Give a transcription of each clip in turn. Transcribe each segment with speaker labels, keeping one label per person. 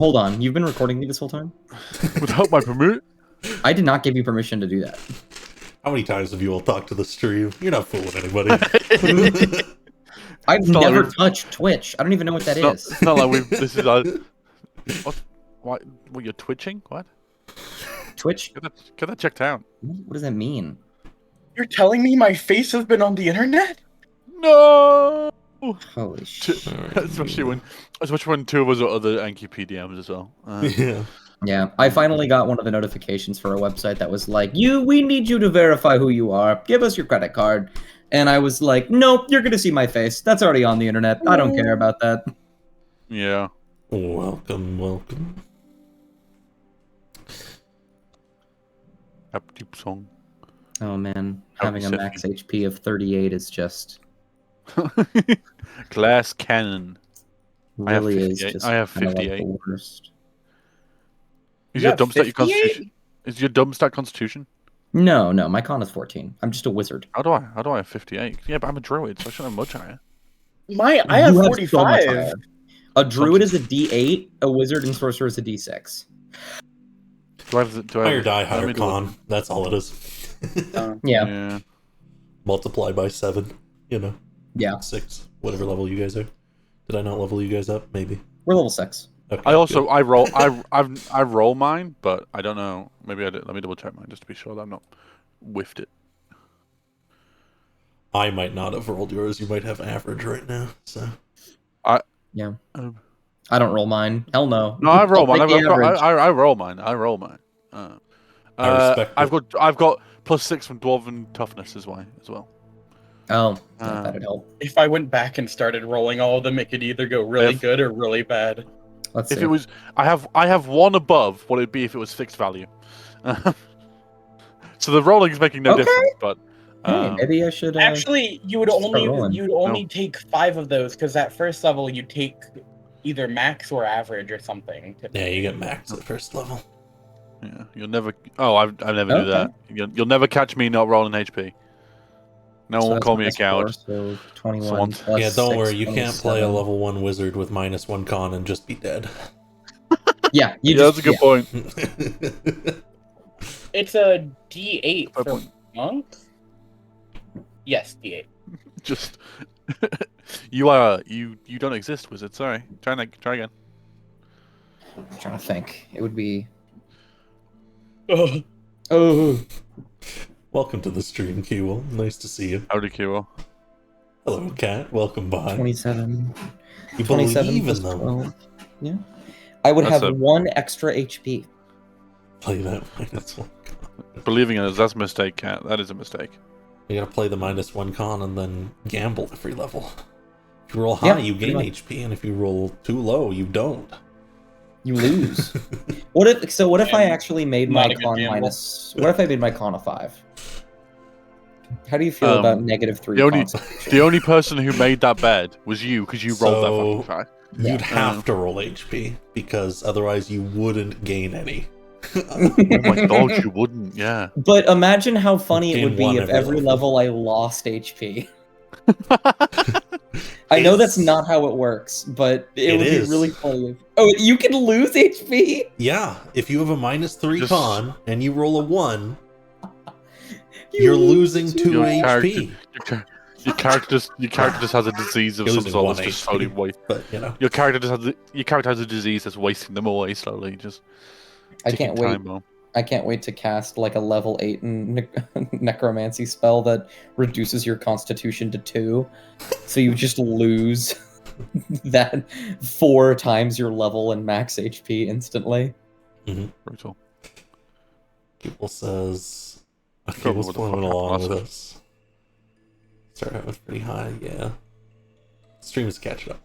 Speaker 1: Hold on, you've been recording me this whole time?
Speaker 2: Without my permit?
Speaker 1: I did not give you permission to do that.
Speaker 3: How many times have you all talked to the stream? You're not fooling anybody.
Speaker 1: I've
Speaker 2: not
Speaker 1: never
Speaker 2: like
Speaker 1: touched Twitch. I don't even know what that is.
Speaker 2: It's not like we've. This is what? What? What? You're twitching? What?
Speaker 1: Twitch?
Speaker 2: Get that checked out.
Speaker 1: What does that mean?
Speaker 4: You're telling me my face has been on the internet?
Speaker 2: No.
Speaker 1: Holy shit.
Speaker 2: Especially when two of us are other NQPDMs as well.
Speaker 3: Yeah.
Speaker 1: Yeah, I finally got one of the notifications for a website that was like, we need you to verify who you are. Give us your credit card. And I was like, nope, you're going to see my face. That's already on the internet. I don't care about that.
Speaker 2: Yeah.
Speaker 3: Welcome, welcome.
Speaker 2: Happy song.
Speaker 1: Oh, man.
Speaker 2: Happy
Speaker 1: Having a max HP of 38 is just...
Speaker 2: Glass cannon.
Speaker 1: really
Speaker 2: I have
Speaker 1: is
Speaker 2: 58.
Speaker 1: just
Speaker 2: I have
Speaker 1: kind of like
Speaker 2: 58.
Speaker 1: the worst.
Speaker 2: Is
Speaker 4: You
Speaker 2: your
Speaker 4: have
Speaker 2: dump stat your
Speaker 4: 58?
Speaker 2: constitution? Is your dump stat constitution?
Speaker 1: No, my con is 14. I'm just a wizard.
Speaker 2: How do I have 58? Yeah, but I'm a druid, so I shouldn't have much higher.
Speaker 4: I have
Speaker 1: You so
Speaker 4: 45.
Speaker 1: much higher. A druid is a D8, a wizard and sorcerer is a D6.
Speaker 2: Do I have?
Speaker 3: Higher die,
Speaker 2: let
Speaker 3: higher
Speaker 2: me do
Speaker 3: con. That's all it is.
Speaker 1: Yeah.
Speaker 2: Yeah.
Speaker 3: Multiply by 7. You know.
Speaker 1: Yeah.
Speaker 3: 6. Whatever level you guys are. Did I not level you guys up? Maybe.
Speaker 1: We're level 6.
Speaker 3: Okay,
Speaker 2: I also
Speaker 3: good.
Speaker 2: I roll I roll mine, but I don't know. Maybe I did. Let me double check mine just to be sure that I'm not whiffed it.
Speaker 3: I might not have rolled yours. You might have average right now. So.
Speaker 1: Yeah.
Speaker 2: Um,
Speaker 1: I don't roll mine. Hell no.
Speaker 2: No, I roll
Speaker 1: I'll
Speaker 2: mine.
Speaker 1: take the average.
Speaker 2: I roll mine. I roll mine.
Speaker 3: I respect
Speaker 2: I've got +6 from dwarven toughness as well.
Speaker 1: Oh, that'd help.
Speaker 4: If I went back and started rolling all of them, it could either go really
Speaker 2: If-
Speaker 4: good or really bad.
Speaker 1: Let's
Speaker 2: If
Speaker 1: see.
Speaker 2: it was, I have one above what it'd be if it was fixed value. So the rolling is making no
Speaker 1: Okay.
Speaker 2: difference, but
Speaker 1: Hey, maybe I should.
Speaker 4: Actually, you would
Speaker 1: start
Speaker 4: only
Speaker 1: rolling.
Speaker 4: take 5 of those because at first level you take either max or average or something.
Speaker 3: Yeah, you get max at first level.
Speaker 2: yeah, you'll never. Oh, I never do
Speaker 1: Okay.
Speaker 2: that. You'll never catch me not rolling HP. No
Speaker 1: So
Speaker 2: one will
Speaker 1: that's
Speaker 2: call me a
Speaker 1: minus
Speaker 2: coward.
Speaker 1: 4, so 21
Speaker 2: Someone-
Speaker 1: plus
Speaker 3: Yeah, don't
Speaker 1: 6,
Speaker 3: worry. You can't play a
Speaker 1: 27.
Speaker 3: level 1 wizard with -1 con and just be dead.
Speaker 1: Yeah, you
Speaker 2: Yeah,
Speaker 1: just,
Speaker 2: that's a good point.
Speaker 4: It's a D8
Speaker 2: Fair
Speaker 4: for
Speaker 2: point.
Speaker 4: monks. Yes, D8.
Speaker 2: Just you don't exist, wizard. Sorry. Try again.
Speaker 1: I'm trying to think. It would be.
Speaker 4: Ugh.
Speaker 1: Oh.
Speaker 3: Welcome to the stream, Kiwal. Nice to see you.
Speaker 2: Howdy, Kiro.
Speaker 3: Hello, Cat. Welcome by.
Speaker 1: 27.
Speaker 3: You
Speaker 1: 27
Speaker 3: believe
Speaker 1: plus
Speaker 3: in them.
Speaker 1: 12. Yeah. I would
Speaker 2: That's
Speaker 1: have
Speaker 2: a-
Speaker 1: 1 extra HP.
Speaker 3: Play that -1 con.
Speaker 2: Believing in us, that's a mistake, Cat. That is a mistake.
Speaker 3: You gotta play the -1 con and then gamble every level. If you roll high, you
Speaker 1: pretty
Speaker 3: gain
Speaker 1: much.
Speaker 3: HP, and if you roll too low, you don't.
Speaker 1: You lose. What if I actually made
Speaker 4: Not
Speaker 1: my
Speaker 4: a good
Speaker 1: con
Speaker 4: gamble.
Speaker 1: minus? What if I made my con a 5? How do you feel about -3
Speaker 2: the only-
Speaker 1: constitution?
Speaker 2: The only person who made that bed was you, because you rolled that fucking
Speaker 3: So-
Speaker 2: fact.
Speaker 1: Yeah.
Speaker 3: You'd have to roll HP, because otherwise you wouldn't gain any.
Speaker 2: Oh my god, you wouldn't, yeah.
Speaker 1: But imagine how funny it
Speaker 3: Gain
Speaker 1: would be
Speaker 3: 1
Speaker 1: if
Speaker 3: every
Speaker 1: every
Speaker 3: level.
Speaker 1: level I lost HP. I know that's not how it works, but it would
Speaker 3: is.
Speaker 1: be really funny. Oh, you can lose HP?
Speaker 3: Yeah, if you have a -3
Speaker 2: Just-
Speaker 3: con and you roll a 1,
Speaker 1: You
Speaker 3: you're
Speaker 1: lose
Speaker 3: losing 2
Speaker 2: Your
Speaker 3: HP.
Speaker 2: Your character just has a disease of
Speaker 3: You're
Speaker 2: some
Speaker 3: losing
Speaker 2: sort
Speaker 3: 1
Speaker 2: that's just
Speaker 3: HP.
Speaker 2: slowly waste.
Speaker 3: But, you know.
Speaker 2: Your character has a disease that's wasting them away slowly, just
Speaker 1: I
Speaker 2: ticking
Speaker 1: can't wait.
Speaker 2: time bomb.
Speaker 1: I can't wait to cast like a level 8 necromancy spell that reduces your constitution to 2. So you just lose that 4 times your level and max HP instantly.
Speaker 2: Brutal.
Speaker 3: People says, okay,
Speaker 2: Probably
Speaker 3: was
Speaker 2: what the
Speaker 3: following
Speaker 2: fuck
Speaker 3: along
Speaker 2: happened
Speaker 3: with
Speaker 2: last
Speaker 3: us. Start out with pretty high, yeah. Stream is catching up.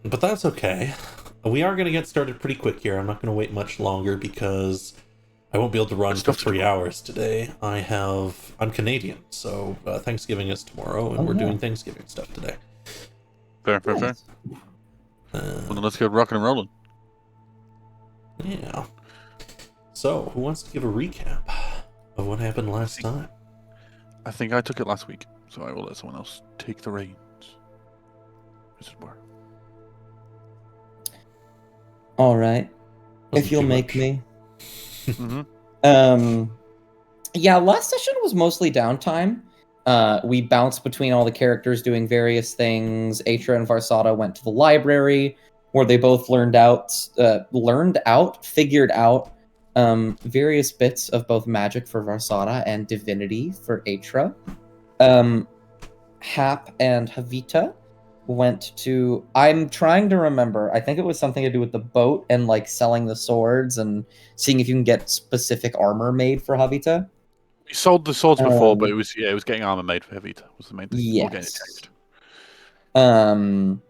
Speaker 3: But that's okay. We are going to get started pretty quick here. I'm not going to wait much longer because I won't be able to run for
Speaker 2: Stuff to
Speaker 3: 3
Speaker 2: do.
Speaker 3: hours today. I'm Canadian, so Thanksgiving is tomorrow, and
Speaker 1: Oh,
Speaker 3: we're
Speaker 1: yeah.
Speaker 3: doing Thanksgiving stuff today.
Speaker 2: Fair. Well, then let's get rocking and rolling.
Speaker 3: Yeah. So, who wants to give a recap of what happened last time?
Speaker 2: I think I took it last week, so I will let someone else take the reins. Wizard War.
Speaker 1: All right.
Speaker 3: Wasn't
Speaker 1: If you'll
Speaker 3: too
Speaker 1: make
Speaker 3: much.
Speaker 1: me.
Speaker 2: Mm-hmm.
Speaker 1: Yeah, last session was mostly downtime. We bounced between all the characters doing various things. Atra and Varsada went to the library, where they both figured out various bits of both magic for Varsada and divinity for Atra. Hap and Havita went to. I'm trying to remember. I think it was something to do with the boat and like selling the swords and seeing if you can get specific armor made for Havita.
Speaker 2: We sold the swords before, but
Speaker 1: Um,
Speaker 2: it was getting armor made for Havita was the main thing. Or getting it
Speaker 1: Yes.
Speaker 2: changed.
Speaker 1: And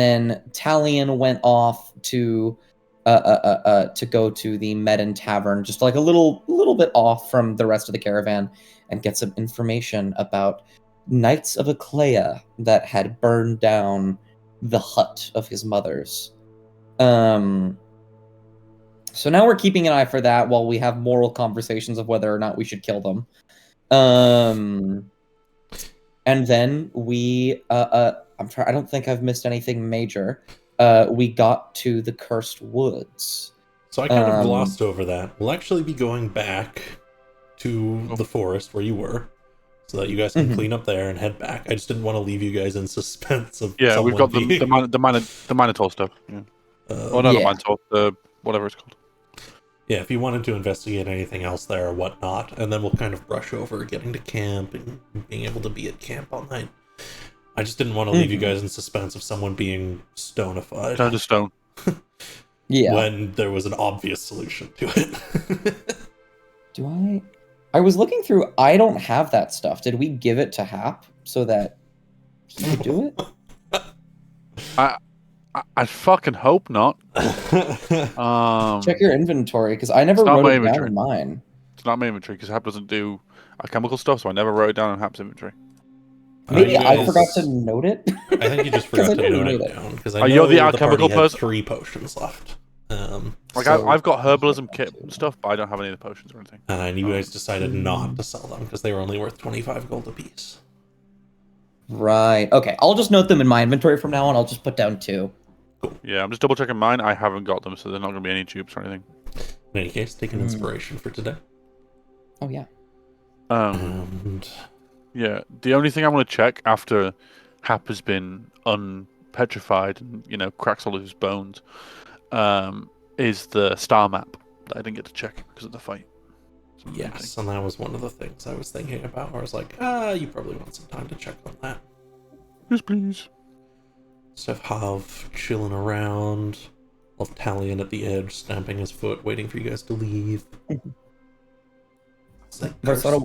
Speaker 1: then Talion went off to go to the Medin Tavern, just like a little bit off from the rest of the caravan, and get some information about Knights of Aclea that had burned down the hut of his mother's. So now we're keeping an eye for that while we have moral conversations of whether or not we should kill them. And then we I don't think I've missed anything major. We got to the Cursed Woods.
Speaker 3: So I kind of glossed over that. We'll actually be going back to the forest where you were, so that you guys can clean up there and head back. I just didn't want to leave you guys in suspense of
Speaker 2: Yeah, we've got
Speaker 3: being...
Speaker 2: the Minotaur stuff. Yeah.
Speaker 3: Oh,
Speaker 2: no,
Speaker 1: yeah.
Speaker 2: the Minotaur, the whatever it's called.
Speaker 3: Yeah, if you wanted to investigate anything else there or whatnot, and then we'll kind of brush over getting to camp and being able to be at camp all night. I just didn't want to leave you guys in suspense of someone being stonified.
Speaker 2: Turned to stone.
Speaker 1: Yeah.
Speaker 3: When there was an obvious solution to it.
Speaker 1: Do I? I was looking through. I don't have that stuff. Did we give it to Hap so that he could do it?
Speaker 2: I fucking hope not.
Speaker 1: Check your inventory, because I never
Speaker 2: It's not
Speaker 1: wrote
Speaker 2: my
Speaker 1: it down
Speaker 2: inventory.
Speaker 1: in mine.
Speaker 2: It's not my inventory because Hap doesn't do chemical stuff, so I never wrote it down in Hap's inventory.
Speaker 1: Maybe
Speaker 3: you
Speaker 1: I
Speaker 3: guys-
Speaker 1: forgot to note it.
Speaker 3: I think you just
Speaker 1: 'Cause I
Speaker 3: forgot to
Speaker 1: didn't
Speaker 3: note
Speaker 1: need
Speaker 3: it
Speaker 1: it.
Speaker 3: down because I
Speaker 2: Are
Speaker 3: know
Speaker 2: you the
Speaker 3: the
Speaker 2: alchemical
Speaker 3: party had
Speaker 2: person?
Speaker 3: 3 potions left.
Speaker 2: Like
Speaker 1: So-
Speaker 2: I've got herbalism kit and stuff, but I don't have any of the potions or anything.
Speaker 3: And you guys decided not to sell them because they were only worth 25 gold apiece.
Speaker 1: Right. Okay. I'll just note them in my inventory from now on. I'll just put down 2.
Speaker 2: Yeah, I'm just double checking mine. I haven't got them, so there's not going to be any dupes or anything.
Speaker 3: In any case, take an inspiration for today.
Speaker 1: Oh yeah.
Speaker 3: And
Speaker 2: Yeah, the only thing I want to check after Hap has been unpetrified and cracks all of his bones, is the star map that I didn't get to check because of the fight.
Speaker 3: yes, and that was one of the things I was thinking about. Where I was like, you probably want some time to check on that.
Speaker 2: Yes, please.
Speaker 3: So Hav chilling around, of Talion at the edge, stamping his foot, waiting for you guys to leave. It's like
Speaker 1: Varsada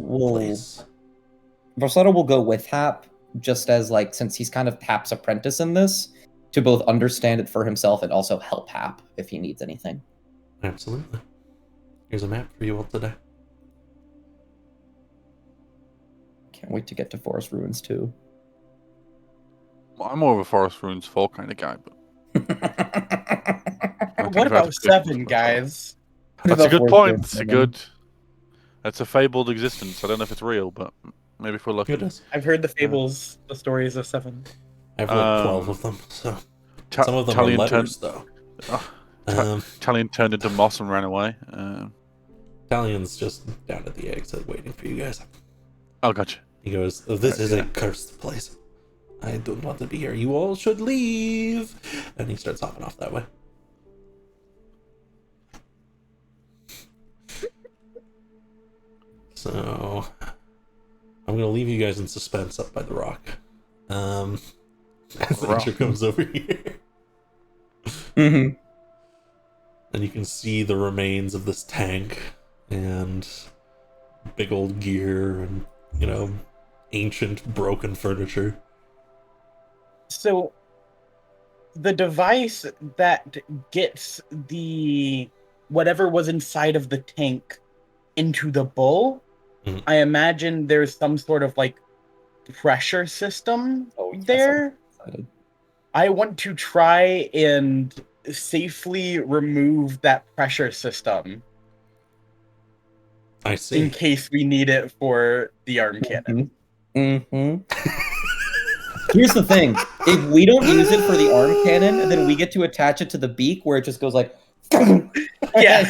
Speaker 1: will go with Hap, just as since he's kind of Hap's apprentice in this, to both understand it for himself and also help Hap if he needs anything.
Speaker 3: Absolutely. Here's a map for you all today.
Speaker 1: Can't wait to get to Forest Ruins too.
Speaker 2: Well, I'm more of a Forest Ruins 4 kind of guy, but
Speaker 4: What about 7, guys?
Speaker 2: That's a good
Speaker 1: Forest
Speaker 2: point.
Speaker 1: Ruins
Speaker 2: It's a
Speaker 1: 7?
Speaker 2: good. It's a fabled existence. I don't know if it's real, but maybe if we're lucky.
Speaker 3: It is.
Speaker 4: I've heard the fables, the stories of 7.
Speaker 3: I have like 12 of them, so some of them
Speaker 2: Talion
Speaker 3: are letters, though.
Speaker 2: Talion turned into moss and ran away.
Speaker 3: Talion's just down at the exit waiting for you guys.
Speaker 2: Oh, gotcha.
Speaker 3: He goes, "This is a cursed place. I don't want to be here. You all should leave." And he starts hopping off that way. So I'm gonna leave you guys in suspense up by the rock. As Nature comes over here.
Speaker 1: Mm-hmm.
Speaker 3: And you can see the remains of this tank and big old gear and, ancient broken furniture.
Speaker 4: So, the device that gets the whatever was inside of the tank into the bull,
Speaker 3: Mhm.
Speaker 4: I imagine there's some sort of pressure system
Speaker 1: Oh, yes,
Speaker 4: there.
Speaker 1: I'm excited.
Speaker 4: I want to try and safely remove that pressure system
Speaker 3: I
Speaker 4: in
Speaker 3: see.
Speaker 4: case we need it for the arm cannon.
Speaker 1: Mm-hmm. Here's the thing. If we don't use it for the arm cannon, then we get to attach it to the beak where it just goes like.
Speaker 4: Yeah.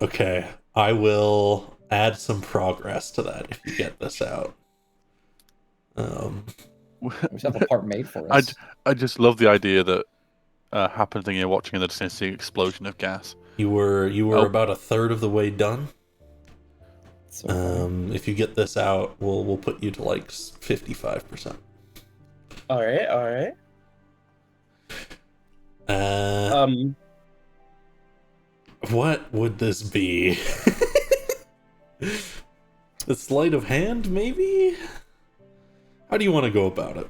Speaker 3: Okay, I will add some progress to that if you get this out.
Speaker 1: We should have a part made for us.
Speaker 2: I just love the idea that happened when you're watching and then just see an explosion of gas.
Speaker 3: You were
Speaker 2: Oh.
Speaker 3: about a third of the way done.
Speaker 1: So funny.
Speaker 3: If you get this out, we'll put you to like 55%.
Speaker 4: All right.
Speaker 3: What would this be? The sleight of hand, maybe? How do you want to go about it?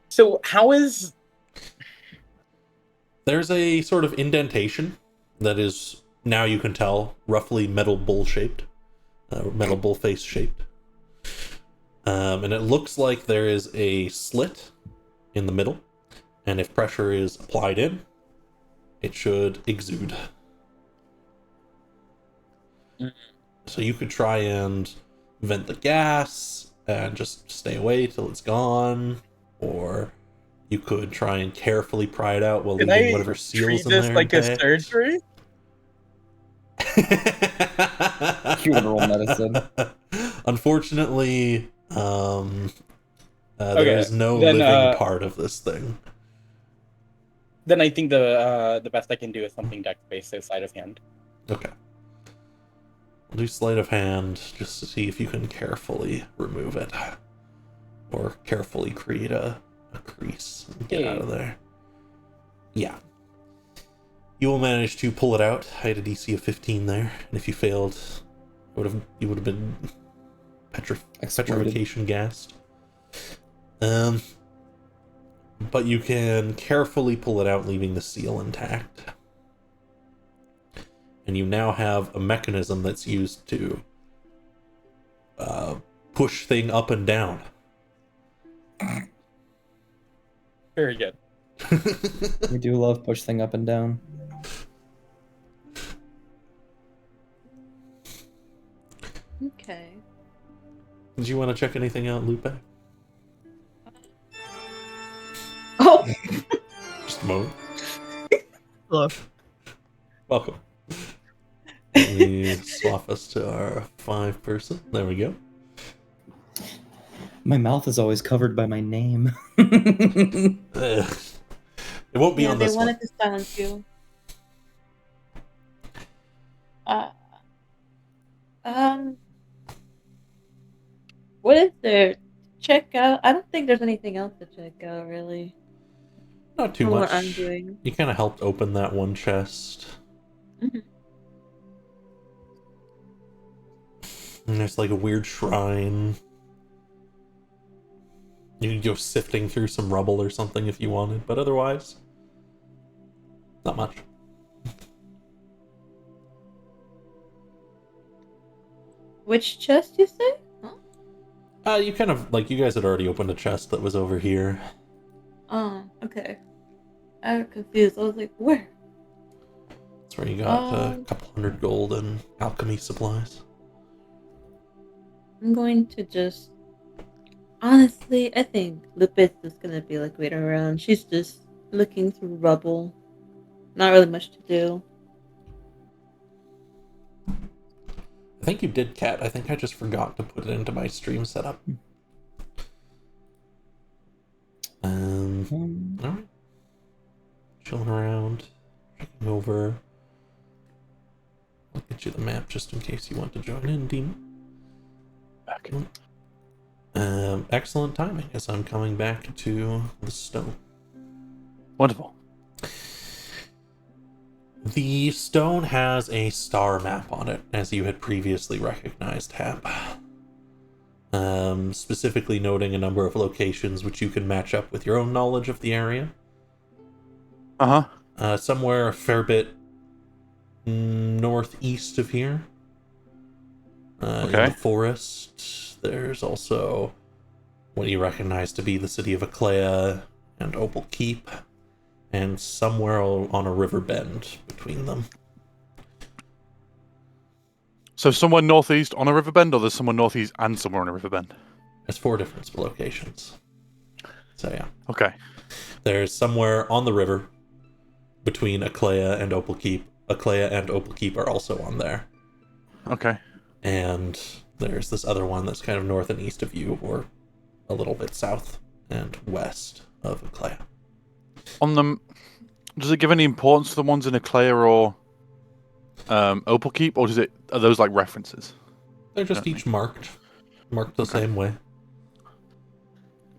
Speaker 4: So how is
Speaker 3: There's a sort of indentation that is, now you can tell, roughly metal bull shaped, metal bull face shaped. And it looks like there is a slit in the middle, and if pressure is applied in, it should exude. So you could try and vent the gas and just stay away till it's gone, or you could try and carefully pry it out while
Speaker 4: can
Speaker 3: leaving
Speaker 4: I
Speaker 3: whatever seals
Speaker 4: treat
Speaker 3: in
Speaker 4: this
Speaker 3: there
Speaker 4: like a
Speaker 3: intact.
Speaker 4: surgery?
Speaker 1: Funeral medicine.
Speaker 3: Unfortunately,
Speaker 4: Okay,
Speaker 3: there is no
Speaker 4: then,
Speaker 3: living part of this thing.
Speaker 4: Then I think the best I can do is something dex-based, so sleight of hand.
Speaker 3: Okay. We'll do sleight of hand just to see if you can carefully remove it. Or carefully create a crease and get out of there. Yeah. You will manage to pull it out. I had a DC of 15 there, and if you failed, you would have been petrification gassed. But you can carefully pull it out, leaving the seal intact. And you now have a mechanism that's used to push thing up and down.
Speaker 4: Very good.
Speaker 1: We do love push thing up and down.
Speaker 5: Okay.
Speaker 3: Did you want to check anything out, Lupe?
Speaker 5: Oh,
Speaker 3: Just a moment.
Speaker 5: hello.
Speaker 3: Welcome. Let me swap us to our 5-person. There we go.
Speaker 1: My mouth is always covered by my name.
Speaker 3: It won't be
Speaker 5: Yeah,
Speaker 3: on
Speaker 5: they
Speaker 3: this one.
Speaker 5: wanted to silence you. What is there? Check out. I don't think there's anything else to check out, really.
Speaker 3: Not too
Speaker 5: From
Speaker 3: much.
Speaker 5: what I'm doing.
Speaker 3: You kind of helped open that one chest.
Speaker 5: Mhm.
Speaker 3: And there's like a weird shrine. You could go sifting through some rubble or something if you wanted, but otherwise, not much.
Speaker 5: Which chest you say? Huh?
Speaker 3: You kind of, like, you guys had already opened a chest that was over here.
Speaker 5: Oh, okay. I got confused. I was like, where?
Speaker 3: That's where you got a couple hundred gold and alchemy supplies.
Speaker 5: I'm going to just. Honestly, I think Lupe's just gonna be like waiting around. She's just looking through rubble. Not really much to do.
Speaker 3: I think you did, Cat. I think I just forgot to put it into my stream setup. Alright. Chilling around. Checking over. I'll get you the map just in case you want to join in, Demon.
Speaker 2: Back.
Speaker 3: Excellent timing as I'm coming back to the stone.
Speaker 2: Wonderful.
Speaker 3: The stone has a star map on it, as you had previously recognized, Hap. Specifically noting a number of locations which you can match up with your own knowledge of the area. Somewhere a fair bit northeast of here. In the forest, there's also what you recognize to be the city of Aclea and Opal Keep, and somewhere on a river bend between them.
Speaker 2: So somewhere northeast on a riverbend, or there's somewhere northeast and somewhere on a riverbend?
Speaker 3: There's 4 different locations. So yeah.
Speaker 2: Okay.
Speaker 3: There's somewhere on the river between Aklea and Opal Keep. Aklea and Opal Keep are also on there.
Speaker 2: Okay.
Speaker 3: And there's this other one that's kind of north and east of you, or a little bit south and west of Aklea.
Speaker 2: On them, does it give any importance to the ones in Eclair or Opal Keep, or are those like references?
Speaker 3: They're just each marked the same way.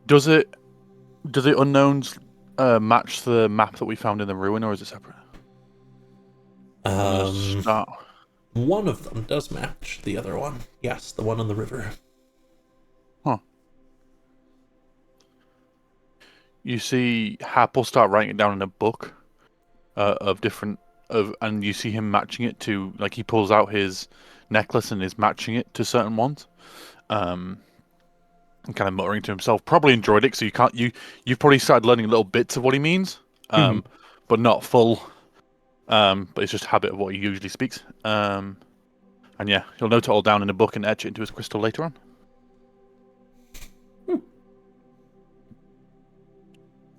Speaker 2: Do the unknowns match the map that we found in the ruin, or is it separate?
Speaker 3: One of them does match the other one. Yes, the one on the river.
Speaker 2: Huh. You see Hap will start writing it down in a book and you see him matching it to, like, he pulls out his necklace and is matching it to certain ones. And kind of muttering to himself, probably enjoyed it, so you've probably started learning little bits of what he means, but not full. But it's just a habit of what he usually speaks. And yeah, he'll note it all down in a book and etch it into his crystal later on.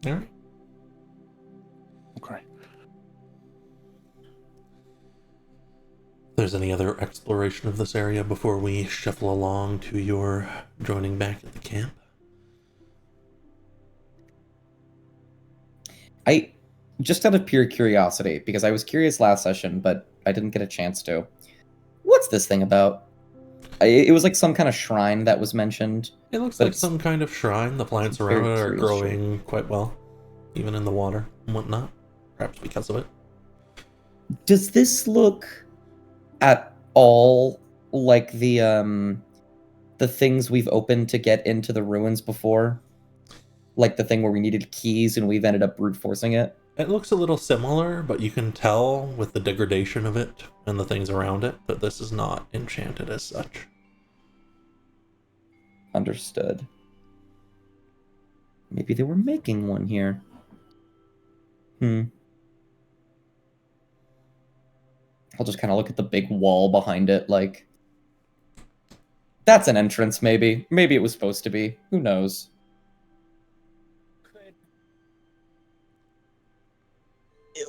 Speaker 3: All right.
Speaker 2: Okay.
Speaker 3: If there's any other exploration of this area before we shuffle along to your joining back at the camp?
Speaker 1: Just out of pure curiosity, because I was curious last session, but I didn't get a chance to. What's this thing about? It was like some kind of shrine that was mentioned.
Speaker 3: It looks like some kind of shrine. The plants around it are growing quite well, even in the water and whatnot, perhaps because of it.
Speaker 1: Does this look at all like the things we've opened to get into the ruins before? Like the thing where we needed keys and we've ended up brute forcing it?
Speaker 3: It looks a little similar, but you can tell with the degradation of it and the things around it that this is not enchanted as such.
Speaker 1: Understood. Maybe they were making one here. I'll just kind of look at the big wall behind it, like... That's an entrance, maybe. Maybe it was supposed to be. Who knows?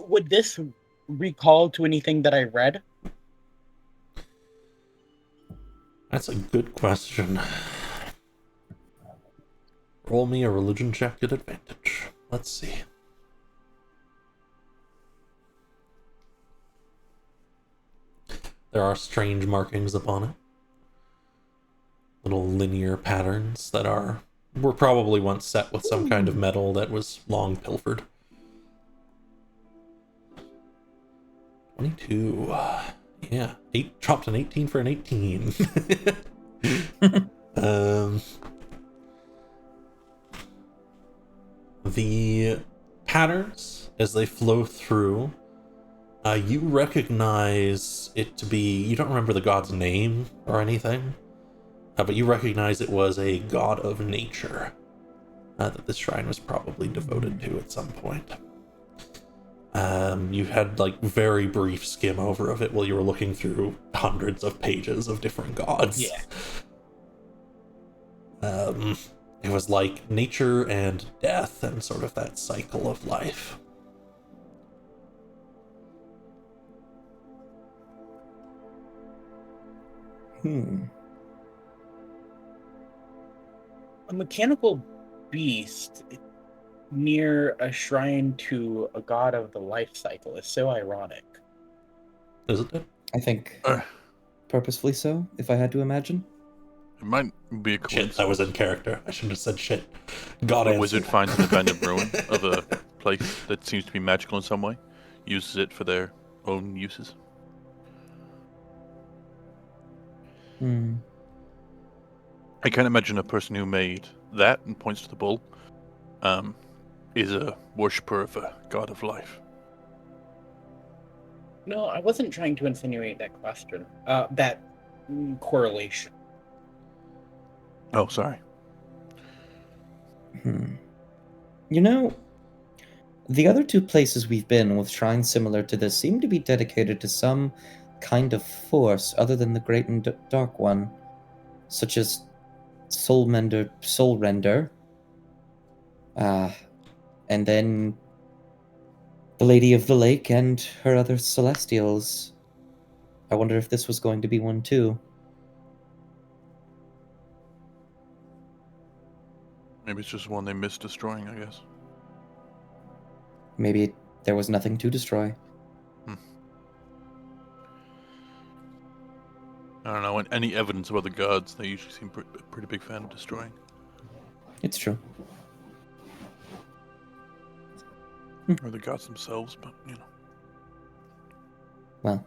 Speaker 4: Would this recall to anything that I read?
Speaker 3: That's a good question. Roll me a religion check at advantage. Let's see. There are strange markings upon it. Little linear patterns that were probably once set with some kind of metal that was long pilfered. 22. Yeah, dropped an 18 for an 18. The patterns, as they flow through, you recognize it to be... You don't remember the god's name or anything, but you recognize it was a god of nature that this shrine was probably devoted to at some point. You had like very brief skim over of it while you were looking through hundreds of pages of different gods.
Speaker 4: Yeah.
Speaker 3: It was like nature and death and sort of that cycle of life.
Speaker 4: A mechanical beast near a shrine to a god of the life cycle is so ironic.
Speaker 3: Isn't it?
Speaker 1: I think purposefully so, if I had to imagine.
Speaker 2: It might be a coincidence.
Speaker 3: Shit, that was in character. I shouldn't have said shit. God,
Speaker 2: a wizard finds an abandoned ruin of a place that seems to be magical in some way, uses it for their own uses. I can't imagine a person who made that and points to the bull is a worshipper of a god of life.
Speaker 4: No, I wasn't trying to insinuate that question. That correlation.
Speaker 2: Oh, sorry.
Speaker 1: You know, the other two places we've been with shrines similar to this seem to be dedicated to some kind of force other than the Great and Dark One, such as Soul Render, and then the Lady of the Lake and her other Celestials. I wonder if this was going to be one too.
Speaker 2: Maybe it's just one they missed destroying, I guess.
Speaker 1: Maybe there was nothing to destroy.
Speaker 2: I don't know. Any evidence of other gods, they usually seem a pretty big fan of destroying.
Speaker 1: It's true.
Speaker 2: Or the gods themselves, but, you know.
Speaker 1: Well.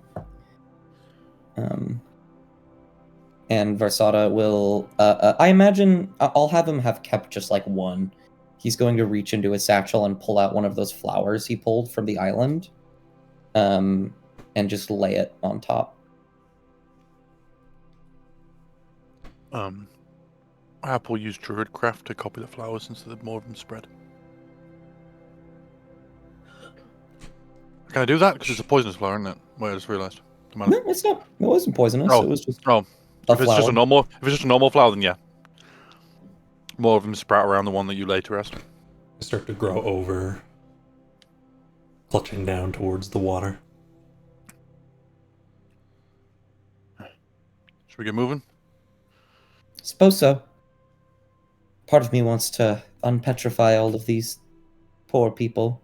Speaker 1: And Varsada will, I imagine, I'll have him have kept just like one. He's going to reach into his satchel and pull out one of those flowers he pulled from the island, and just lay it on top.
Speaker 2: Apple used Druidcraft to copy the flowers instead of more of them spread. Can I do that? Because it's a poisonous flower, isn't it? Well, I just realised.
Speaker 1: No, it's not. It wasn't poisonous.
Speaker 2: Oh.
Speaker 1: It was just
Speaker 2: Oh,
Speaker 1: a
Speaker 2: if it's
Speaker 1: flower.
Speaker 2: just a normal flower, then yeah. More of them sprout around the one that you lay to rest.
Speaker 3: They start to grow over, clutching down towards the water.
Speaker 2: Should we get moving?
Speaker 1: Suppose so. Part of me wants to unpetrify all of these poor people,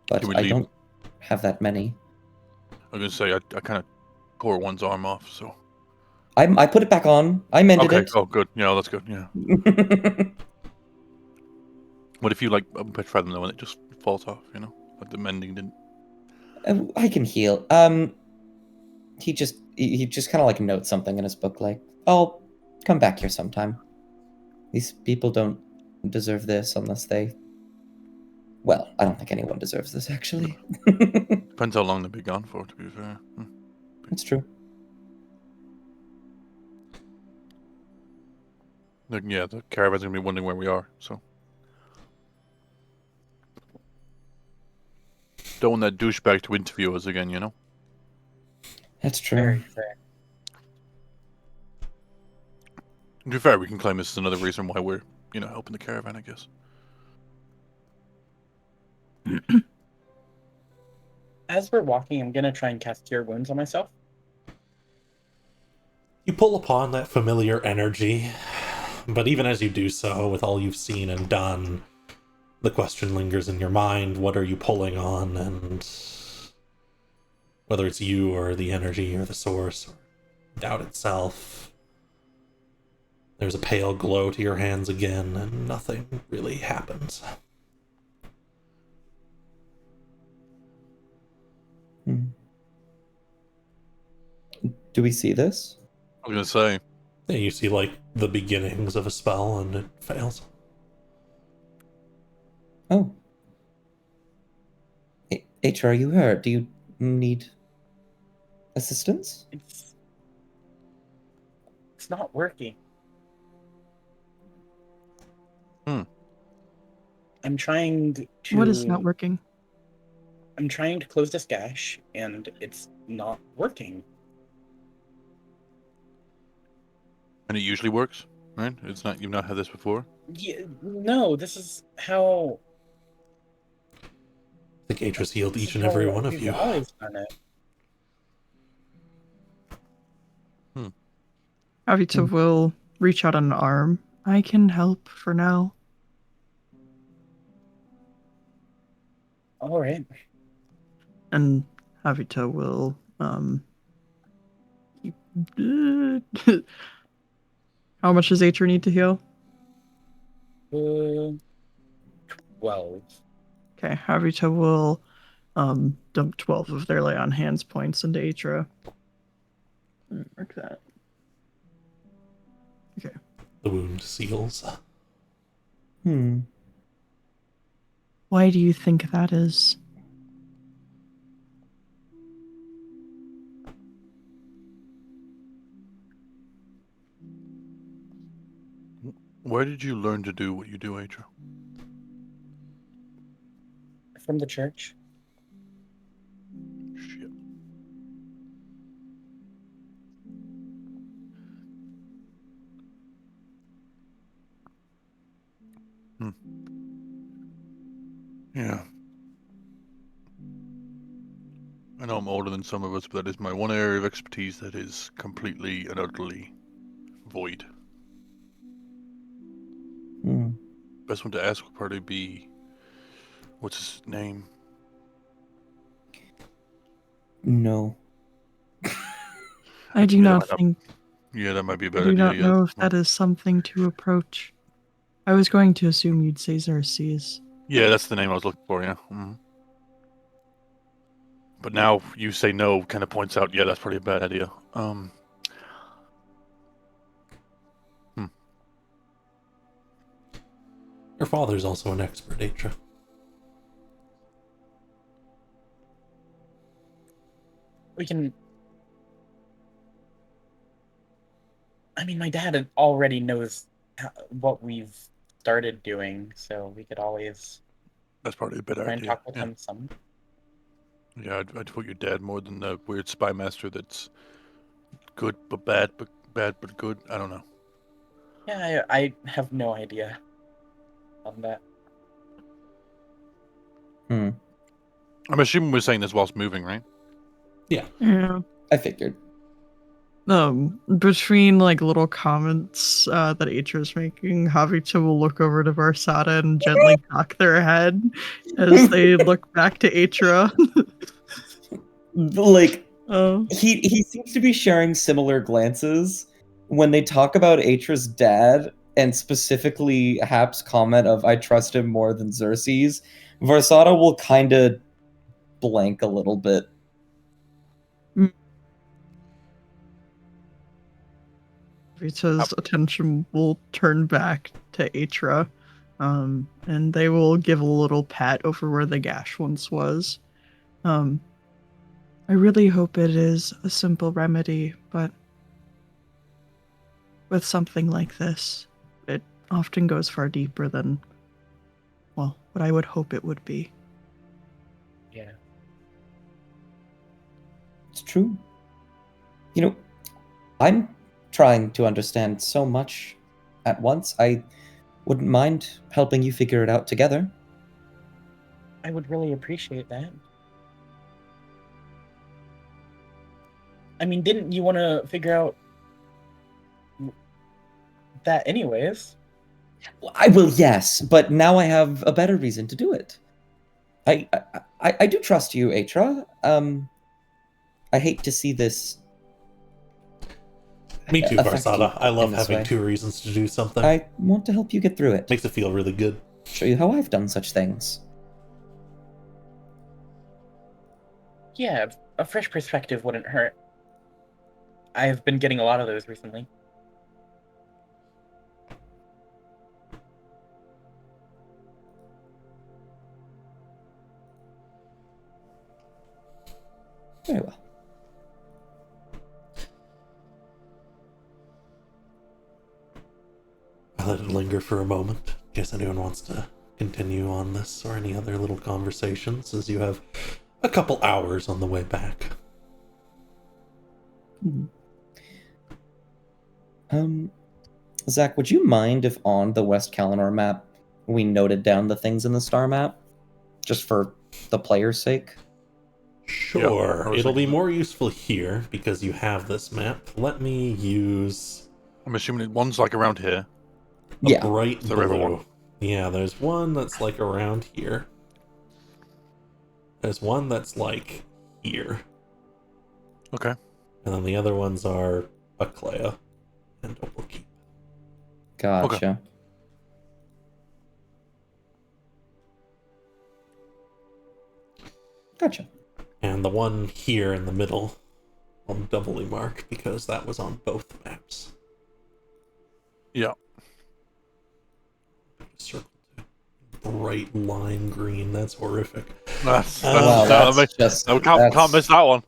Speaker 1: but
Speaker 2: Can we
Speaker 1: I
Speaker 2: leave?
Speaker 1: don't have that many.
Speaker 2: I was going to say, I kind of tore one's arm off, so...
Speaker 1: I put it back on. I mended
Speaker 2: Okay,
Speaker 1: it.
Speaker 2: oh, good. Yeah, that's good, yeah. What if you, like, petrify them, though, and it just falls off, you know? Like the mending didn't...
Speaker 1: I can heal. He just kind of like notes something in his book, like, "I'll come back here sometime. These people don't deserve this unless they... Well, I don't think anyone deserves this, actually."
Speaker 2: Depends how long they'll be gone for, to be fair.
Speaker 1: It's true.
Speaker 2: Like, yeah, the caravan's going to be wondering where we are, so... Don't want that douchebag to interview us again, you know?
Speaker 1: That's true.
Speaker 4: Very fair.
Speaker 2: To be fair, we can claim this is another reason why we're, you know, helping the caravan, I guess.
Speaker 4: As we're walking, I'm gonna try and cast Cure Wounds on myself.
Speaker 3: You pull upon that familiar energy, but even as you do so, with all you've seen and done, the question lingers in your mind, what are you pulling on, and whether it's you or the energy or the source or doubt itself. There's a pale glow to your hands again, and nothing really happens.
Speaker 1: Do we see this?
Speaker 2: I was going to say,
Speaker 3: Yeah, you see, like, the beginnings of a spell, and it fails.
Speaker 1: Oh. H, are you hurt? Do you need assistance?
Speaker 4: It's not working. I'm trying to...
Speaker 6: What is not working?
Speaker 4: I'm trying to close this gash, and it's not working.
Speaker 2: and it usually works, right? It's not, you've not had this before?
Speaker 4: Yeah, no, this is how...
Speaker 3: I think Atris healed each and
Speaker 4: how
Speaker 3: every one of
Speaker 4: we've
Speaker 3: you.
Speaker 4: always done it.
Speaker 6: Avita will reach out an arm. I can help for now.
Speaker 4: All right.
Speaker 6: And Avita will how much does Atri need to heal?
Speaker 4: 12.
Speaker 6: Okay, Avita will dump 12 of their lay on hands points into Atra. Mark that. Okay.
Speaker 3: The wound seals.
Speaker 6: Why do you think that is?
Speaker 2: Where did you learn to do what you do, Atra?
Speaker 4: From the church.
Speaker 2: Shit. Yeah. I know I'm older than some of us, but that is my one area of expertise that is completely and utterly void.
Speaker 1: Hmm.
Speaker 2: Best one to ask would probably be, what's his name?
Speaker 6: I
Speaker 1: No.
Speaker 6: do
Speaker 2: Yeah,
Speaker 6: not
Speaker 2: that-
Speaker 6: think.
Speaker 2: Yeah, that might be a
Speaker 6: I
Speaker 2: better
Speaker 6: do
Speaker 2: idea.
Speaker 6: not know if that is something to approach. I was going to assume you'd say Xerxes.
Speaker 2: Yeah, that's the name I was looking for, yeah. Mhm. But now you say no kind of points out, yeah, that's probably a bad idea.
Speaker 3: Your father's also an expert, Atra.
Speaker 4: We can. I mean, my dad already knows what we've started doing, so we could always
Speaker 2: That's probably a better
Speaker 4: try and
Speaker 2: idea.
Speaker 4: talk with
Speaker 2: Yeah,
Speaker 4: him some.
Speaker 2: yeah, I'd put your dad more than the weird spy master that's good but bad, but good. I don't know.
Speaker 4: Yeah, I have no idea on that.
Speaker 1: Hmm.
Speaker 2: I'm assuming we're saying this whilst moving, right?
Speaker 6: Yeah.
Speaker 1: I figured.
Speaker 6: Between like little comments that Atra's making, Havita will look over to Varsada and gently cock their head as they look back to Atra.
Speaker 1: Like,
Speaker 6: Oh.
Speaker 1: he seems to be sharing similar glances when they talk about Atra's dad, and specifically Hap's comment of "I trust him more than Xerxes." Varsada will kind of blank a little bit.
Speaker 6: Vita's attention will turn back to Atra, and they will give a little pat over where the gash once was. I really hope it is a simple remedy, but with something like this, it often goes far deeper than, well, what I would hope it would be.
Speaker 4: Yeah.
Speaker 1: It's true. You know, I'm trying to understand so much at once. I wouldn't mind helping you figure it out together.
Speaker 4: I would really appreciate that. I mean, didn't you want to figure out that anyways?
Speaker 1: I will, yes, but now I have a better reason to do it. I do trust you, Atra. I hate to see this.
Speaker 3: Me too,
Speaker 1: affect
Speaker 3: Varsada.
Speaker 1: you
Speaker 3: I love
Speaker 1: in this
Speaker 3: having
Speaker 1: way.
Speaker 3: 2 reasons to do something.
Speaker 1: I want to help you get through it.
Speaker 3: Makes it feel really good.
Speaker 1: Show you how I've done such things.
Speaker 4: Yeah, a fresh perspective wouldn't hurt. I've been getting a lot of those recently.
Speaker 1: Very well.
Speaker 3: I let it linger for a moment, in case anyone wants to continue on this or any other little conversations, as you have a couple hours on the way back.
Speaker 1: Zach, would you mind if on the West Kalinor map we noted down the things in the star map? Just for the player's sake?
Speaker 3: Sure,
Speaker 2: I was
Speaker 3: it'll be
Speaker 2: thinking-
Speaker 3: more useful here because you have this map. Let me use
Speaker 2: I'm assuming one's like around here.
Speaker 3: a
Speaker 1: Yeah.
Speaker 3: bright
Speaker 2: The river
Speaker 3: blue.
Speaker 2: one.
Speaker 3: Yeah, there's one that's like around here. There's one that's like here.
Speaker 2: Okay.
Speaker 3: And then the other ones are Aclea and Oblikeep.
Speaker 1: Gotcha. Gotcha.
Speaker 3: And the one here in the middle, I'll doubly mark because that was on both maps.
Speaker 2: Yeah.
Speaker 3: Circle to bright lime green. That's horrific.
Speaker 2: That's,
Speaker 3: Wow,
Speaker 2: that
Speaker 1: just
Speaker 2: we can't miss that one.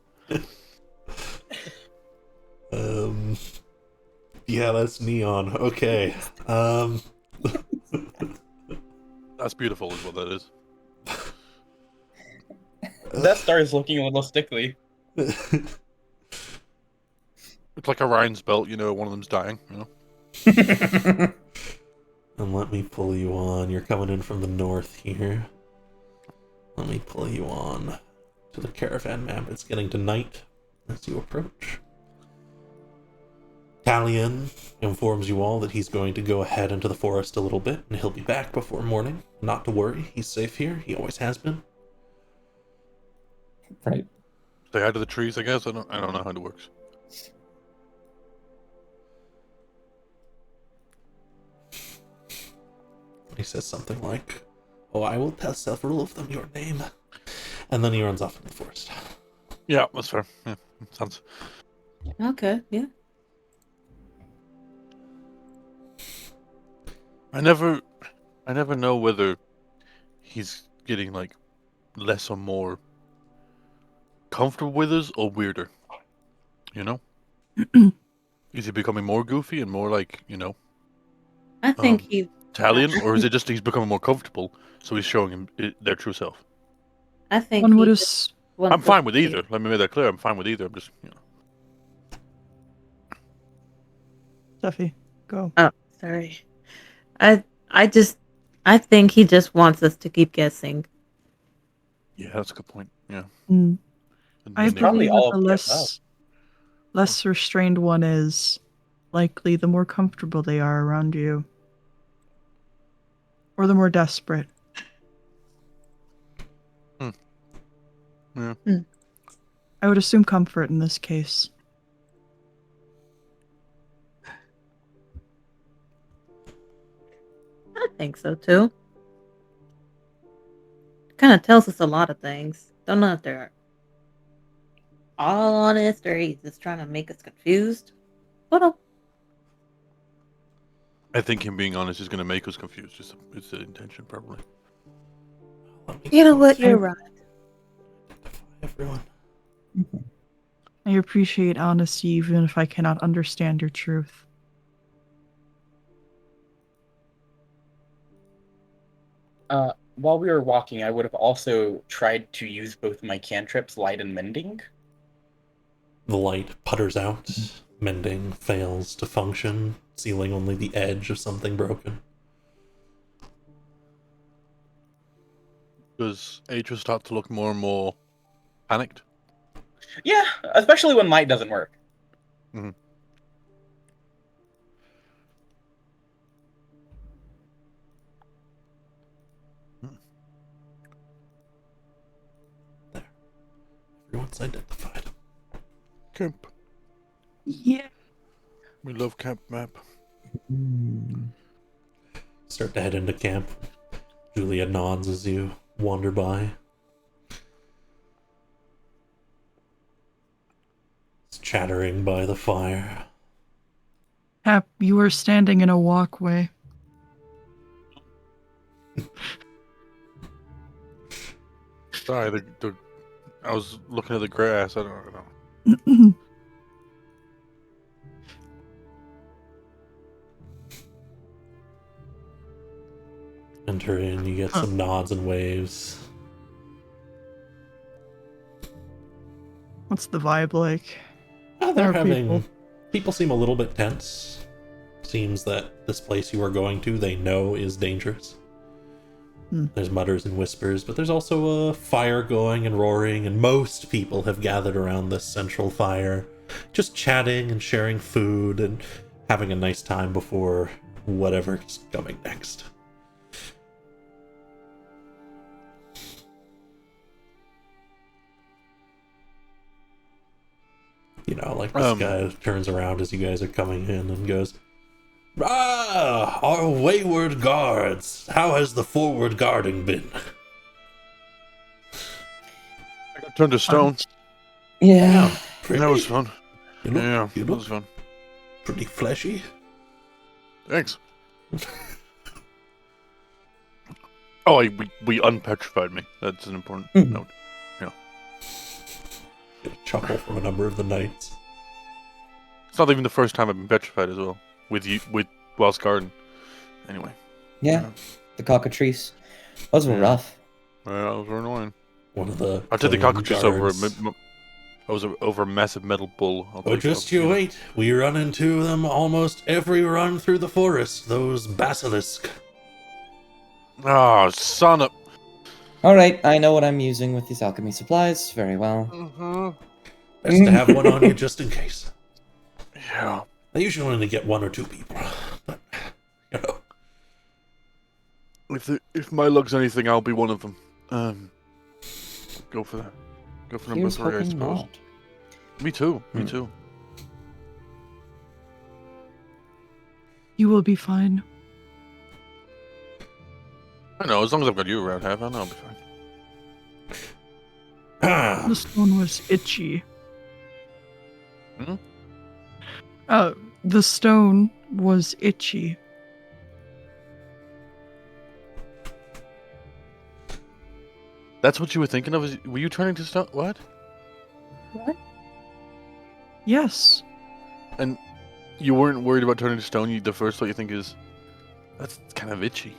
Speaker 3: Yeah, that's neon. Okay.
Speaker 2: That's beautiful, is what that is.
Speaker 4: That star is looking a little stickly.
Speaker 2: It's like Orion's belt, you know, one of them's dying, you know.
Speaker 3: And let me pull you on. You're coming in from the north here. Let me pull you on to the caravan map. It's getting to night as you approach. Talion informs you all that he's going to go ahead into the forest a little bit, and he'll be back before morning. Not to worry, he's safe here. He always has been.
Speaker 1: Right.
Speaker 2: Say hi to the trees, I guess. I don't know how it works.
Speaker 3: He says something like, "Oh, I will tell several of them your name." And then he runs off into the forest.
Speaker 2: Yeah, that's fair. Yeah, sounds.
Speaker 5: Okay, yeah.
Speaker 2: I never know whether he's getting like less or more comfortable with us or weirder. You know? Is he becoming more goofy and more like,
Speaker 5: I think he's.
Speaker 2: Italian, or is it just he's becoming more comfortable, so he's showing him their true self?
Speaker 5: I think
Speaker 6: One would
Speaker 5: he
Speaker 6: have.
Speaker 5: just wants
Speaker 2: I'm fine
Speaker 5: us
Speaker 2: with
Speaker 5: to-
Speaker 2: either. Let me make that clear. I'm fine with either. I'm just,
Speaker 6: Steffi, go.
Speaker 5: Oh, sorry. I think he just wants us to keep guessing.
Speaker 2: Yeah, that's a good point. Yeah.
Speaker 6: Mm. I
Speaker 2: And
Speaker 4: probably
Speaker 6: believe
Speaker 4: all
Speaker 6: that
Speaker 4: of
Speaker 6: the
Speaker 4: the
Speaker 6: less restrained one is, likely the more comfortable they are around you. Or the more desperate.
Speaker 2: Yeah.
Speaker 6: I would assume comfort in this case.
Speaker 5: I think so too. Kind of tells us a lot of things. Don't know if they're all honest or he's just trying to make us confused. But
Speaker 2: I think him being honest is going to make us confused. It's the intention, probably.
Speaker 3: Let me
Speaker 5: you know what? You're right.
Speaker 3: identify everyone.
Speaker 6: I appreciate honesty even if I cannot understand your truth.
Speaker 4: While we were walking, I would have also tried to use both my cantrips, light and mending.
Speaker 3: The light putters out. Mending fails to function, sealing only the edge of something broken.
Speaker 2: Does Atra start to look more and more panicked?
Speaker 4: Yeah, especially when light doesn't work.
Speaker 3: Everyone's identified.
Speaker 2: Camp.
Speaker 6: Yeah.
Speaker 2: We love camp map.
Speaker 3: Start to head into camp. Julia nods as you wander by. It's chattering by the fire.
Speaker 6: Hap, you are standing in a walkway.
Speaker 2: Sorry, I was looking at the grass. I don't know.
Speaker 3: Enter in, you get some nods and waves.
Speaker 6: What's the vibe like?
Speaker 3: They're
Speaker 6: There are
Speaker 3: having...
Speaker 6: people.
Speaker 3: People seem a little bit tense. Seems that this place you are going to, they know is dangerous. There's mutters and whispers, but there's also a fire going and roaring, and most people have gathered around this central fire, just chatting and sharing food and having a nice time before whatever's coming next. You know, like this guy turns around as you guys are coming in and goes, "Ah, our wayward guards! How has the forward guarding been?"
Speaker 2: I got turned to stone.
Speaker 1: Yeah.
Speaker 3: Pretty,
Speaker 2: That was fun.
Speaker 3: You look,
Speaker 2: Yeah,
Speaker 3: you
Speaker 2: that
Speaker 3: look
Speaker 2: was fun.
Speaker 3: pretty fleshy.
Speaker 2: Thanks. Oh, we unpetrified me. That's an important note.
Speaker 3: Get a chuckle from a number of the knights.
Speaker 2: It's not even the first time I've been petrified as well. With Wells Garden. Anyway.
Speaker 1: Yeah. The cockatrice. Those were rough.
Speaker 2: That was annoying.
Speaker 3: One of the
Speaker 2: I'll take the
Speaker 3: flame
Speaker 2: cockatrice over
Speaker 3: guards
Speaker 2: over a massive metal bull.
Speaker 3: Oh, just you wait. We run into them almost every run through the forest. Those basilisk.
Speaker 2: Oh, son of...
Speaker 1: Alright, I know what I'm using with these alchemy supplies. Very well.
Speaker 3: Best to have one on you just in case.
Speaker 2: Yeah.
Speaker 3: I usually only get 1 or 2 people, but you know.
Speaker 2: If my luck's anything, I'll be one of them. Go for that. Go for number
Speaker 1: Here's
Speaker 2: 3, I
Speaker 1: hoping
Speaker 2: suppose.
Speaker 1: not.
Speaker 2: Me too. Me too.
Speaker 6: You will be fine.
Speaker 2: I know. As long as I've got you around, I know I'll be fine.
Speaker 6: The stone was itchy.
Speaker 2: Hmm?
Speaker 6: The stone was itchy.
Speaker 2: That's what you were thinking of? Were you turning to stone? What?
Speaker 6: Yes.
Speaker 2: And you weren't worried about turning to stone? The first thought you think is, that's kind of itchy.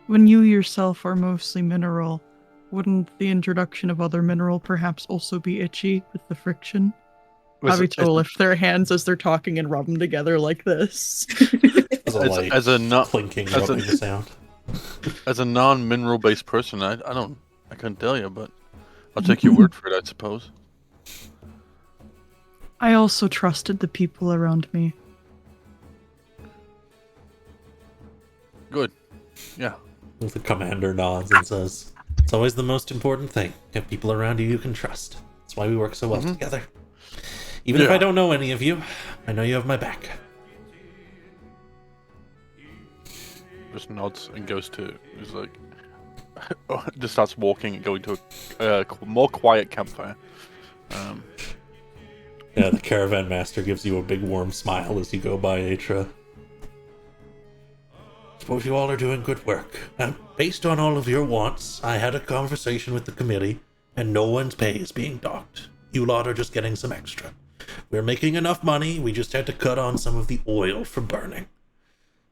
Speaker 6: When you yourself are mostly mineral, wouldn't the introduction of other mineral perhaps also be itchy with the friction? Habito will lift their hands as they're talking and rub them together like this.
Speaker 2: As a not
Speaker 3: clinking, rubbing sound.
Speaker 2: As a non-mineral based person, I couldn't tell you, but I'll take your word for it, I suppose.
Speaker 6: I also trusted the people around me.
Speaker 2: Good. Yeah.
Speaker 3: The commander nods and says, "It's always the most important thing. Have people around you can trust. That's why we work so well together. Even if I don't know any of you, I know you have my back."
Speaker 2: Just nods and goes to, is like, just starts walking and going to a more quiet campfire.
Speaker 3: Yeah, the caravan master gives you a big warm smile as you go by Atra. Suppose you all are doing good work. Based on all of your wants, I had a conversation with the committee, and no one's pay is being docked. You lot are just getting some extra. We're making enough money, we just had to cut on some of the oil for burning.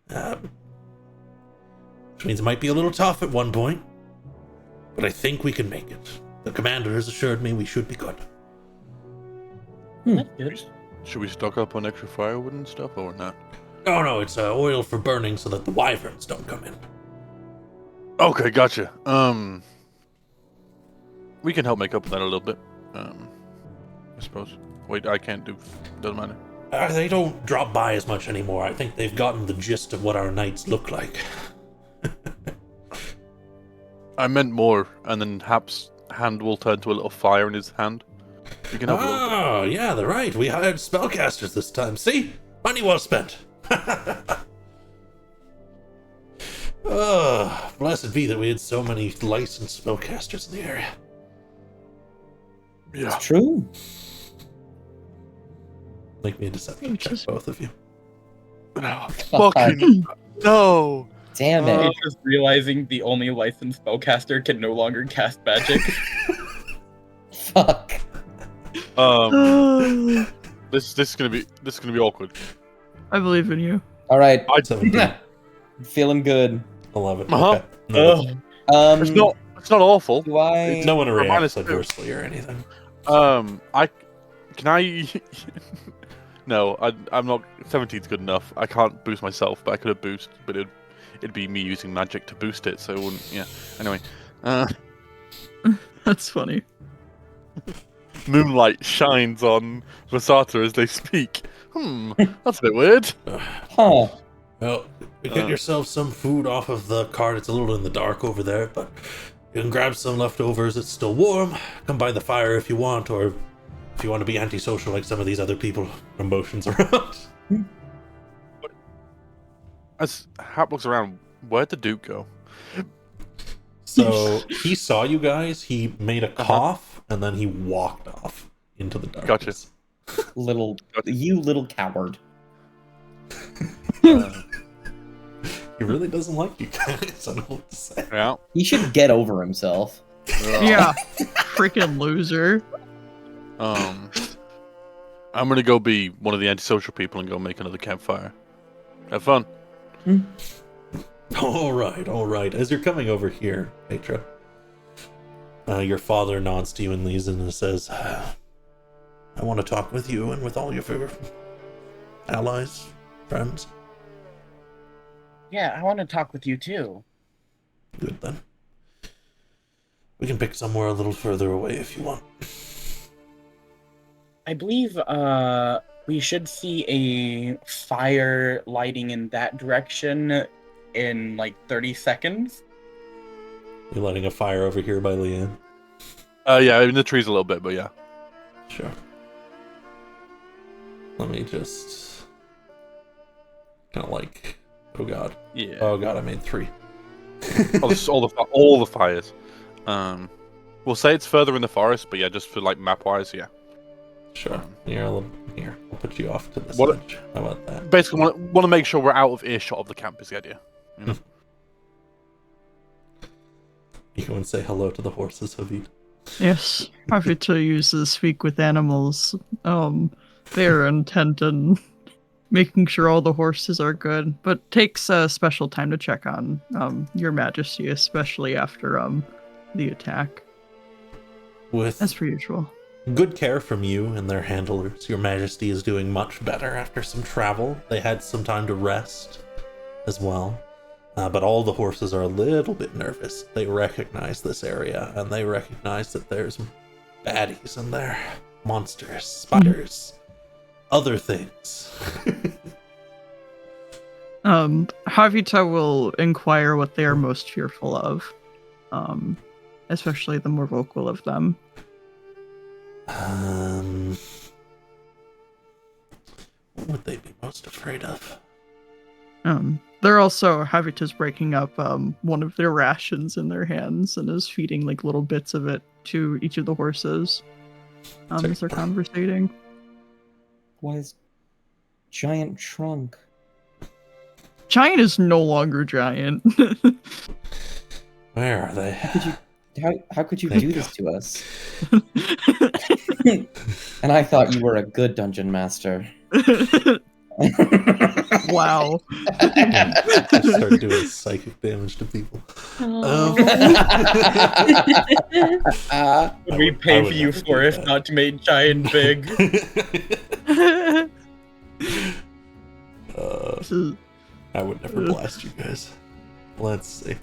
Speaker 3: Which means it might be a little tough at one point, but I think we can make it. The commander has assured me we should be good.
Speaker 4: That's good.
Speaker 2: Should we stock up on extra firewood and stuff, or not?
Speaker 3: Oh no, it's oil for burning so that the wyverns don't come in.
Speaker 2: Okay, gotcha. We can help make up for that a little bit. I suppose. Wait, I can't do. Doesn't matter.
Speaker 3: They don't drop by as much anymore. I think they've gotten the gist of what our nights look like.
Speaker 2: I meant more, and then Hap's hand will turn to a little fire in his hand. You can have a little bit.
Speaker 3: Oh, yeah, they're right. We hired spellcasters this time. See? Money well spent. Oh, blessed be that we had so many licensed spellcasters in the area.
Speaker 2: Yeah.
Speaker 1: It's true.
Speaker 3: Make me a deception check, both of you.
Speaker 2: No, fucking no.
Speaker 1: Damn it.
Speaker 4: I'm just realizing the only licensed spellcaster can no longer cast magic.
Speaker 1: Fuck.
Speaker 2: This is gonna be awkward.
Speaker 6: I believe in you.
Speaker 1: Alright.
Speaker 3: 17.
Speaker 1: Feeling good.
Speaker 3: 11.
Speaker 2: Uh-huh.
Speaker 3: Okay. No,
Speaker 2: It's not awful.
Speaker 1: Do I...
Speaker 3: no one reacts
Speaker 2: -2.
Speaker 3: adversely or anything.
Speaker 2: No, I'm not. 17's good enough. I can't boost myself, but I could have boosted, but it'd be me using magic to boost it, so it wouldn't. Yeah. Anyway,
Speaker 6: That's funny.
Speaker 2: moonlight shines on Vasata as they speak. That's a bit weird.
Speaker 1: Huh.
Speaker 3: Well, get yourself some food off of the cart. It's a little in the dark over there, but you can grab some leftovers. It's still warm. Come by the fire if you want, or if you want to be antisocial like some of these other people from motions around.
Speaker 2: As Hap looks around, where'd the Duke go?
Speaker 3: So he saw you guys, he made a cough, and then he walked off into the darkness.
Speaker 1: You little coward.
Speaker 3: He really doesn't like you guys, I don't know what to say.
Speaker 2: Yeah.
Speaker 1: He should get over himself.
Speaker 6: Yeah. Freaking loser.
Speaker 2: I'm gonna go be one of the antisocial people and go make another campfire. Have fun.
Speaker 3: All right. As you're coming over here, Petra, Your father nods to you and leaves and says, I want to talk with you and with all your allies, friends.
Speaker 4: Yeah, I want to talk with you too.
Speaker 3: Good then. We can pick somewhere a little further away if you want.
Speaker 4: I believe we should see a fire lighting in that direction in like 30 seconds.
Speaker 3: You're lighting a fire over here by Leanne?
Speaker 2: Yeah, in the trees a little bit, but yeah.
Speaker 3: Sure. Let me just... kind of like... Oh god.
Speaker 2: Yeah.
Speaker 3: Oh god, I made 3.
Speaker 2: all the fires. We'll say it's further in the forest, but yeah, just for like map wise, yeah.
Speaker 3: Sure. Here, I'll put you off to this
Speaker 2: What-
Speaker 3: edge. How about that?
Speaker 2: Basically, want to make sure we're out of earshot of the camp is the idea. You know?
Speaker 3: You go and say hello to the horses, Havid.
Speaker 6: Yes, happy to use the speak with animals. They are intent on making sure all the horses are good, but takes a special time to check on your majesty, especially after the attack.
Speaker 3: With
Speaker 6: As per usual.
Speaker 3: good care from you and their handlers, your majesty is doing much better after some travel. They had some time to rest as well. But all the horses are a little bit nervous. They recognize this area, and they recognize that there's baddies in there. Monsters, spiders, other things.
Speaker 6: Havita will inquire what they are most fearful of, especially the more vocal of them.
Speaker 3: What would they be most afraid of?
Speaker 6: They're also Havita's breaking up one of their rations in their hands and is feeding like little bits of it to each of the horses as they're conversating.
Speaker 1: Why is giant trunk?
Speaker 6: Giant is no longer giant.
Speaker 3: Where are they?
Speaker 1: How could you
Speaker 3: Thank
Speaker 1: do this to us? And I thought you were a good dungeon master.
Speaker 6: Wow.
Speaker 3: Start doing psychic damage to people.
Speaker 4: Would we
Speaker 3: I
Speaker 4: pay
Speaker 3: would
Speaker 4: for you
Speaker 3: never do
Speaker 4: for if
Speaker 3: that.
Speaker 4: not to make giant big?
Speaker 3: I would never blast you guys. Let's see.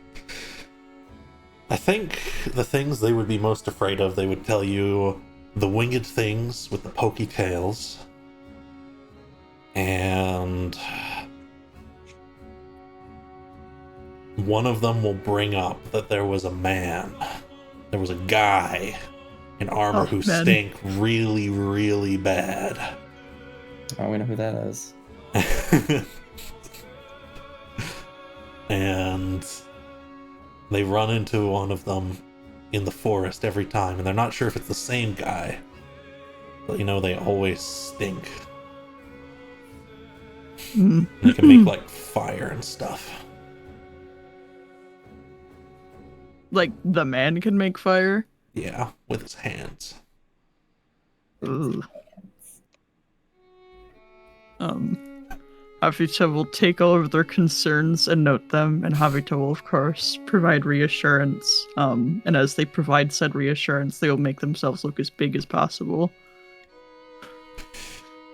Speaker 3: I think the things they would be most afraid of, they would tell you the winged things with the pokey tails. And one of them will bring up that there was a man. There was a guy in armor who
Speaker 6: man.
Speaker 3: stank really, really bad.
Speaker 1: Oh, we know who that is.
Speaker 3: And they run into one of them in the forest every time, and they're not sure if it's the same guy. But you know, they always stink. They can make like fire and stuff.
Speaker 6: Like the man can make fire?
Speaker 3: Yeah, with his hands.
Speaker 6: Ugh. Havita will take all of their concerns and note them, and Havita will, of course, provide reassurance. And as they provide said reassurance, they will make themselves look as big as possible.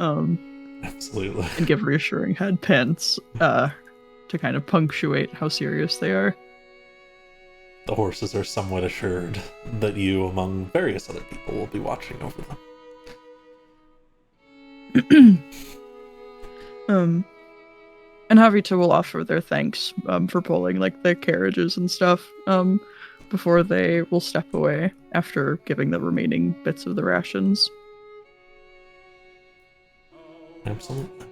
Speaker 3: Absolutely.
Speaker 6: And give reassuring head pats to kind of punctuate how serious they are.
Speaker 3: The horses are somewhat assured that you, among various other people, will be watching over them.
Speaker 6: And Havita will offer their thanks for pulling like the carriages and stuff before they will step away after giving the remaining bits of the rations.
Speaker 3: Absolutely.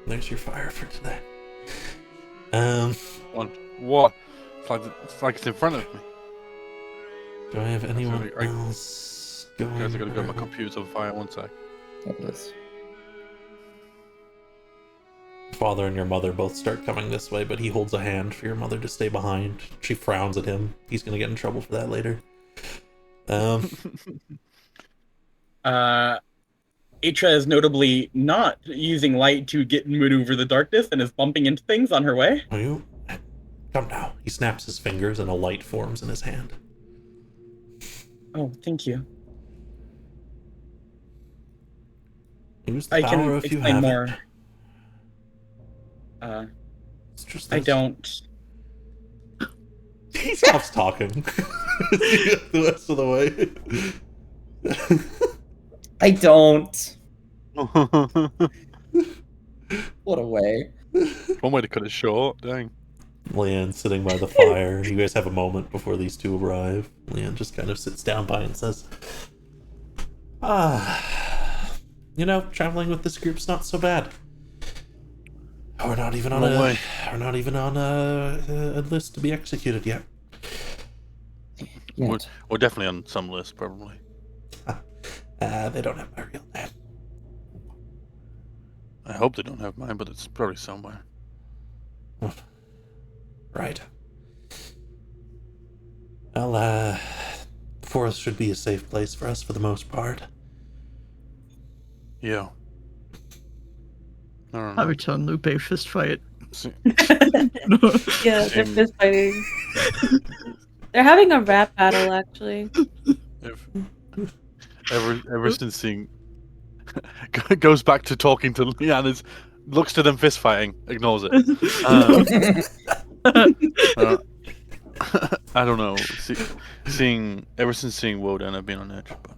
Speaker 3: There's your fire for today.
Speaker 2: What? It's like it's in front of me.
Speaker 3: Do I have anyone
Speaker 2: I-
Speaker 3: else going?
Speaker 2: Guys, I gotta go. My
Speaker 3: around?
Speaker 2: computer's on fire. One sec.
Speaker 1: There it is.
Speaker 3: Father and your mother both start coming this way, but he holds a hand for your mother to stay behind. She frowns at him. He's gonna get in trouble for that later.
Speaker 4: Atra is notably not using light to get maneuver the darkness and is bumping into things on her way.
Speaker 3: Are you? Come now. He snaps his fingers and a light forms in his hand.
Speaker 4: Oh, thank you.
Speaker 3: Use the
Speaker 4: I
Speaker 3: power
Speaker 4: can
Speaker 3: if you
Speaker 4: explain
Speaker 3: have
Speaker 4: more.
Speaker 3: it. It's just
Speaker 4: I
Speaker 3: this.
Speaker 4: don't.
Speaker 3: He stops talking the rest of the way.
Speaker 1: I don't. What a way.
Speaker 2: One way to cut it short. Dang.
Speaker 3: Leanne sitting by the fire. You guys have a moment before these two arrive. Leanne just kind of sits down by and says, traveling with this group's not so bad. We're not even on a list to be executed yet.
Speaker 2: We're definitely on some list, probably.
Speaker 3: They don't have my real name.
Speaker 2: I hope they don't have mine, but it's probably somewhere.
Speaker 3: Right. Well, forest should be a safe place for us for the most part.
Speaker 2: Yeah. I don't know.
Speaker 6: Habitat and Lupe fist fight.
Speaker 2: See-
Speaker 5: Yeah, they're
Speaker 2: Same.
Speaker 5: fist fighting. They're having a rap battle, actually.
Speaker 2: Ever since seeing goes back to talking to Leanne, looks to them fist fighting, ignores it. I don't know. Ever since seeing Woden, I've been on edge. But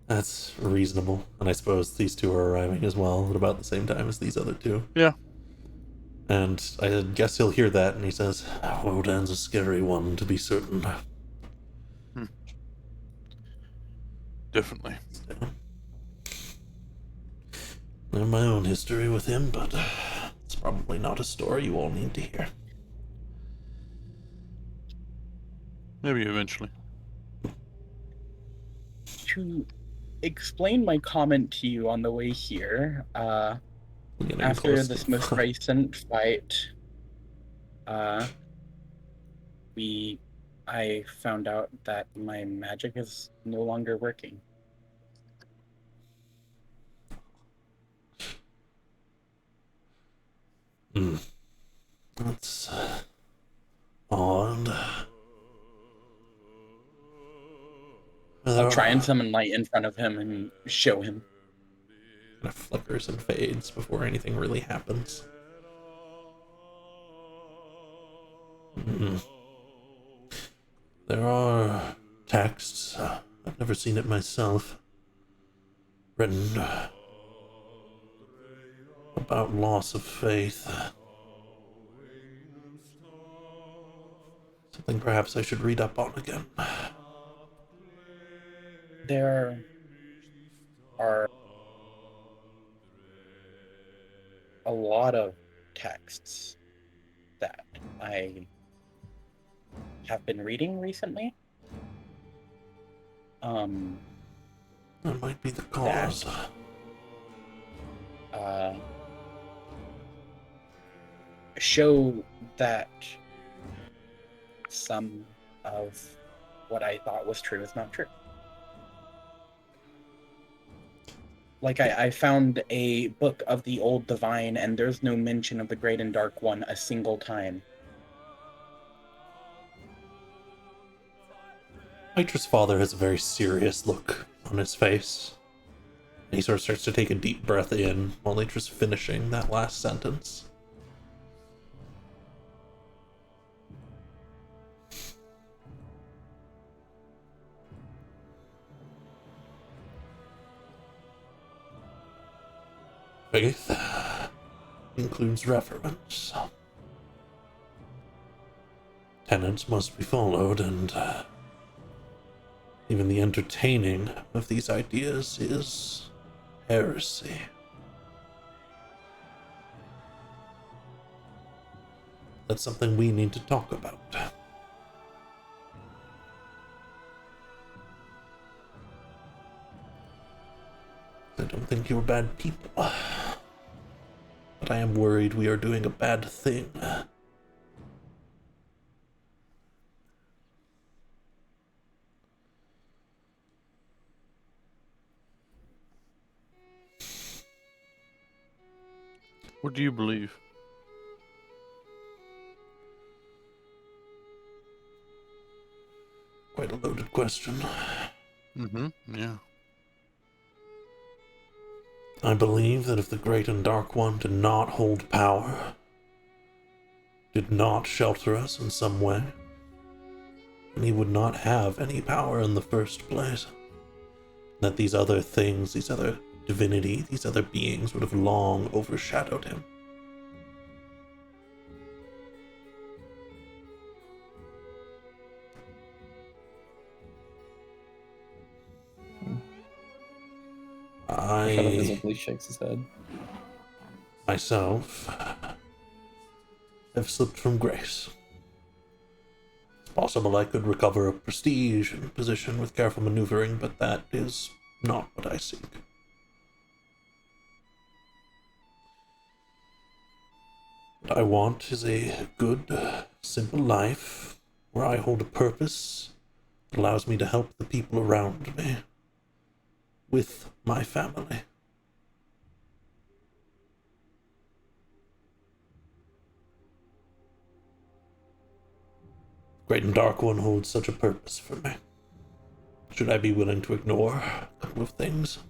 Speaker 3: That's reasonable. And I suppose these two are arriving as well at about the same time as these other two.
Speaker 2: yeah,
Speaker 3: And I guess he'll hear that and he says, Wodan's a scary one, to be certain.
Speaker 2: definitely.
Speaker 3: I have my own history with him, but it's probably not a story you all need to hear.
Speaker 2: Maybe eventually.
Speaker 4: To explain my comment to you on the way here,
Speaker 3: Getting
Speaker 4: after
Speaker 3: close
Speaker 4: this
Speaker 3: to-
Speaker 4: most recent fight, I found out that my magic is no longer working.
Speaker 3: That's odd.
Speaker 4: I'll try and summon light in front of him and show him.
Speaker 3: Kind of flickers and fades before anything really happens. There are texts. I've never seen it myself. Written about loss of faith. Something perhaps I should read up on again.
Speaker 4: There are a lot of texts that I have been reading recently.
Speaker 3: That might be the cause.
Speaker 4: Show that some of what I thought was true is not true. Like, I found a book of the Old Divine, and there's no mention of the Great and Dark One a single time.
Speaker 3: Nitra's father has a very serious look on his face. And he sort of starts to take a deep breath in while Nitra's finishing that last sentence. Faith includes reverence. Tenets must be followed, and even the entertaining of these ideas is heresy. That's something we need to talk about. I don't think you're bad people, but I am worried we are doing a bad thing.
Speaker 2: What do you believe?
Speaker 3: Quite a loaded question.
Speaker 2: Mm-hmm. Yeah.
Speaker 3: I believe that if the Great and Dark One did not hold power, did not shelter us in some way, then he would not have any power in the first place. That these other things, these other divinity, these other beings would have long overshadowed him.
Speaker 1: Shadow
Speaker 3: I
Speaker 1: visibly shakes his head.
Speaker 3: myself have slipped from grace. It's possible I could recover a prestige and position with careful maneuvering, but that is not what I seek. What I want is a good, simple life where I hold a purpose that allows me to help the people around me with my family. Great and Dark One holds such a purpose for me. Should I be willing to ignore a couple of things?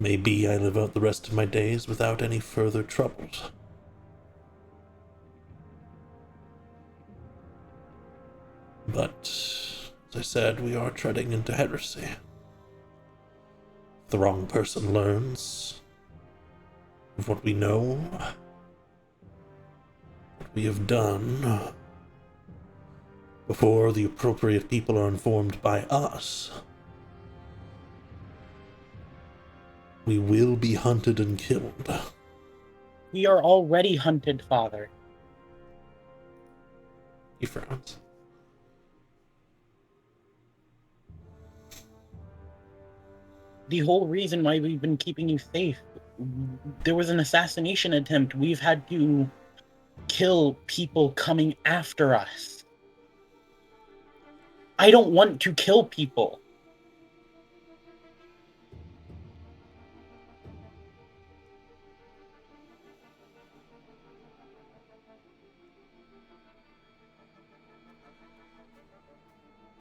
Speaker 3: Maybe I live out the rest of my days without any further troubles. But, as I said, we are treading into heresy. If the wrong person learns of what we know, what we have done, before the appropriate people are informed by us, we will be hunted and killed.
Speaker 4: We are already hunted, Father.
Speaker 3: He frowns.
Speaker 4: The whole reason why we've been keeping you safe, there was an assassination attempt. We've had to kill people coming after us. I don't want to kill people.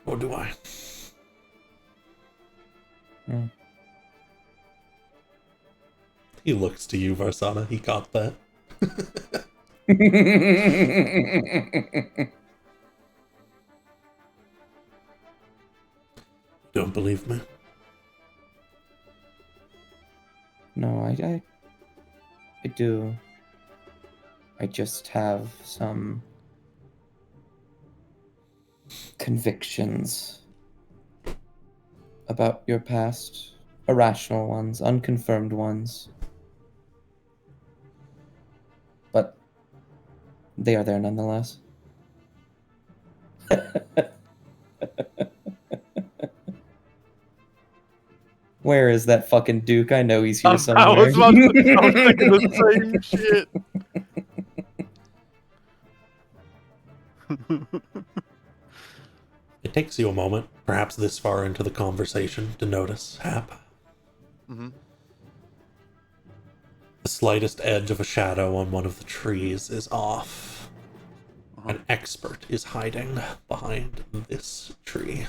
Speaker 3: Or do I? He looks to you, Varsana. He got that. Don't believe me?
Speaker 1: No, I do. I just have some convictions about your past. Irrational ones, unconfirmed ones. But they are there nonetheless. Where is that fucking Duke? I know he's here somewhere.
Speaker 2: I was thinking the same shit.
Speaker 3: It takes you a moment, perhaps this far into the conversation, to notice, Hap.
Speaker 2: Mm-hmm.
Speaker 3: The slightest edge of a shadow on one of the trees is off.
Speaker 2: Uh-huh.
Speaker 3: An expert is hiding behind this tree.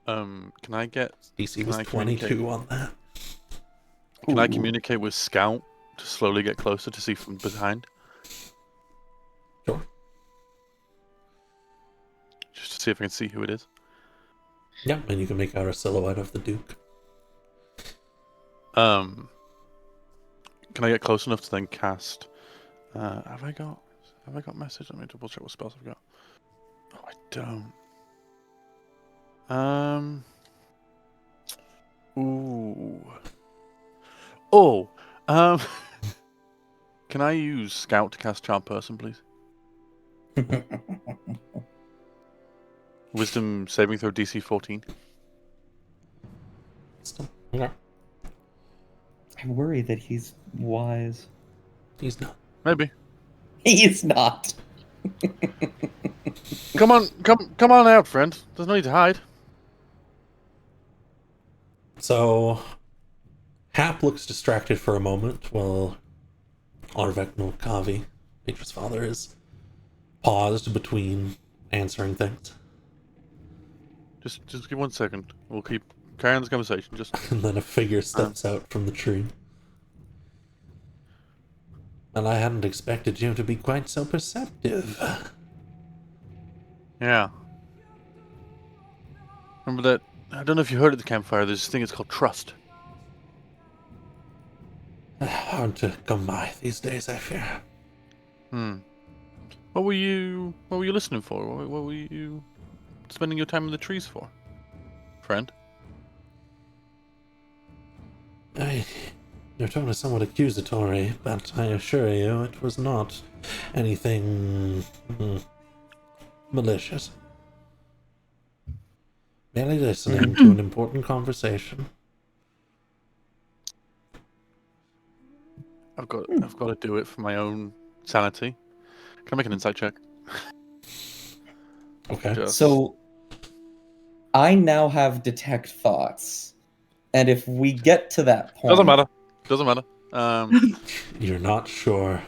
Speaker 2: Can I get?
Speaker 3: DC was 22 on that.
Speaker 2: Can I communicate with Scout to slowly get closer to see from behind?
Speaker 3: Sure.
Speaker 2: Just to see if I can see who it is.
Speaker 3: Yeah, and you can make out a silhouette of the Duke.
Speaker 2: Can I get close enough to then cast? Have I got message? Let me double check what spells I've got. Oh, I don't. Ooh. Oh. Can I use Scout to cast Charm Person, please? Wisdom saving throw DC 14.
Speaker 3: Yeah.
Speaker 1: I worry that he's wise.
Speaker 3: He's not.
Speaker 2: Maybe.
Speaker 1: He's not.
Speaker 2: Come on out, friend. There's no need to hide.
Speaker 3: So, Hap looks distracted for a moment while Arvek Kavi, Petra's father, is paused between answering things.
Speaker 2: Just give 1 second. We'll keep carrying this conversation. Just
Speaker 3: And then a figure steps out from the tree. Well, I hadn't expected you to be quite so perceptive.
Speaker 2: yeah. Remember that? I don't know if you heard at the campfire. There's this thing. It's called trust.
Speaker 3: Hard to come by these days, I fear.
Speaker 2: What were you listening for? What were you spending your time in the trees for, friend?
Speaker 3: Your tone is somewhat accusatory, but I assure you it was not anything malicious. Merely listening to an important conversation.
Speaker 2: I've got to do it for my own sanity. Can I make an insight check?
Speaker 3: Okay.
Speaker 1: So, I now have detect thoughts, and if we get to that point,
Speaker 2: Doesn't matter.
Speaker 3: You're not sure.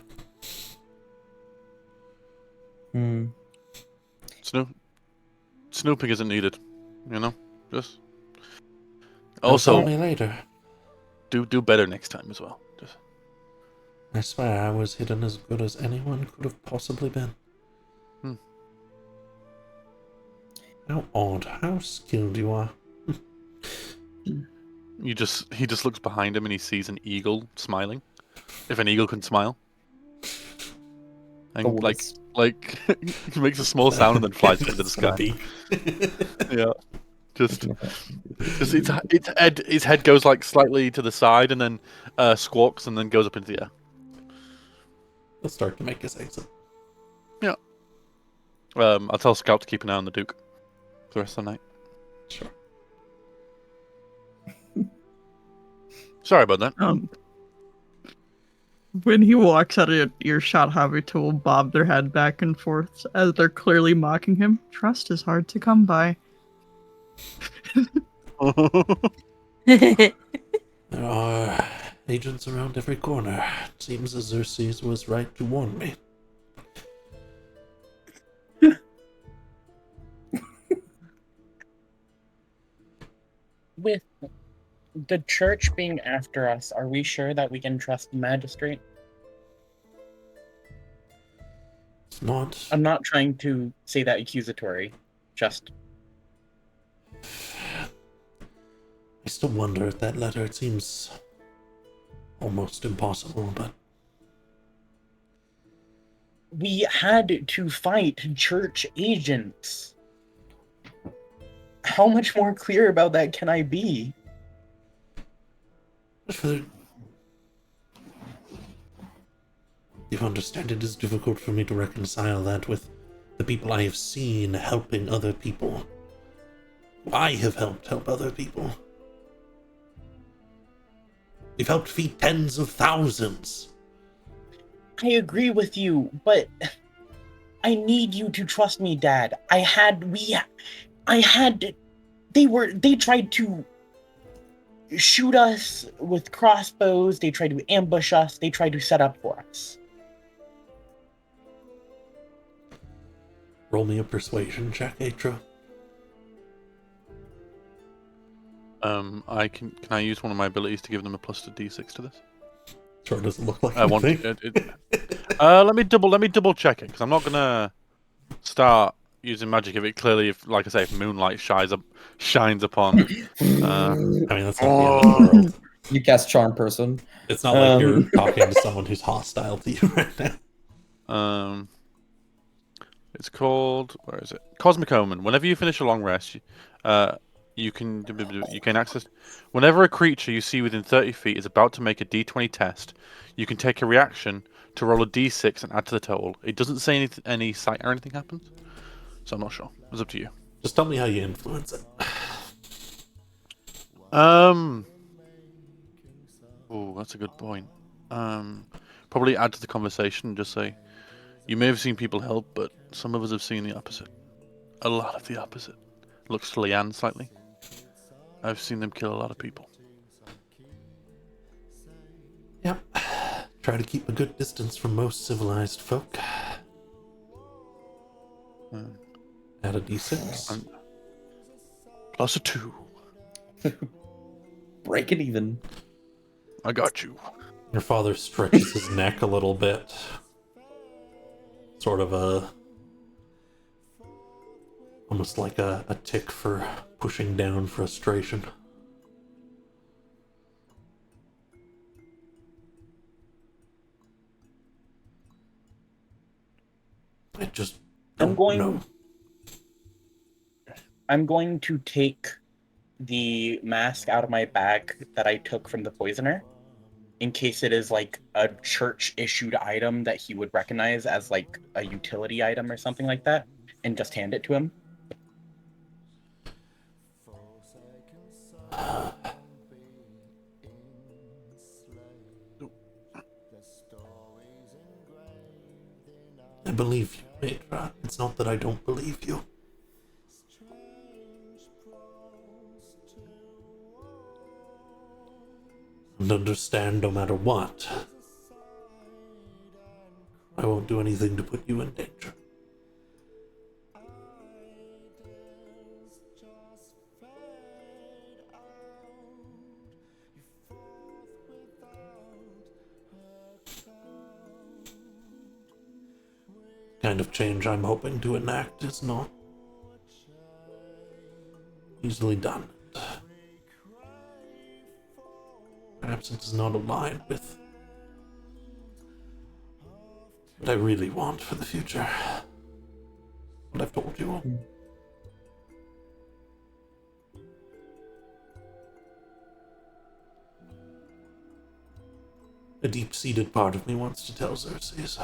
Speaker 2: Snooping isn't needed. You know, just
Speaker 3: Tell
Speaker 2: also
Speaker 3: me later.
Speaker 2: do better next time as well. Just
Speaker 3: I swear I was hidden as good as anyone could have possibly been. How odd, how skilled you are.
Speaker 2: he just looks behind him and he sees an eagle smiling. If an eagle can smile, and like he makes a small sound and then flies into the sky. Yeah, just his head goes like slightly to the side and then squawks and then goes up into the air.
Speaker 3: He'll start to make his exit.
Speaker 2: Yeah. I'll tell Scout to keep an eye on the Duke for the rest of the night.
Speaker 3: Sure.
Speaker 2: Sorry about that.
Speaker 6: When he walks out of earshot, Haruto will bob their head back and forth as they're clearly mocking him. Trust is hard to come by.
Speaker 3: There are agents around every corner. It seems as Xerxes was right to warn me.
Speaker 4: With the church being after us, are we sure that we can trust the magistrate?
Speaker 3: It's not.
Speaker 4: I'm not trying to say that accusatory, just...
Speaker 3: I still wonder at that letter. It seems almost impossible, but...
Speaker 4: We had to fight church agents. How much more clear about that can I be?
Speaker 3: You understand, it is difficult for me to reconcile that with the people I have seen helping other people. I have help other people. We've helped feed tens of thousands.
Speaker 4: I agree with you, but I need you to trust me, Dad. They tried to shoot us with crossbows, they tried to ambush us, they tried to set up for us.
Speaker 3: Roll me a persuasion check, Atro.
Speaker 2: Can I use one of my abilities to give them a plus to d6 to this?
Speaker 3: Sure doesn't look like
Speaker 2: I want let me double check it, because I'm not gonna start using magic if it clearly, like I say, if moonlight shines upon.
Speaker 3: I mean, that's not the end of the world.
Speaker 1: You cast Charm Person.
Speaker 3: It's not like you're talking to someone who's hostile to you right now.
Speaker 2: It's called, where is it? Cosmic Omen. Whenever you finish a long rest, you can access. Whenever a creature you see within 30 feet is about to make a D20 test, you can take a reaction to roll a D6 and add to the total. It doesn't say any sight or anything happens, so I'm not sure. It's up to you.
Speaker 3: Just tell me how you influence it.
Speaker 2: Oh, that's a good point. Probably add to the conversation and just say, you may have seen people help, but some of us have seen the opposite. A lot of the opposite. Looks to Leanne slightly. I've seen them kill a lot of people.
Speaker 3: Yep. Try to keep a good distance from most civilized folk. Add a d6.
Speaker 2: Plus a 2.
Speaker 1: Break it even.
Speaker 2: I got you.
Speaker 3: Your father stretches his neck a little bit. Sort of almost like a tick for pushing down frustration. I just don't know.
Speaker 4: I'm going to take the mask out of my bag that I took from the poisoner, in case it is like a church issued item that he would recognize as like a utility item or something like that, and just hand it to him.
Speaker 3: I believe you, Maitra. It's not that I don't believe you. And understand, no matter what, I won't do anything to put you in danger. Kind of change I'm hoping to enact is not easily done. Perhaps it does not align with what I really want for the future. What I've told you all. A deep-seated part of me wants to tell Xerxes.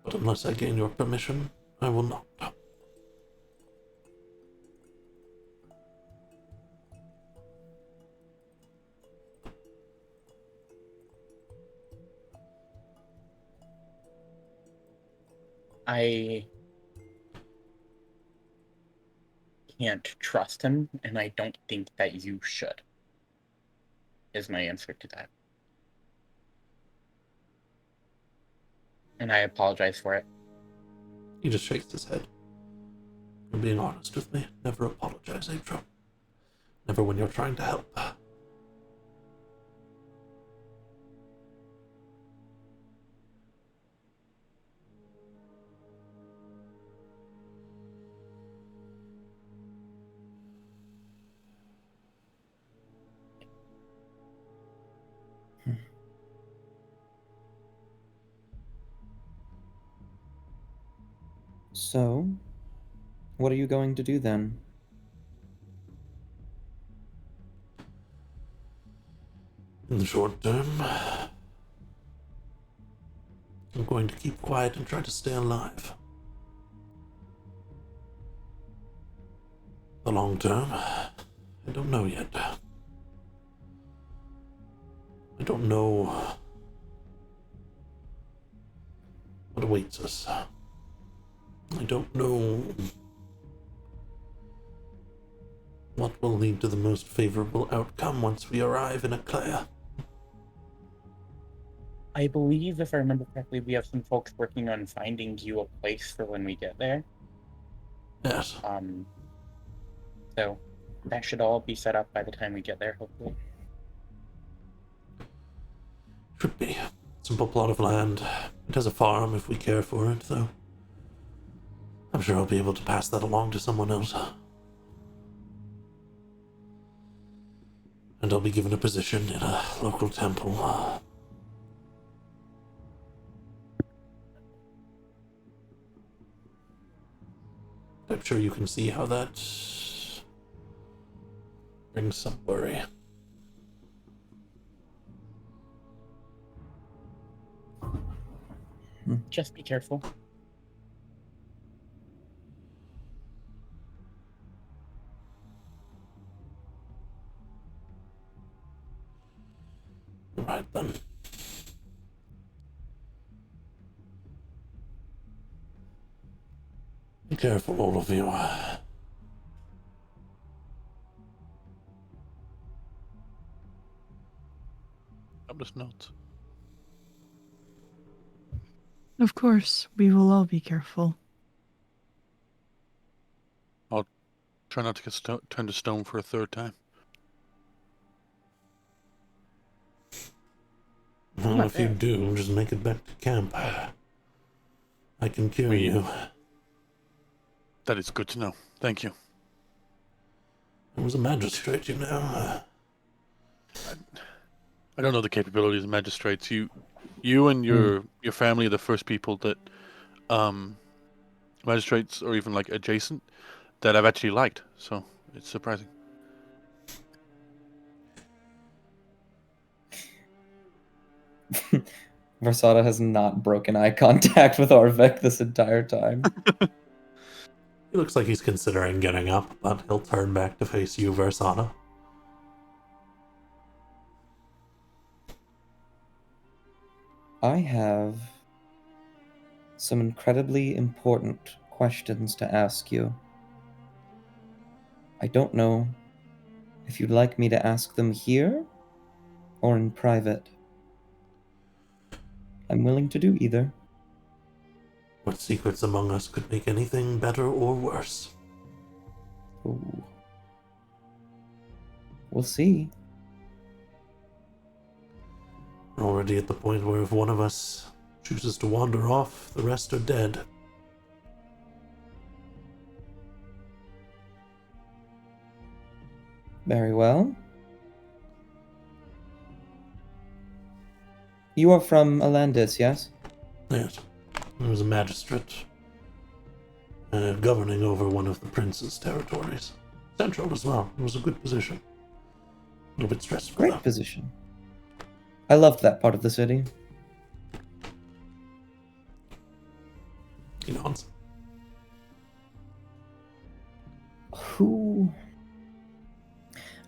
Speaker 3: But unless I gain your permission, I will not.
Speaker 4: I can't trust him, and I don't think that you should, is my answer to that. And I apologize for it.
Speaker 3: He just shakes his head. You're being honest with me. Never apologize, Aetro. Never when you're trying to help.
Speaker 1: So, what are you going to do then?
Speaker 3: In the short term, I'm going to keep quiet and try to stay alive. The long term, I don't know yet. I don't know what awaits us. I don't know what will lead to the most favorable outcome once we arrive in Eclair.
Speaker 4: I believe, if I remember correctly, we have some folks working on finding you a place for when we get there.
Speaker 3: Yes.
Speaker 4: So that should all be set up by the time we get there, hopefully.
Speaker 3: Should be. Simple plot of land. It has a farm if we care for it, though. I'm sure I'll be able to pass that along to someone else. And I'll be given a position in a local temple. I'm sure you can see how that brings some worry.
Speaker 4: Just be careful.
Speaker 3: Right then. Be careful, all of you.
Speaker 2: I'm just not.
Speaker 6: Of course, we will all be careful.
Speaker 2: Try not to get turned to stone for a third time.
Speaker 3: Well, if you do, just make it back to camp. I can cure you.
Speaker 2: That is good to know. Thank you.
Speaker 3: I was a magistrate, you know.
Speaker 2: I don't know the capabilities of magistrates. You and your family are the first people that magistrates or even like adjacent that I've actually liked. So it's surprising.
Speaker 1: Versada has not broken eye contact with Arvek this entire time.
Speaker 3: He looks like he's considering getting up, but he'll turn back to face you, Versada.
Speaker 1: I have some incredibly important questions to ask you. I don't know if you'd like me to ask them here or in private. I'm willing to do either.
Speaker 3: What secrets among us could make anything better or worse?
Speaker 1: Ooh. We'll see.
Speaker 3: We're already at the point where if one of us chooses to wander off, the rest are dead.
Speaker 1: Very well. You are from Alandis, yes?
Speaker 3: Yes, I was a magistrate, governing over one of the prince's territories. Central as well. It was a good position. A little bit stressful.
Speaker 1: Great position. I loved that part of the city.
Speaker 3: He nods.
Speaker 1: Who...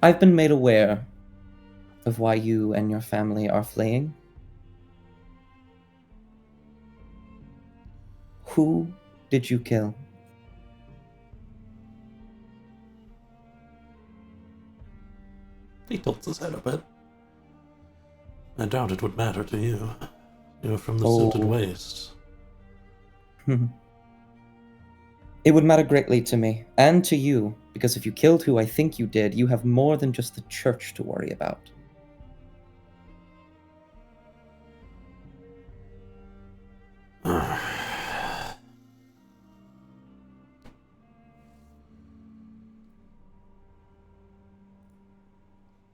Speaker 1: I've been made aware of why you and your family are fleeing. Who did you kill?
Speaker 3: He tilts his head a bit. I doubt it would matter to you. You're from the Silted Waste.
Speaker 1: It would matter greatly to me, and to you, because if you killed who I think you did, you have more than just the church to worry about.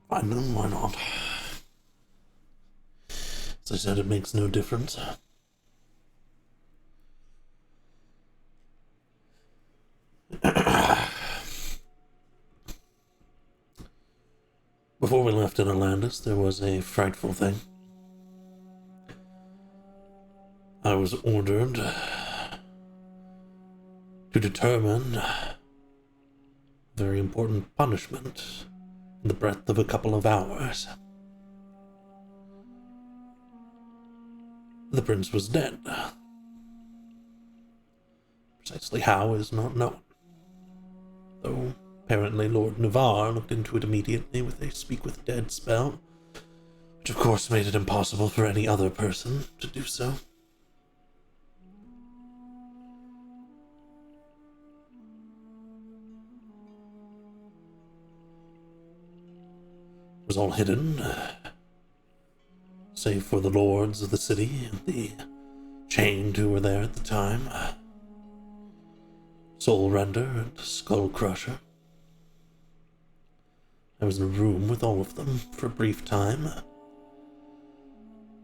Speaker 3: Fine, then why not? As I said, it makes no difference. Before we left in Alandis, there was a frightful thing. I was ordered to determine a very important punishment in the breadth of a couple of hours. The prince was dead. Precisely how is not known, though apparently Lord Navarre looked into it immediately with a Speak with Dead spell, which of course made it impossible for any other person to do so. It was all hidden, save for the lords of the city and the chained who were there at the time. Soul Render and Skull Crusher. I was in a room with all of them for a brief time,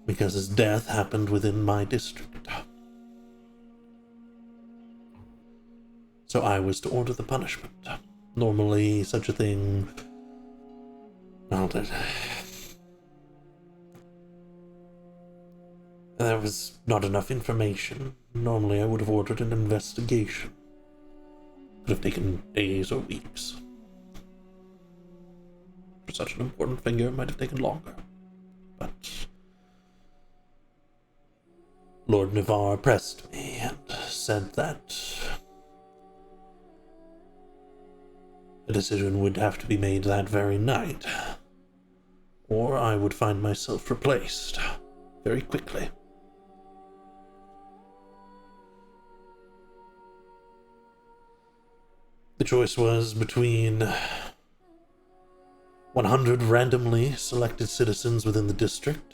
Speaker 3: because his death happened within my district. So I was to order the punishment. Normally, such a thing... Well, there was not enough information. Normally, I would have ordered an investigation. Could have taken days or weeks. For such an important figure, it might have taken longer. But Lord Navarre pressed me and said that A decision would have to be made that very night, or I would find myself replaced very quickly. The choice was between 100 randomly selected citizens within the district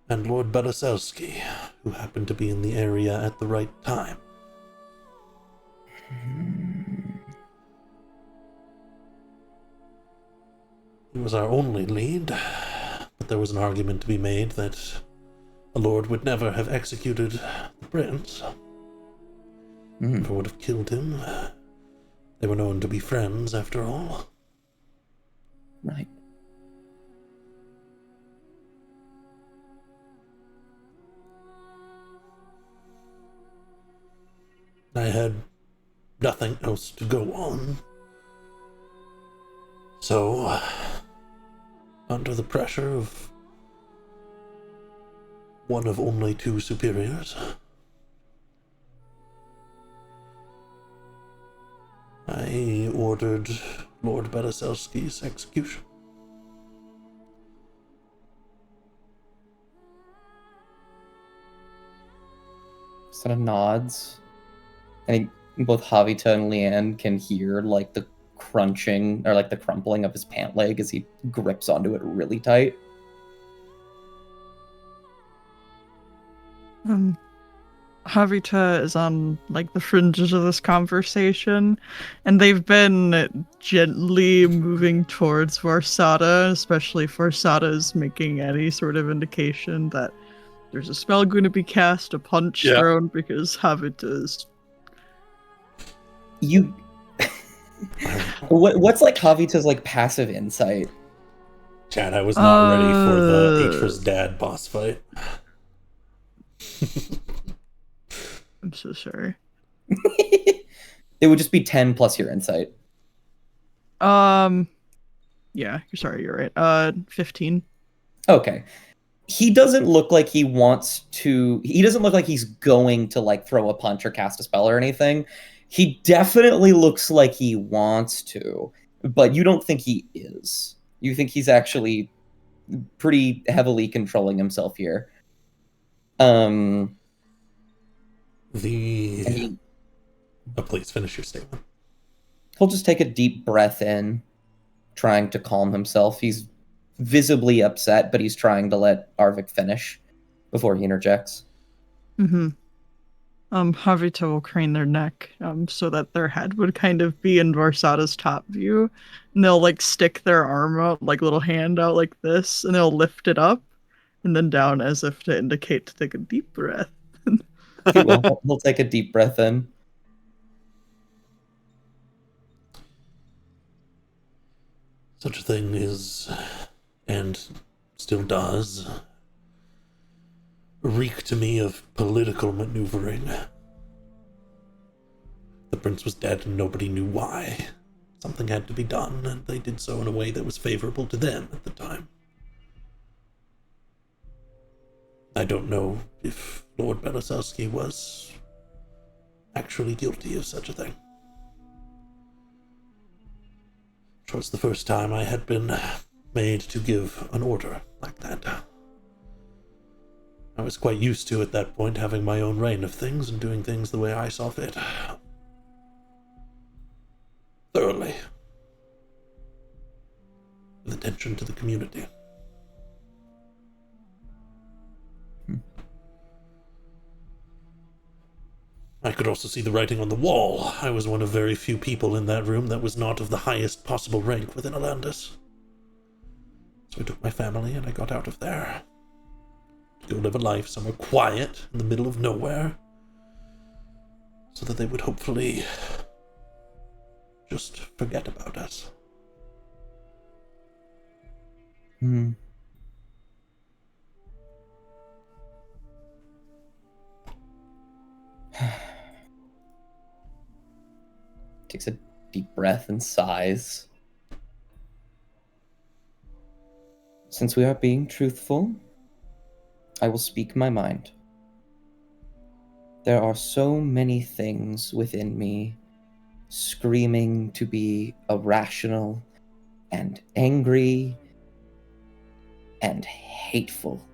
Speaker 3: and Lord Belisowski, who happened to be in the area at the right time. He was our only lead, but there was an argument to be made that a lord would never have executed the prince. Never would have killed him. They were known to be friends, after all.
Speaker 1: Right.
Speaker 3: I had nothing else to go on. So, under the pressure of one of only two superiors, I ordered Lord Belisowski's execution.
Speaker 1: Sort of nods. I think both Javita and Leanne can hear like the crunching or like the crumpling of his pant leg as he grips onto it really tight.
Speaker 6: Javita is on like the fringes of this conversation, and they've been gently moving towards Varsada, especially if Varsada is making any sort of indication that there's a spell going to be cast, a punch thrown, because Javita is...
Speaker 1: You... What's like Javita's like passive insight?
Speaker 3: Chad, I was not ready for the Atra's dad boss fight.
Speaker 6: I'm so sorry.
Speaker 1: It would just be 10 plus your insight.
Speaker 6: Yeah, you're right. 15.
Speaker 1: Okay. He doesn't look like he wants to... He doesn't look like he's going to like throw a punch or cast a spell or anything. He definitely looks like he wants to, but you don't think he is. You think he's actually pretty heavily controlling himself here.
Speaker 3: Oh, please finish your statement.
Speaker 1: He'll just take a deep breath in, trying to calm himself. He's visibly upset, but he's trying to let Arvik finish before he interjects.
Speaker 6: Javita will crane their neck, so that their head would kind of be in Varsada's top view, and they'll like stick their arm out, like little hand out like this, and they'll lift it up and then down as if to indicate to take a deep breath.
Speaker 1: He'll take a deep breath in.
Speaker 3: Such a thing is, and still does, reek to me of political maneuvering. The prince was dead and nobody knew why. Something had to be done, and they did so in a way that was favorable to them at the time. I don't know if Lord Belisowski was actually guilty of such a thing. It was the first time I had been made to give an order like that. I was quite used to, at that point, having my own reign of things and doing things the way I saw fit. Thoroughly. With attention to the community. I could also see the writing on the wall. I was one of very few people in that room that was not of the highest possible rank within Alandus. So I took my family and I got out of there. To go live a life somewhere quiet in the middle of nowhere. So that they would hopefully just forget about us.
Speaker 1: Takes a deep breath and sighs. Since we are being truthful, I will speak my mind. There are so many things within me screaming to be irrational and angry and hateful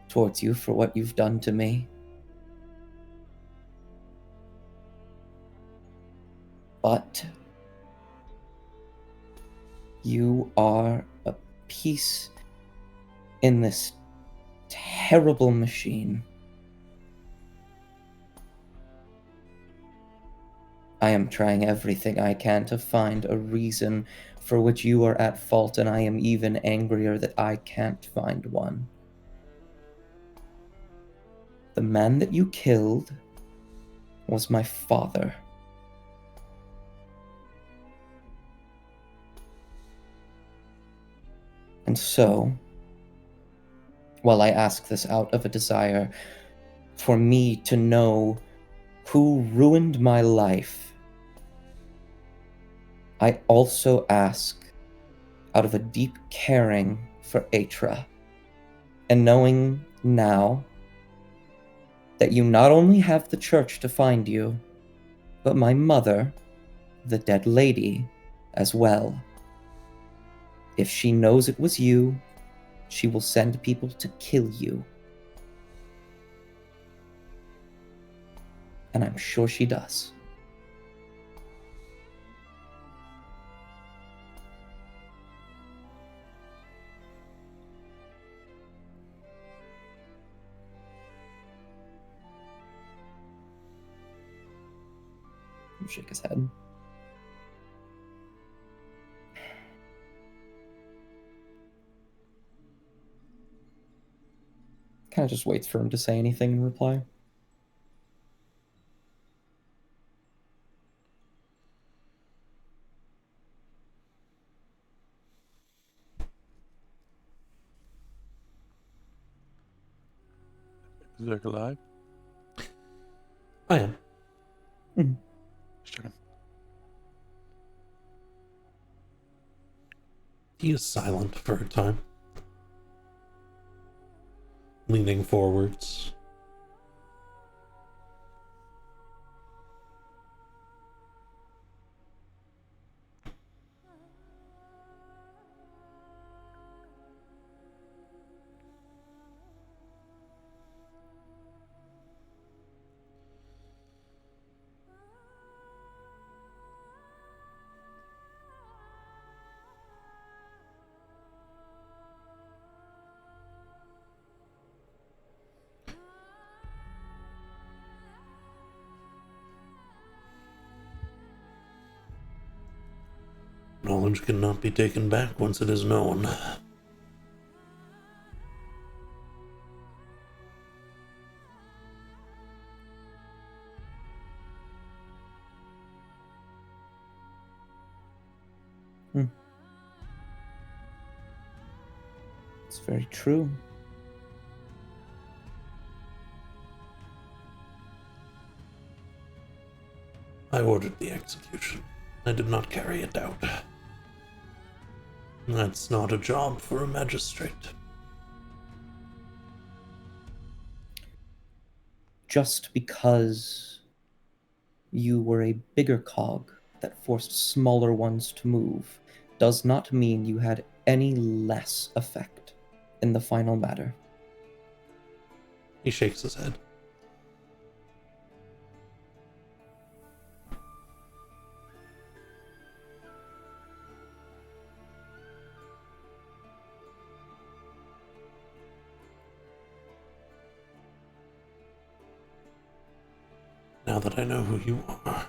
Speaker 1: towards you for what you've done to me. But you are a piece in this terrible machine. I am trying everything I can to find a reason for which you are at fault, and I am even angrier that I can't find one. The man that you killed was my father. And so, while I ask this out of a desire for me to know who ruined my life, I also ask out of a deep caring for Atra, and knowing now that you not only have the church to find you, but my mother, the dead lady, as well. If she knows it was you, she will send people to kill you. And I'm sure she does. He'll shake his head. Kind of just waits for him to say anything in reply.
Speaker 2: Is Zerk alive?
Speaker 3: I am.
Speaker 2: Just checking.
Speaker 3: He is silent for a time, leaning forwards. Knowledge cannot be taken back once it is known.
Speaker 1: It's very true.
Speaker 3: I ordered the execution. I did not carry it out. That's not a job for a magistrate.
Speaker 1: Just because you were a bigger cog that forced smaller ones to move does not mean you had any less effect in the final matter.
Speaker 3: He shakes his head. Now that I know who you are,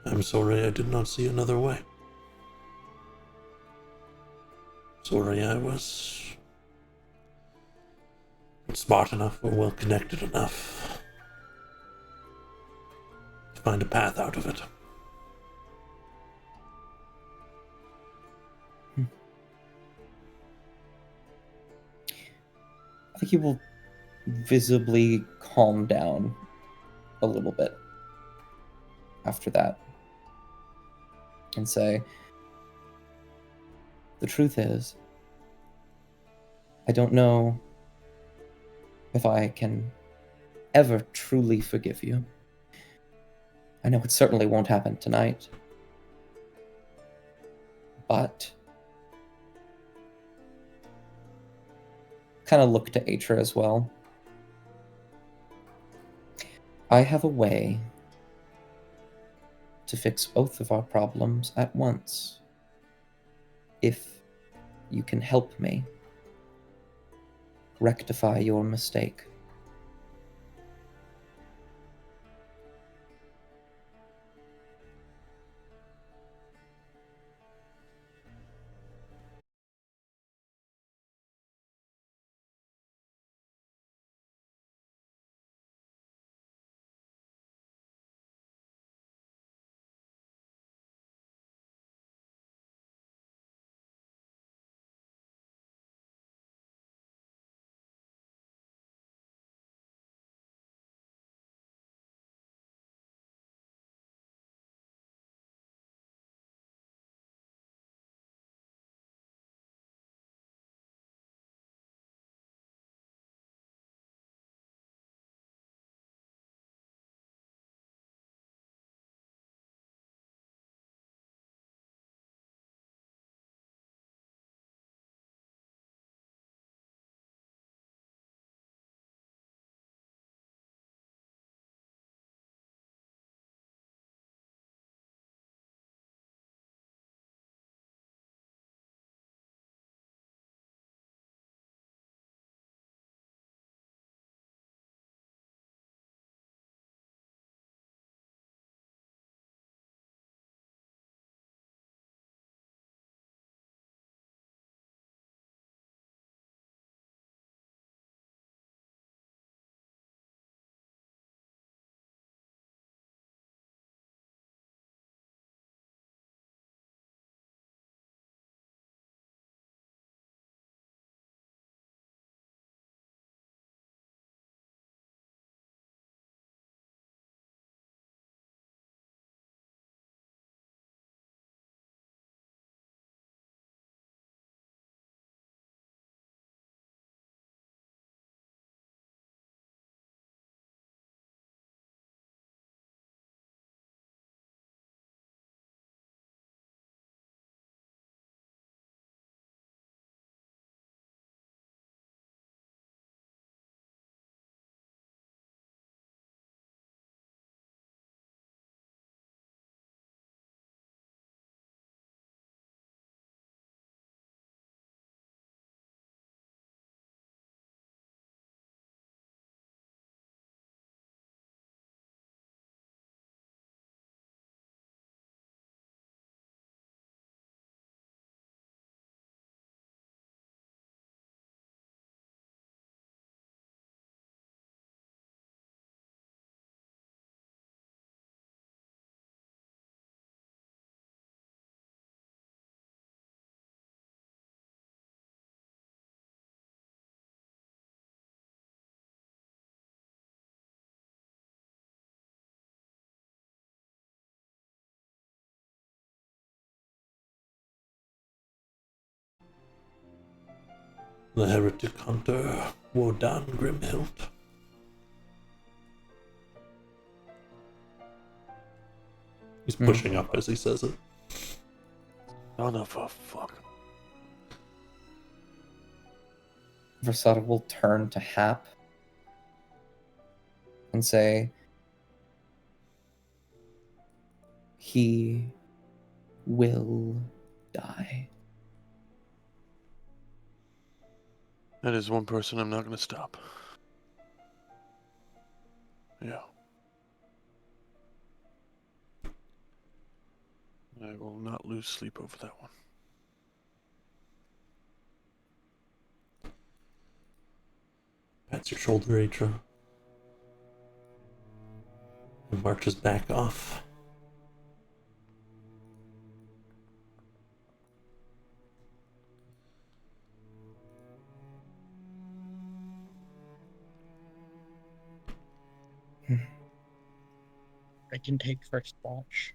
Speaker 3: I'm sorry I did not see another way. Sorry I was smart enough or well connected enough find a path out of it.
Speaker 1: I think he will visibly calm down a little bit after that and say, the truth is, I don't know if I can ever truly forgive you. I know it certainly won't happen tonight. But kind of look to Atra as well. I have a way to fix both of our problems at once. If you can help me rectify your mistake.
Speaker 3: The heretic hunter Wodan Grimhild. He's pushing up as he says it.
Speaker 2: Son of a fuck.
Speaker 1: Versada will turn to Hap and say, he will die.
Speaker 2: That is one person I'm not going to stop. Yeah. I will not lose sleep over that one.
Speaker 3: Pats your shoulder, Atra. and marches back off.
Speaker 4: I can take first watch.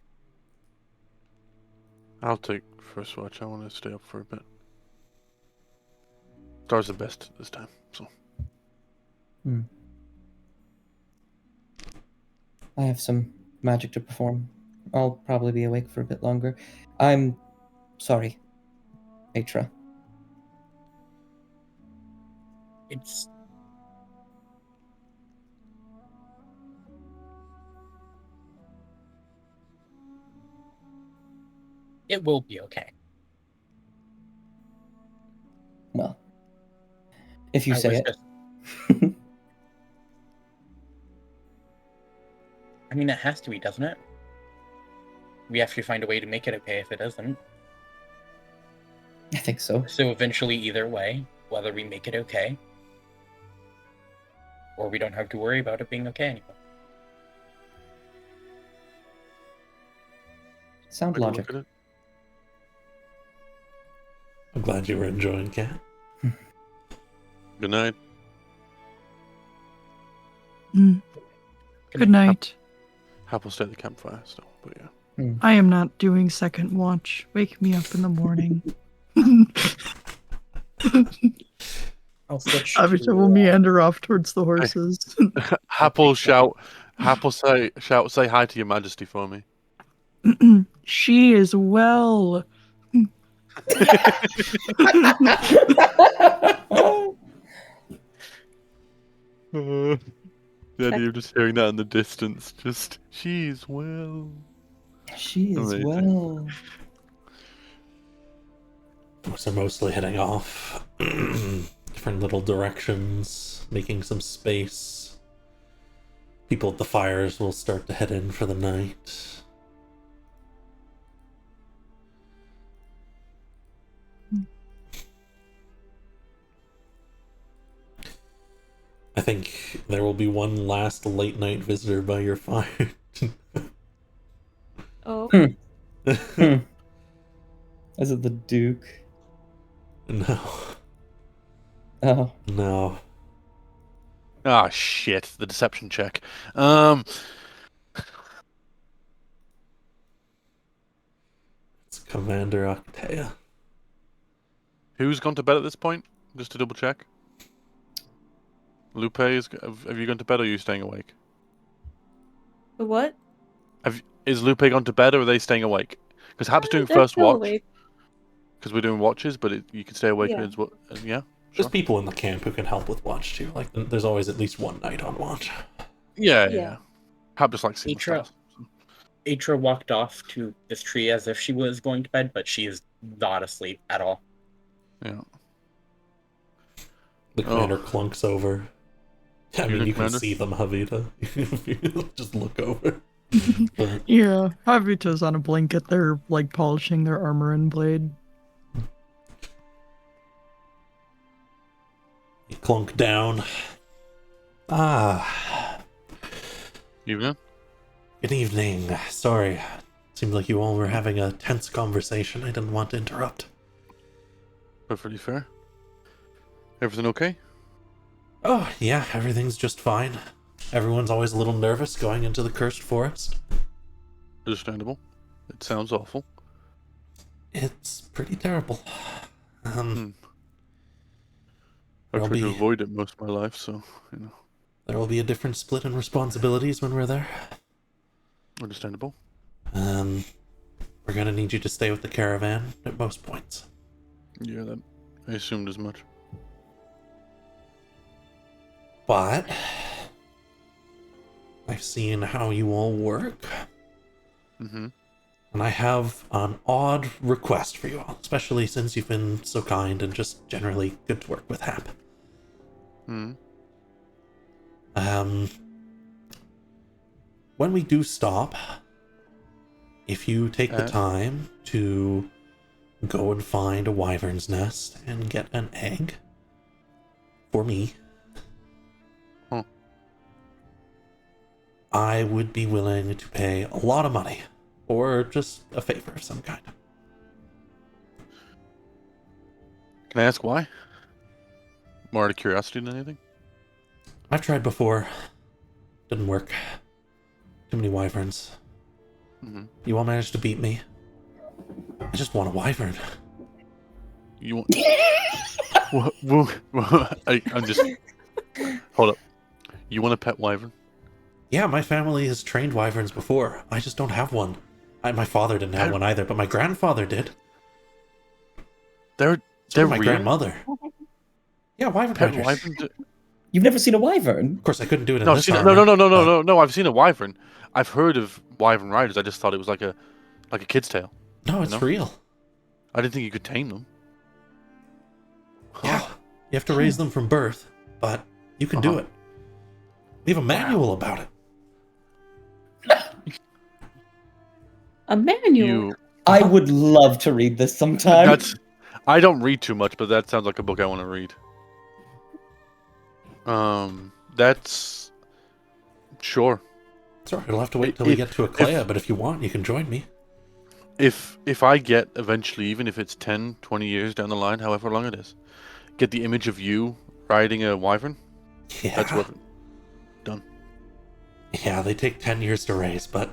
Speaker 2: I'll take first watch. I want to stay up for a bit. Stars the best this time, so.
Speaker 1: I have some magic to perform. I'll probably be awake for a bit longer. I'm sorry, Atra.
Speaker 4: It will be okay.
Speaker 1: Well, if you
Speaker 4: I
Speaker 1: say
Speaker 4: was
Speaker 1: it.
Speaker 4: just- I mean, it has to be, doesn't it? We have to find a way to make it okay if it doesn't.
Speaker 1: I think so.
Speaker 4: So eventually, either way, whether we make it okay, or we don't have to worry about it being okay anymore.
Speaker 1: Sound
Speaker 2: Way to
Speaker 1: logic.
Speaker 2: look at it.
Speaker 3: I'm glad you were enjoying Cat.
Speaker 2: Good night.
Speaker 6: Good night.
Speaker 2: Hap will stay at the campfire still, but yeah.
Speaker 6: I am not doing second watch. Wake me up in the morning.
Speaker 4: I'll switch.
Speaker 6: Avita will meander off towards the horses.
Speaker 2: Hap will shout. Hap will say hi to your majesty for me.
Speaker 6: She is well.
Speaker 2: The idea of just hearing that in the distance, just she's well.
Speaker 1: She is
Speaker 2: Amazing.
Speaker 1: well.
Speaker 3: Folks are mostly heading off different little directions, making some space. People at the fires will start to head in for the night. I think there will be one last late night visitor by your fire.
Speaker 5: Oh,
Speaker 1: Is it the Duke?
Speaker 3: No.
Speaker 1: Oh.
Speaker 3: No.
Speaker 2: Ah, shit. The deception check.
Speaker 3: It's Commander Octea.
Speaker 2: Who's gone to bed at this point? Just to double check. Lupe, have you gone to bed or are you staying awake?
Speaker 5: the what?
Speaker 2: Is Lupe gone to bed or are they staying awake? Because Hap's doing
Speaker 5: They're
Speaker 2: first
Speaker 5: still
Speaker 2: watch.
Speaker 5: awake.
Speaker 2: Because we're doing watches, but you can stay awake
Speaker 5: Yeah.
Speaker 2: as well. Yeah?
Speaker 3: There's
Speaker 2: Sure.
Speaker 3: people in the camp who can help with watch too. Like, there's always at least one night on watch.
Speaker 2: Yeah.
Speaker 5: Yeah.
Speaker 2: Hap just likes seeing the
Speaker 4: Atra,
Speaker 2: stars.
Speaker 4: Atra walked off to this tree as if she was going to bed, but she is not asleep at all.
Speaker 2: Yeah.
Speaker 3: The commander clunks over. I mean,
Speaker 2: Evening,
Speaker 3: you can
Speaker 2: Commander.
Speaker 3: see them, Javita. If you just look over. But
Speaker 6: Yeah, Avita's on a blanket. They're like polishing their armor and blade.
Speaker 3: you clunk down. Ah,
Speaker 2: Evening?
Speaker 3: good evening. Sorry. Seemed like you all were having a tense conversation. I didn't want to interrupt.
Speaker 2: Perfectly fair. Everything okay?
Speaker 3: Oh, yeah, everything's just fine. Everyone's always a little nervous going into the cursed forest.
Speaker 2: Understandable. It sounds awful.
Speaker 3: It's pretty terrible.
Speaker 2: I've
Speaker 3: There'll
Speaker 2: tried to
Speaker 3: be-
Speaker 2: avoid it most of my life, so, you know.
Speaker 3: There will be a different split in responsibilities when we're there.
Speaker 2: Understandable.
Speaker 3: We're gonna need you to stay with the caravan at most points.
Speaker 2: Yeah, that I assumed as much.
Speaker 3: But I've seen how you all work,
Speaker 2: Mm-hmm.
Speaker 3: and I have an odd request for you all, especially since you've been so kind and just generally good to work with, Hap.
Speaker 2: Mm-hmm.
Speaker 3: When we do stop, if you take the time to go and find a wyvern's nest and get an egg for me, I would be willing to pay a lot of money, or just a favor of some kind.
Speaker 2: Can I ask why? More out of curiosity than anything?
Speaker 3: I've tried before. Didn't work. Too many wyverns.
Speaker 2: Mm-hmm.
Speaker 3: You all managed to beat me. I just want a wyvern.
Speaker 2: You want... I'm just... Hold up. You want a pet wyvern?
Speaker 3: Yeah, my family has trained wyverns before. I just don't have one. My father didn't have one either, but my grandfather did.
Speaker 2: They're
Speaker 3: my
Speaker 2: real?
Speaker 3: grandmother. Yeah, wyvern
Speaker 2: Pet
Speaker 3: riders.
Speaker 2: wyverns?
Speaker 1: You've never seen a wyvern?
Speaker 3: Of course, I couldn't do it in
Speaker 2: No,
Speaker 3: this
Speaker 2: no,
Speaker 3: armor,
Speaker 2: no. I've seen a wyvern. I've heard of wyvern riders. I just thought it was like a kid's tale.
Speaker 3: No, it's
Speaker 2: know?
Speaker 3: real.
Speaker 2: I didn't think you could tame them.
Speaker 3: Yeah, you have to raise them from birth, but you can do it. We have a manual about it.
Speaker 5: A manual.
Speaker 1: I would love to read this sometime.
Speaker 2: I don't read too much, but that sounds like a book I want to read. That's sure.
Speaker 3: Sorry, I'll have to wait till we get to Aklea, but if you want, you can join me.
Speaker 2: If I get eventually, even if it's 10, 20 years down the line, however long it is, get the image of you riding a wyvern,
Speaker 3: Yeah.
Speaker 2: that's worth it. Done.
Speaker 3: Yeah, they take 10 years to raise, but,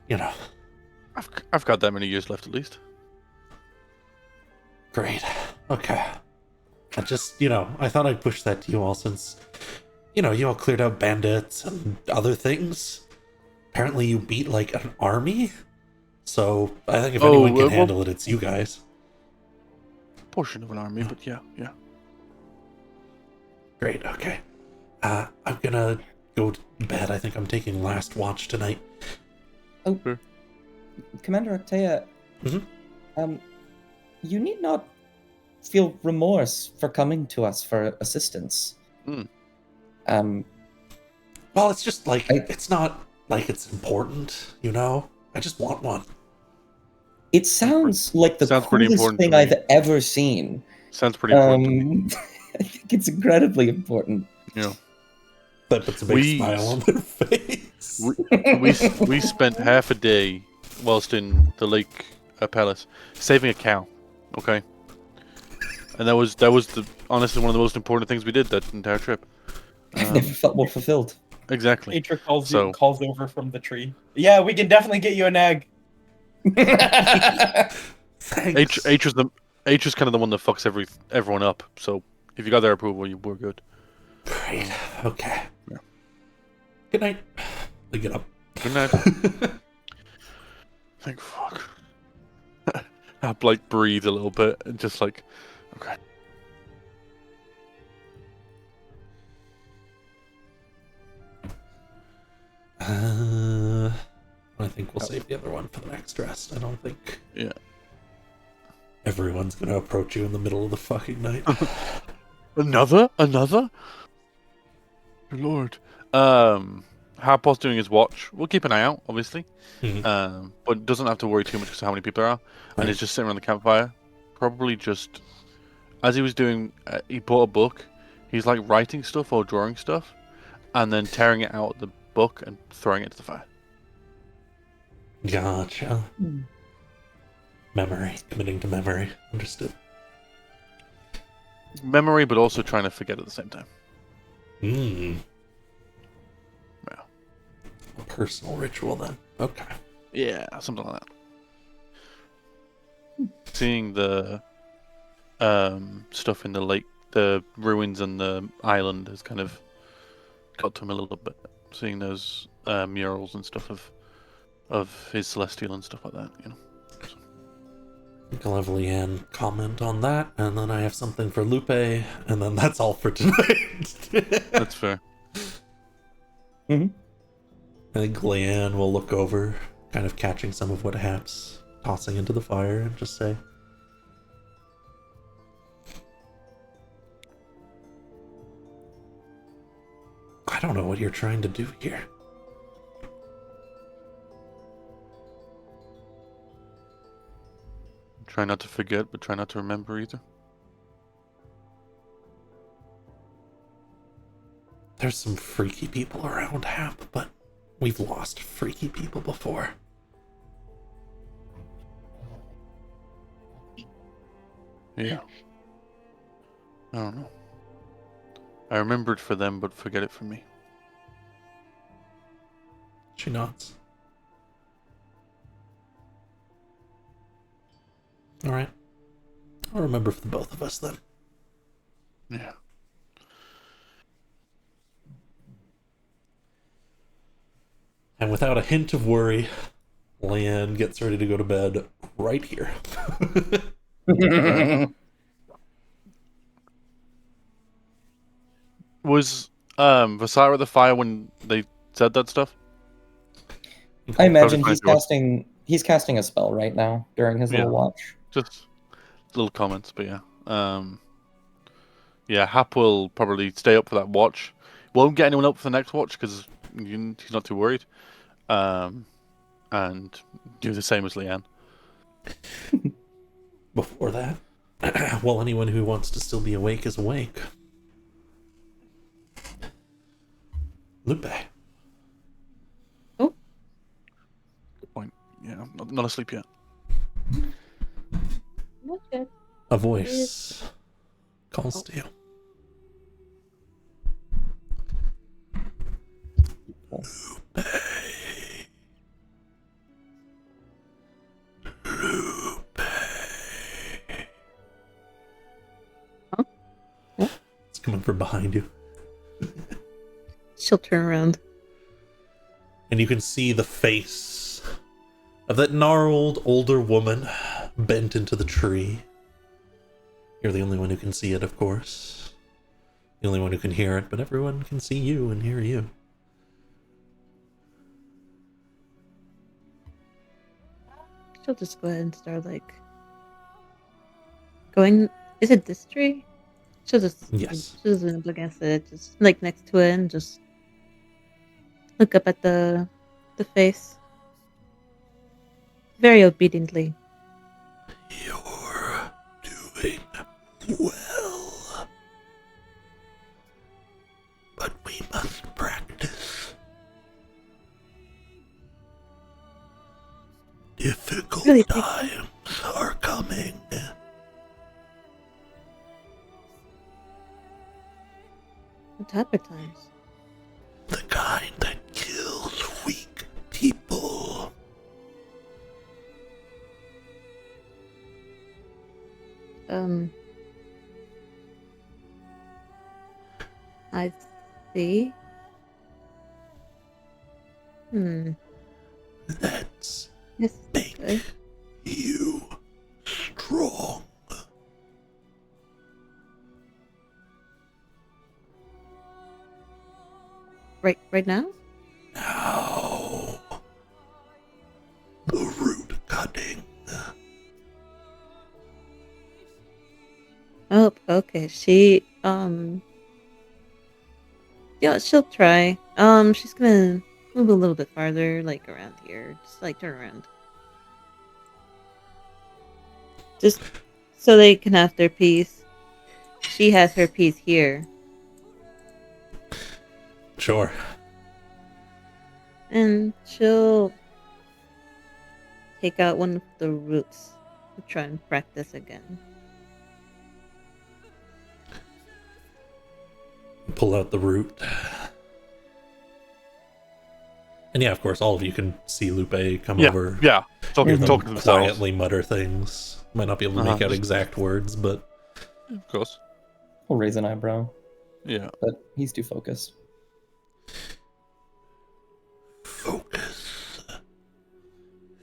Speaker 3: you know.
Speaker 2: I've got that many years left at least.
Speaker 3: Great. Okay. I just, I thought I'd push that to you all since, you all cleared out bandits and other things. Apparently you beat, like, an army? So, I think if anyone can handle it, it's you guys.
Speaker 2: Portion of an army, but yeah.
Speaker 3: Great, okay. I'm gonna go to bed. I think I'm taking last watch tonight.
Speaker 1: Oh,
Speaker 2: Sure.
Speaker 1: Commander Octea,
Speaker 3: Mm-hmm.
Speaker 1: You need not feel remorse for coming to us for assistance.
Speaker 3: Well, it's just like, it's not like it's important, I just want one.
Speaker 1: It sounds like the
Speaker 2: Sounds pretty
Speaker 1: coolest
Speaker 2: important
Speaker 1: thing
Speaker 2: to me.
Speaker 1: I've ever seen.
Speaker 2: Sounds pretty important.
Speaker 1: I think it's incredibly important.
Speaker 2: Yeah.
Speaker 3: That puts a big smile on their face.
Speaker 2: We spent half a day whilst in the lake palace saving a cow. Okay. And that was honestly one of the most important things we did that entire trip.
Speaker 1: I've never felt more fulfilled.
Speaker 2: Exactly.
Speaker 4: Nature calls over from the tree. Yeah, we can definitely get you an egg.
Speaker 3: Thanks.
Speaker 2: H is kind of the one that fucks everyone up. So if you got their approval, we're good.
Speaker 3: Great. Okay.
Speaker 2: Yeah.
Speaker 3: Good night. I get up.
Speaker 2: Good night. Thank fuck. I breathe a little bit and just okay.
Speaker 3: I think we'll save the other one for the next rest. I don't think.
Speaker 2: Yeah.
Speaker 3: Everyone's gonna approach you in the middle of the fucking night.
Speaker 2: Another? Good Lord. Harpaw's doing his watch. We'll keep an eye out, obviously. But doesn't have to worry too much because of how many people there are. And he's just sitting around the campfire. Probably just, as he was doing, he bought a book. He's writing stuff or drawing stuff. And then tearing it out of the book and throwing it into the fire.
Speaker 3: Gotcha. Memory. Committing to memory. Understood.
Speaker 2: Memory, but also trying to forget at the same time.
Speaker 3: Yeah.
Speaker 2: Yeah.
Speaker 3: A personal ritual then. Okay.
Speaker 2: Yeah, something like that. Seeing the stuff in the lake, the ruins and the island has kind of got to him a little bit. Seeing those murals and stuff of his celestial and stuff like that,
Speaker 3: I think I'll have Leanne comment on that, and then I have something for Lupe, and then that's all for tonight.
Speaker 2: That's fair.
Speaker 3: I think Leanne will look over, kind of catching some of what Hap's tossing into the fire, and just say, I don't know what you're trying to do here.
Speaker 2: Try not to forget, but try not to remember either.
Speaker 3: There's some freaky people around, Hap, but We've lost freaky people before.
Speaker 2: Yeah. I don't know. I remember it for them, but forget it for me.
Speaker 3: She nods. Alright. I'll remember for the both of us then.
Speaker 2: Yeah.
Speaker 3: And without a hint of worry, Lan gets ready to go to bed right here.
Speaker 2: Was Vasara the fire when they said that stuff?
Speaker 1: I imagine
Speaker 2: Probably
Speaker 1: he's casting a spell right now during his little
Speaker 2: Yeah.
Speaker 1: watch.
Speaker 2: Just little comments, but yeah. Yeah, Hap will probably stay up for that watch. Won't get anyone up for the next watch because he's not too worried. And do the same as Leanne.
Speaker 3: Before that, well, anyone who wants to still be awake is awake. Lupe.
Speaker 5: Oh,
Speaker 2: Good point. Yeah, not asleep yet.
Speaker 5: not yet.
Speaker 3: A voice calls to you. Lupe. Lupe.
Speaker 5: Huh? What?
Speaker 3: It's coming from behind you.
Speaker 5: She'll turn around.
Speaker 3: And you can see the face of that gnarled older woman bent into the tree. You're the only one who can see it, of course. The only one who can hear it, but everyone can see you and hear you.
Speaker 5: She'll just go ahead and start like going. Is it this tree? She'll just
Speaker 3: Yes.
Speaker 5: She'll just lean up against it, just like next to it, and just look up at the face. Very obediently.
Speaker 3: You're doing well. But we must practice. Difficult
Speaker 5: Really?
Speaker 3: times are coming.
Speaker 5: What type of times?
Speaker 3: The kind that kills weak people.
Speaker 5: I see.
Speaker 3: Let's
Speaker 5: Yes.
Speaker 3: make
Speaker 5: Okay.
Speaker 3: you strong.
Speaker 5: Right now?
Speaker 3: Now, the root cutting.
Speaker 5: Oh, okay. Yeah, she'll try. She's gonna move a little bit farther, like around here. Just like turn around. Just so they can have their piece. She has her piece here.
Speaker 3: Sure.
Speaker 5: And she'll take out one of the roots to try and practice again.
Speaker 3: Pull out the root. And yeah, of course, all of you can see Lupe come over.
Speaker 2: Yeah.
Speaker 3: Hear them
Speaker 2: Talking to themselves.
Speaker 3: quietly mutter things. Might not be able to make out exact words, but
Speaker 2: Of course.
Speaker 1: He'll raise an eyebrow,
Speaker 2: Yeah.
Speaker 1: but he's too focused.
Speaker 3: focus.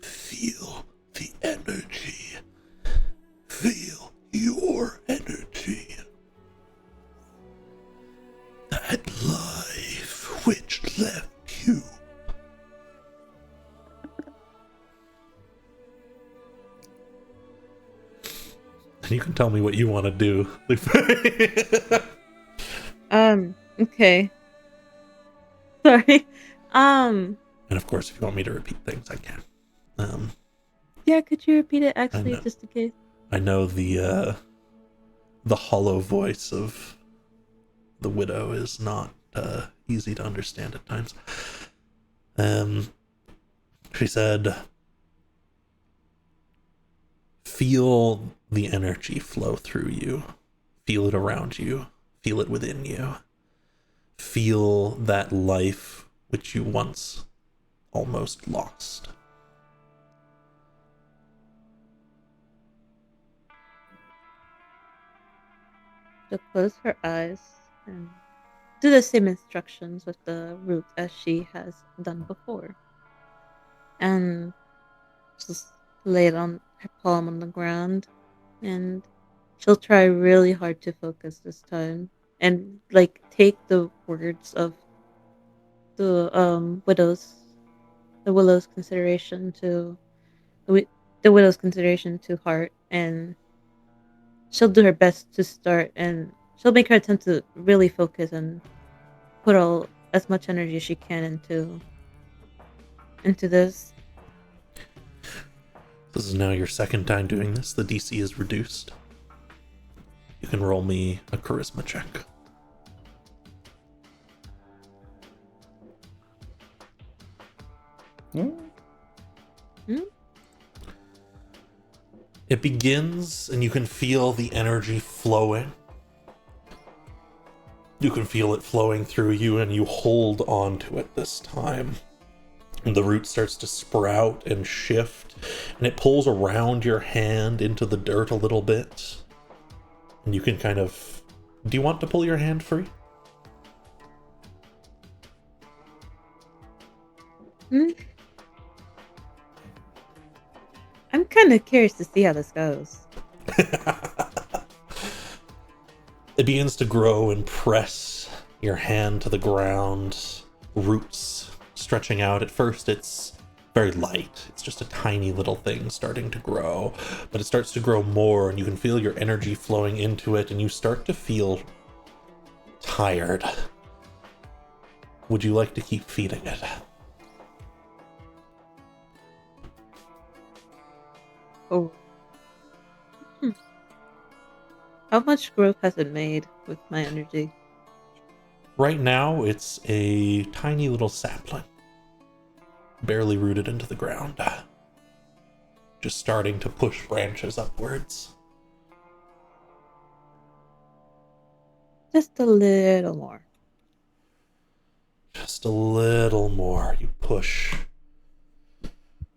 Speaker 3: Feel the energy. Feel your energy. That life which left you. And you can tell me what you want to do.
Speaker 5: Okay. Sorry.
Speaker 3: And of course, if you want me to repeat things, I can.
Speaker 5: Yeah, could you repeat it
Speaker 3: I
Speaker 5: actually,
Speaker 3: know.
Speaker 5: just in case?
Speaker 3: I know the hollow voice of the widow is not easy to understand at times. She said, feel the energy flow through you. Feel it around you. Feel it within you. Feel that life which you once almost lost.
Speaker 5: She'll close her eyes and do the same instructions with the root as she has done before. And just lay it on her palm on the ground, and she'll try really hard to focus this time and like take the words of the widow's consideration to the widow's consideration to heart, and she'll do her best to start, and she'll make her attempt to really focus and put all as much energy as she can into this.
Speaker 3: This is now your second time doing this. The DC is reduced. You can roll me a charisma check. It begins, and you can feel the energy flowing. You can feel it flowing through you, and you hold on to it this time. And the root starts to sprout and shift, and it pulls around your hand into the dirt a little bit. And you can kind of... Do you want to pull your hand free?
Speaker 5: I'm kind of curious to see how this goes.
Speaker 3: It begins to grow and press your hand to the ground. Roots stretching out. At first it's very light. It's just a tiny little thing starting to grow. But it starts to grow more, and you can feel your energy flowing into it, and you start to feel tired. Would you like to keep feeding it?
Speaker 5: Oh. How much growth has it made with my energy?
Speaker 3: Right now, it's a tiny little sapling. Barely rooted into the ground. Just starting to push branches upwards.
Speaker 5: Just a little more.
Speaker 3: Just a little more. You push.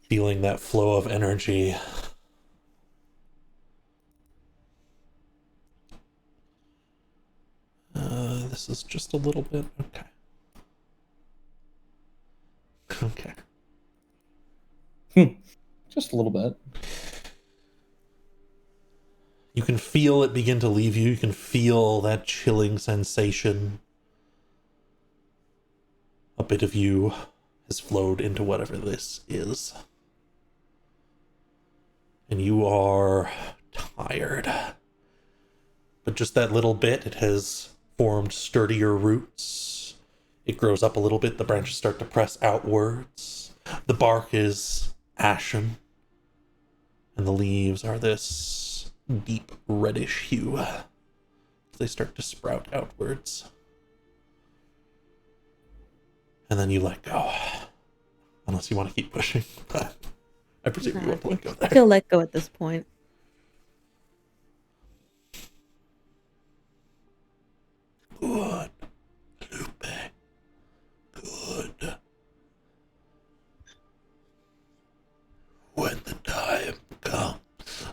Speaker 3: Feeling that flow of energy. This is just a little bit. Okay. Okay.
Speaker 1: Just a little bit.
Speaker 3: You can feel it begin to leave you. You can feel that chilling sensation. A bit of you has flowed into whatever this is. And you are tired. But just that little bit, it has formed sturdier roots. It grows up a little bit. The branches start to press outwards. The bark is ashen. And the leaves are this deep reddish hue. They start to sprout outwards. And then you let go. Unless you want to keep pushing. I presume you want to let go
Speaker 5: I
Speaker 3: there.
Speaker 5: feel let go at this point.
Speaker 3: Good, Lupe. Good. When the time comes,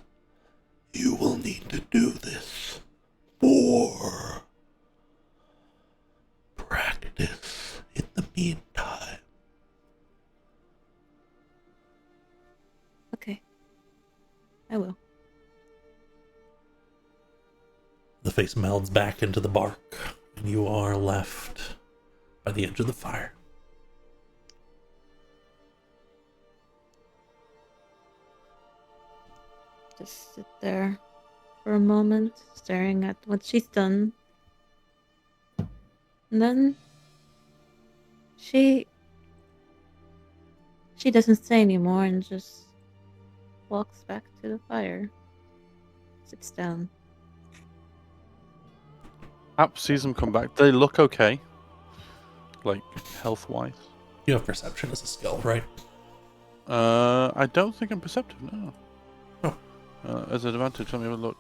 Speaker 3: you will need to do this for practice in the meantime.
Speaker 5: Okay. I will.
Speaker 3: The face melds back into the bark, and you are left by the edge of the fire.
Speaker 5: Just sit there for a moment, staring at what she's done. And then she doesn't say anymore and just walks back to the fire. Sits down.
Speaker 2: App sees them come back. They look okay, like health-wise.
Speaker 3: You have perception as a skill, right?
Speaker 2: I don't think I'm perceptive, no.
Speaker 3: Oh.
Speaker 2: As an advantage, let me have a look.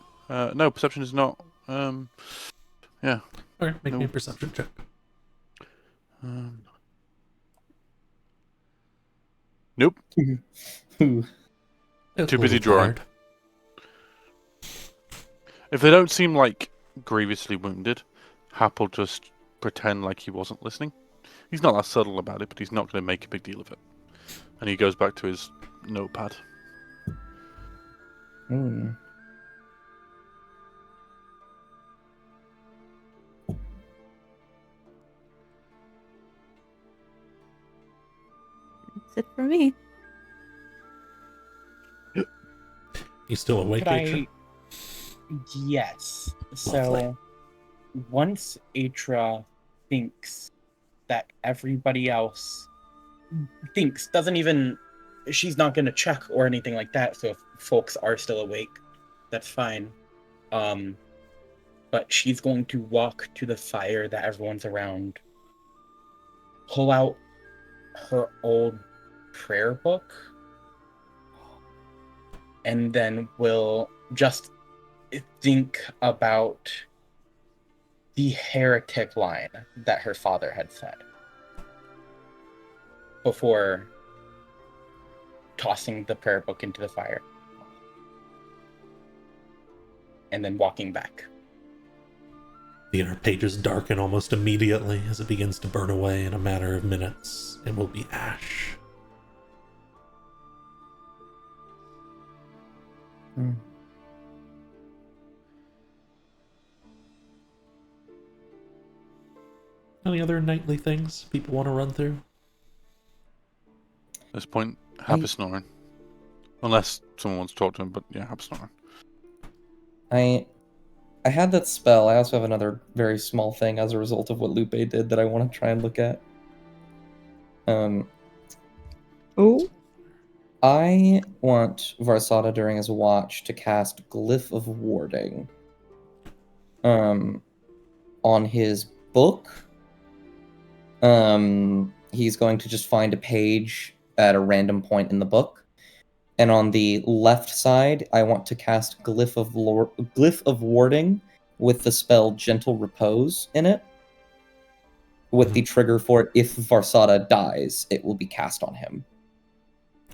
Speaker 2: No, perception is not. Yeah.
Speaker 3: Okay, make me a
Speaker 2: Nope.
Speaker 3: perception check.
Speaker 2: Nope.
Speaker 1: Ooh.
Speaker 3: It's
Speaker 2: Too
Speaker 3: a
Speaker 2: busy
Speaker 3: little
Speaker 2: drawing.
Speaker 3: tired.
Speaker 2: If they don't seem like grievously wounded, Hap will just pretend like he wasn't listening. He's not that subtle about it, but he's not going to make a big deal of it. And he goes back to his notepad.
Speaker 1: Hmm.
Speaker 5: That's it for me.
Speaker 3: You still awake,
Speaker 4: Could
Speaker 3: Aisha?
Speaker 4: Yes.
Speaker 3: Lovely.
Speaker 4: So once Atra thinks that everybody else thinks, she's not gonna check or anything like that. So if folks are still awake, that's fine. But she's going to walk to the fire that everyone's around, pull out her old prayer book, and then will just think about the heretic line that her father had said before tossing the prayer book into the fire and then walking back.
Speaker 3: The inner pages darken almost immediately as it begins to burn away in a matter of minutes. It will be ash.
Speaker 1: Hmm.
Speaker 3: Any other nightly things people want to run through?
Speaker 2: At this point, Hap is snoring. Unless someone wants to talk to him, but yeah, Hap's snoring.
Speaker 1: I had that spell. I also have another very small thing as a result of what Lupe did that I want to try and look at.
Speaker 5: Oh.
Speaker 1: I want Varsada during his watch to cast Glyph of Warding on his book. He's going to just find a page at a random point in the book. And on the left side, I want to cast Glyph of Warding with the spell Gentle Repose in it. With the trigger for it, if Varsada dies, it will be cast on him.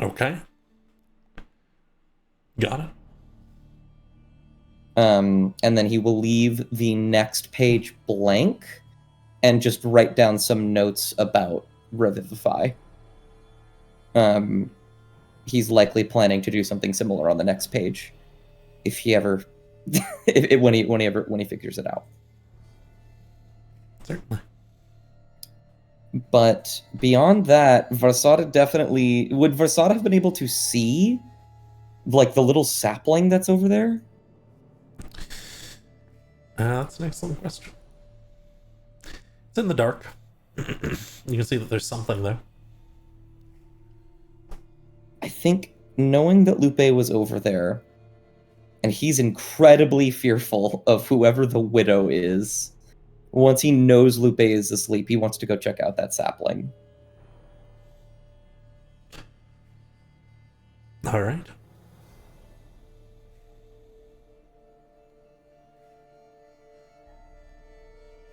Speaker 3: Okay. Got it.
Speaker 1: And then he will leave the next page blank and just write down some notes about Revivify. He's likely planning to do something similar on the next page, if he ever, when he figures it out.
Speaker 3: Certainly.
Speaker 1: But beyond that, Varsada would Varsada have been able to see, like, the little sapling that's over there?
Speaker 3: That's an excellent question. It's in the dark. You can see that there's something there.
Speaker 1: I think knowing that Lupe was over there, and he's incredibly fearful of whoever the widow is, once he knows Lupe is asleep, he wants to go check out that sapling.
Speaker 3: All right.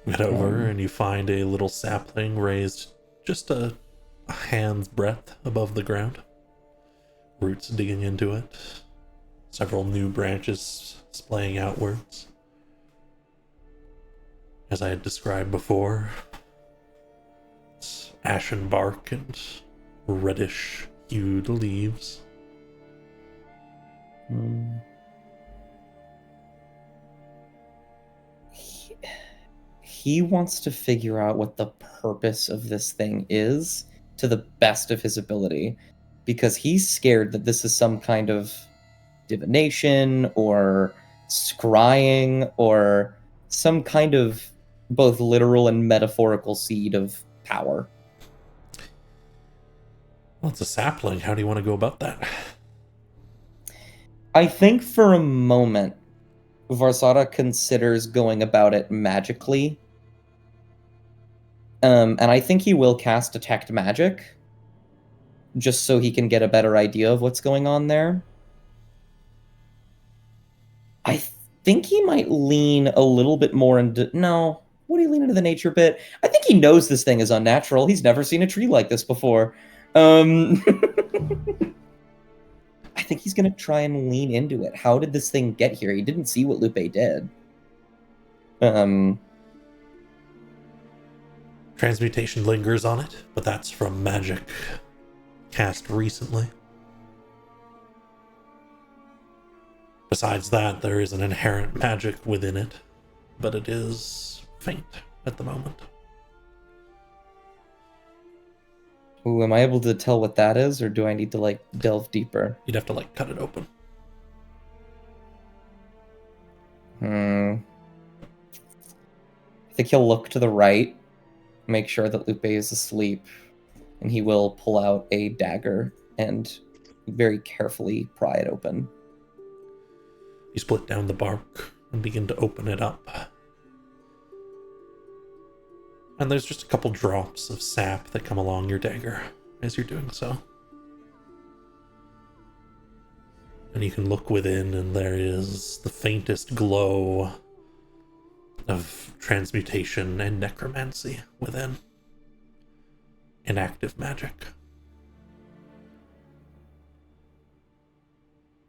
Speaker 3: Get over and you find a little sapling raised just a hand's breadth above the ground. Roots digging into it. Several new branches splaying outwards. As I had described before, it's ashen bark and reddish hued leaves.
Speaker 1: He wants to figure out what the purpose of this thing is to the best of his ability, because he's scared that this is some kind of divination or scrying or some kind of both literal and metaphorical seed of power.
Speaker 3: Well, it's a sapling. How do you want to go about that?
Speaker 1: I think for a moment, Varsada considers going about it magically. And I think he will cast Detect Magic, just so he can get a better idea of what's going on there. I think he might lean a little bit more into... No, would he lean into the nature bit? I think he knows this thing is unnatural. He's never seen a tree like this before. I think he's going to try and lean into it. How did this thing get here? He didn't see what Lupe did.
Speaker 3: Transmutation lingers on it, but that's from magic cast recently. Besides that, there is an inherent magic within it, but it is faint at the moment.
Speaker 1: Ooh, am I able to tell what that is, or do I need to, like, delve deeper?
Speaker 3: You'd have to, like, cut it open.
Speaker 1: I think he'll look to the right, make sure that Lupe is asleep, and he will pull out a dagger and very carefully pry it open.
Speaker 3: You split down the bark and begin to open it up. And there's just a couple drops of sap that come along your dagger as you're doing so. And you can look within, and there is the faintest glow of transmutation and necromancy within. Inactive magic.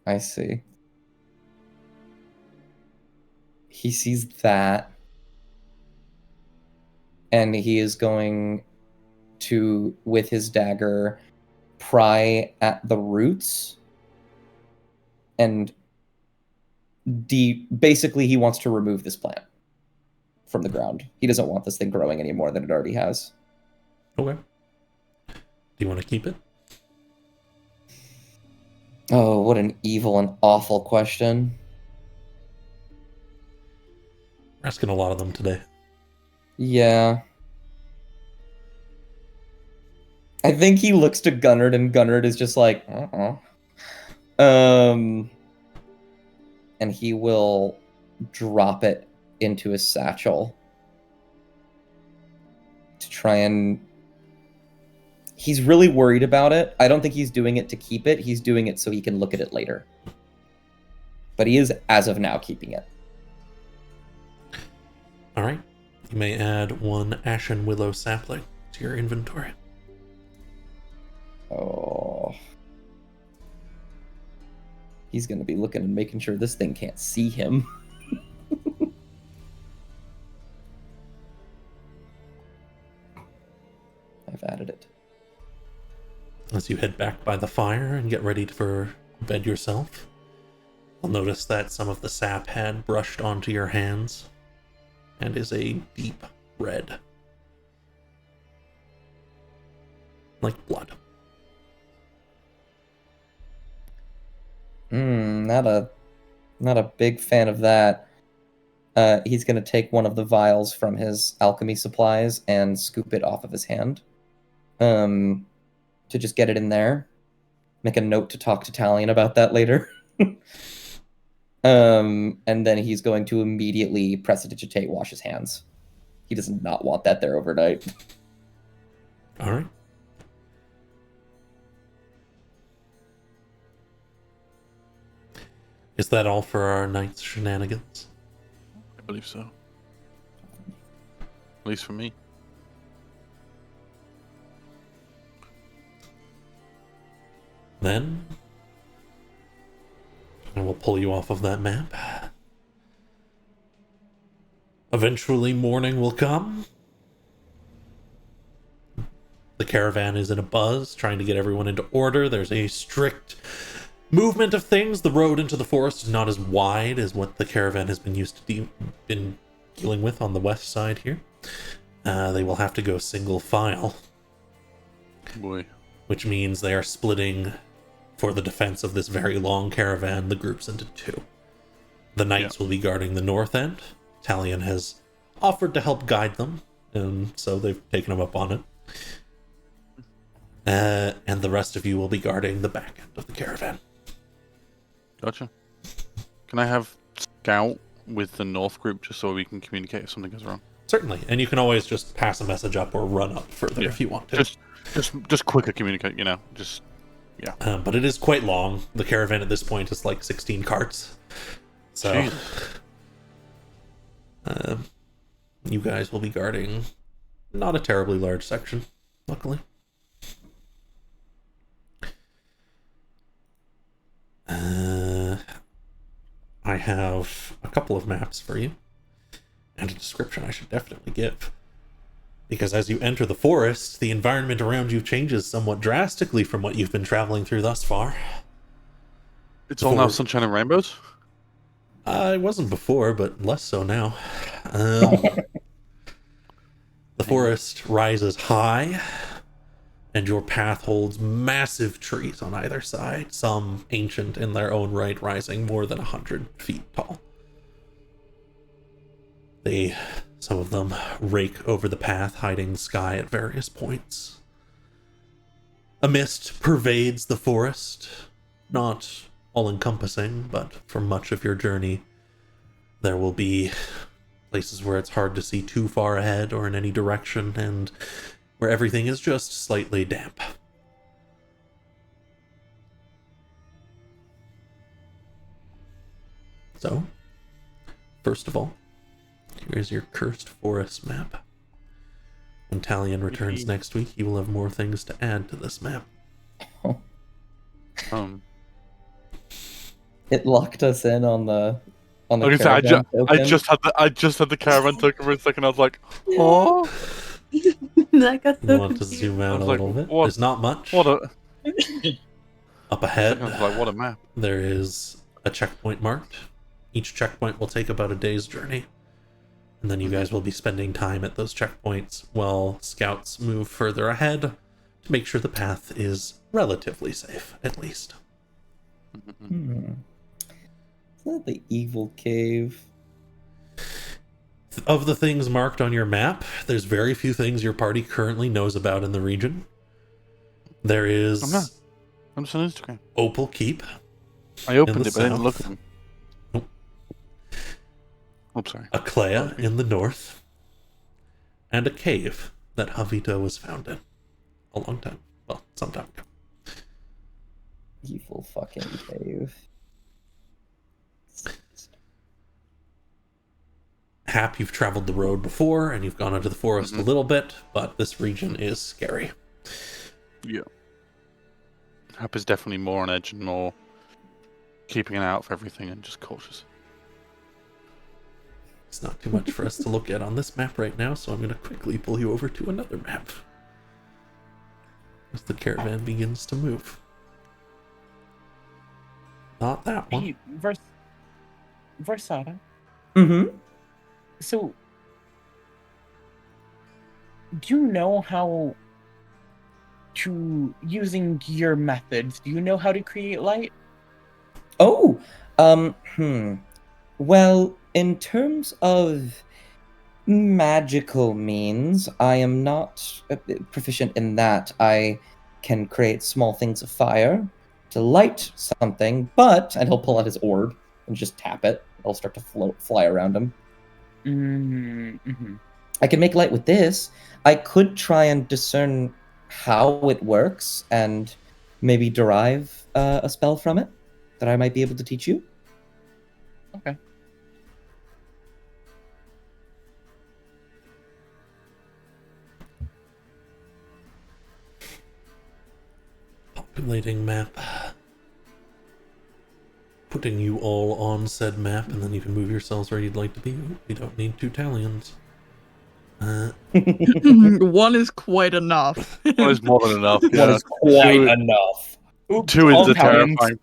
Speaker 1: I see. He sees that, and he is going to, with his dagger, pry at the roots, and basically he wants to remove this plant from the ground. He doesn't want this thing growing any more than it already has.
Speaker 3: Okay. Do you want to keep it?
Speaker 1: Oh, what an evil and awful question.
Speaker 3: We're asking a lot of them today.
Speaker 1: Yeah. I think he looks to Gunnard, and Gunnard is just like, and he will drop it into his satchel to try and... He's really worried about it. I don't think he's doing it to keep it. He's doing it so he can look at it later. But he is, as of now, keeping it.
Speaker 3: All right. You may add 1 ashen willow sapling to your inventory.
Speaker 1: Oh. He's going to be looking and making sure this thing can't see him. I've added it.
Speaker 3: As you head back by the fire and get ready for bed yourself, you'll notice that some of the sap had brushed onto your hands and is a deep red. Like blood.
Speaker 1: Not a big fan of that. He's going to take one of the vials from his alchemy supplies and scoop it off of his hand. To just get it in there. Make a note to talk to Talion about that later. And then he's going to immediately prestidigitate, wash his hands. He does not want that there overnight.
Speaker 3: All right. Is that all for our night's shenanigans?
Speaker 2: I believe so. At least for me.
Speaker 3: Then, I will pull you off of that map. Eventually, morning will come. The caravan is in a buzz, trying to get everyone into order. There's a strict movement of things. The road into the forest is not as wide as what the caravan has been used to been dealing with on the west side here. They will have to go single file.
Speaker 2: Boy.
Speaker 3: Which means they are splitting for the defense of this very long caravan, the groups into 2. The knights will be guarding the north end. Talion has offered to help guide them, and so they've taken him up on it. And the rest of you will be guarding the back end of the caravan.
Speaker 2: Gotcha. Can I have Scout with the North group just so we can communicate if something goes wrong?
Speaker 3: Certainly, and you can always just pass a message up or run up further if you want to.
Speaker 2: Just quicker communicate, just
Speaker 3: But it is quite long. The caravan at this point is like 16 carts. So, you guys will be guarding not a terribly large section, luckily. I have a couple of maps for you, and a description I should definitely give. Because as you enter the forest, the environment around you changes somewhat drastically from what you've been traveling through thus far.
Speaker 2: It's all now sunshine and rainbows?
Speaker 3: It wasn't before, but less so now. The forest rises high, and your path holds massive trees on either side, some ancient in their own right, rising more than 100 feet tall. Some of them rake over the path, hiding the sky at various points. A mist pervades the forest, not all-encompassing, but for much of your journey, there will be places where it's hard to see too far ahead or in any direction, and where everything is just slightly damp. So, first of all, here's your Cursed Forest map. When Talion returns next week, he will have more things to add to this map.
Speaker 1: It locked us in on the
Speaker 2: I
Speaker 1: caravan
Speaker 2: just had the caravan token for a second. I was like, oh.
Speaker 5: That got
Speaker 3: You
Speaker 5: so
Speaker 3: want to
Speaker 5: confused.
Speaker 3: zoom out a
Speaker 2: like,
Speaker 3: little bit?
Speaker 2: what-
Speaker 3: There's not much.
Speaker 2: What a
Speaker 3: Up ahead,
Speaker 2: I was like, what a map.
Speaker 3: there is a checkpoint marked. Each checkpoint will take about a day's journey. And then you guys will be spending time at those checkpoints while scouts move further ahead to make sure the path is relatively safe, at least.
Speaker 1: Is that the evil cave?
Speaker 3: Of the things marked on your map, there's very few things your party currently knows about in the region. There is
Speaker 2: I'm just on Instagram.
Speaker 3: Opal Keep.
Speaker 2: I opened
Speaker 3: the
Speaker 2: it, but I didn't look at
Speaker 3: south.
Speaker 2: them.
Speaker 3: Nope.
Speaker 2: Oh, sorry.
Speaker 3: Aklea in the north, and a cave that Havita was found in a long time. Well, some time ago.
Speaker 1: Evil fucking cave.
Speaker 3: Hap, you've traveled the road before, and you've gone into the forest a little bit, but this region is scary.
Speaker 2: Yeah. Hap is definitely more on edge and more keeping an eye out for everything and just cautious.
Speaker 3: It's not too much for us to look at on this map right now, so I'm going to quickly pull you over to another map as the caravan begins to move. Not that one.
Speaker 4: Hey, Versada.
Speaker 1: Mm-hmm.
Speaker 4: So, do you know how to, using your methods, do you know how to create light?
Speaker 1: Oh, Well, in terms of magical means, I am not proficient in that. I can create small things of fire to light something, and he'll pull out his orb and just tap it. It'll start to fly around him.
Speaker 4: Mm-hmm.
Speaker 1: I can make light with this. I could try and discern how it works and maybe derive a spell from it that I might be able to teach you.
Speaker 4: Okay.
Speaker 3: Populating map. Putting you all on said map, and then you can move yourselves where you'd like to be. We don't need 2 Talions.
Speaker 6: One is quite enough.
Speaker 2: One is more than enough.
Speaker 1: One
Speaker 2: Yeah.
Speaker 1: is quite
Speaker 2: Two-
Speaker 1: enough.
Speaker 2: Two is
Speaker 4: all
Speaker 2: a
Speaker 4: talents.
Speaker 2: terrifying.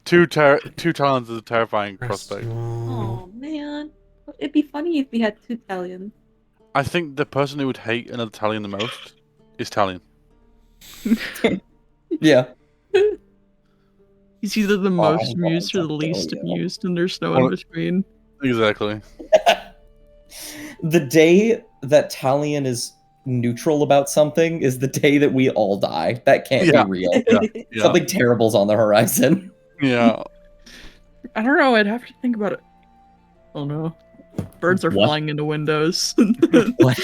Speaker 2: Two talents is a terrifying
Speaker 3: Rest
Speaker 2: prospect.
Speaker 3: you all.
Speaker 5: Oh man, it'd be funny if we had 2 Talions.
Speaker 2: I think the person who would hate another Talion the most is Talion.
Speaker 1: Yeah.
Speaker 6: He's either the most
Speaker 1: I'm
Speaker 6: amused or the
Speaker 1: going to
Speaker 6: least
Speaker 1: tell you.
Speaker 6: amused, and there's no in
Speaker 2: Well-
Speaker 6: between.
Speaker 2: Exactly.
Speaker 1: The day that Talion is neutral about something is the day that we all die. That can't
Speaker 2: Yeah.
Speaker 1: be real.
Speaker 2: Yeah.
Speaker 1: Something terrible's on the horizon.
Speaker 2: Yeah.
Speaker 6: I don't know. I'd have to think about it Oh no. Birds are
Speaker 1: What?
Speaker 6: flying into windows.
Speaker 1: What?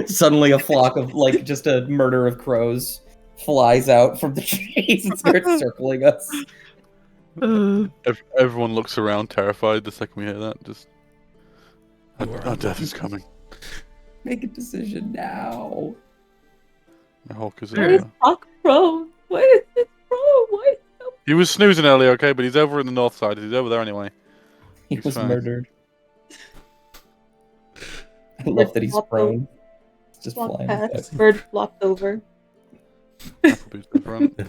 Speaker 1: Suddenly a flock of, like, just a murder of crows flies out from the trees and starts circling us.
Speaker 2: Everyone looks around terrified the second we hear that. Just our death is coming.
Speaker 1: Make a decision now.
Speaker 2: The Hulk is
Speaker 5: Why is Hawk prone? Why is this prone? Why is so...
Speaker 2: He was snoozing earlier, okay, but he's over in the north side. He's over there anyway.
Speaker 1: He
Speaker 2: He's
Speaker 1: was
Speaker 2: fine.
Speaker 1: murdered. I love that he's
Speaker 5: Flopped
Speaker 1: prone. It's just
Speaker 5: Walk
Speaker 1: flying.
Speaker 5: past, bird flopped over.
Speaker 2: Applebee's in front.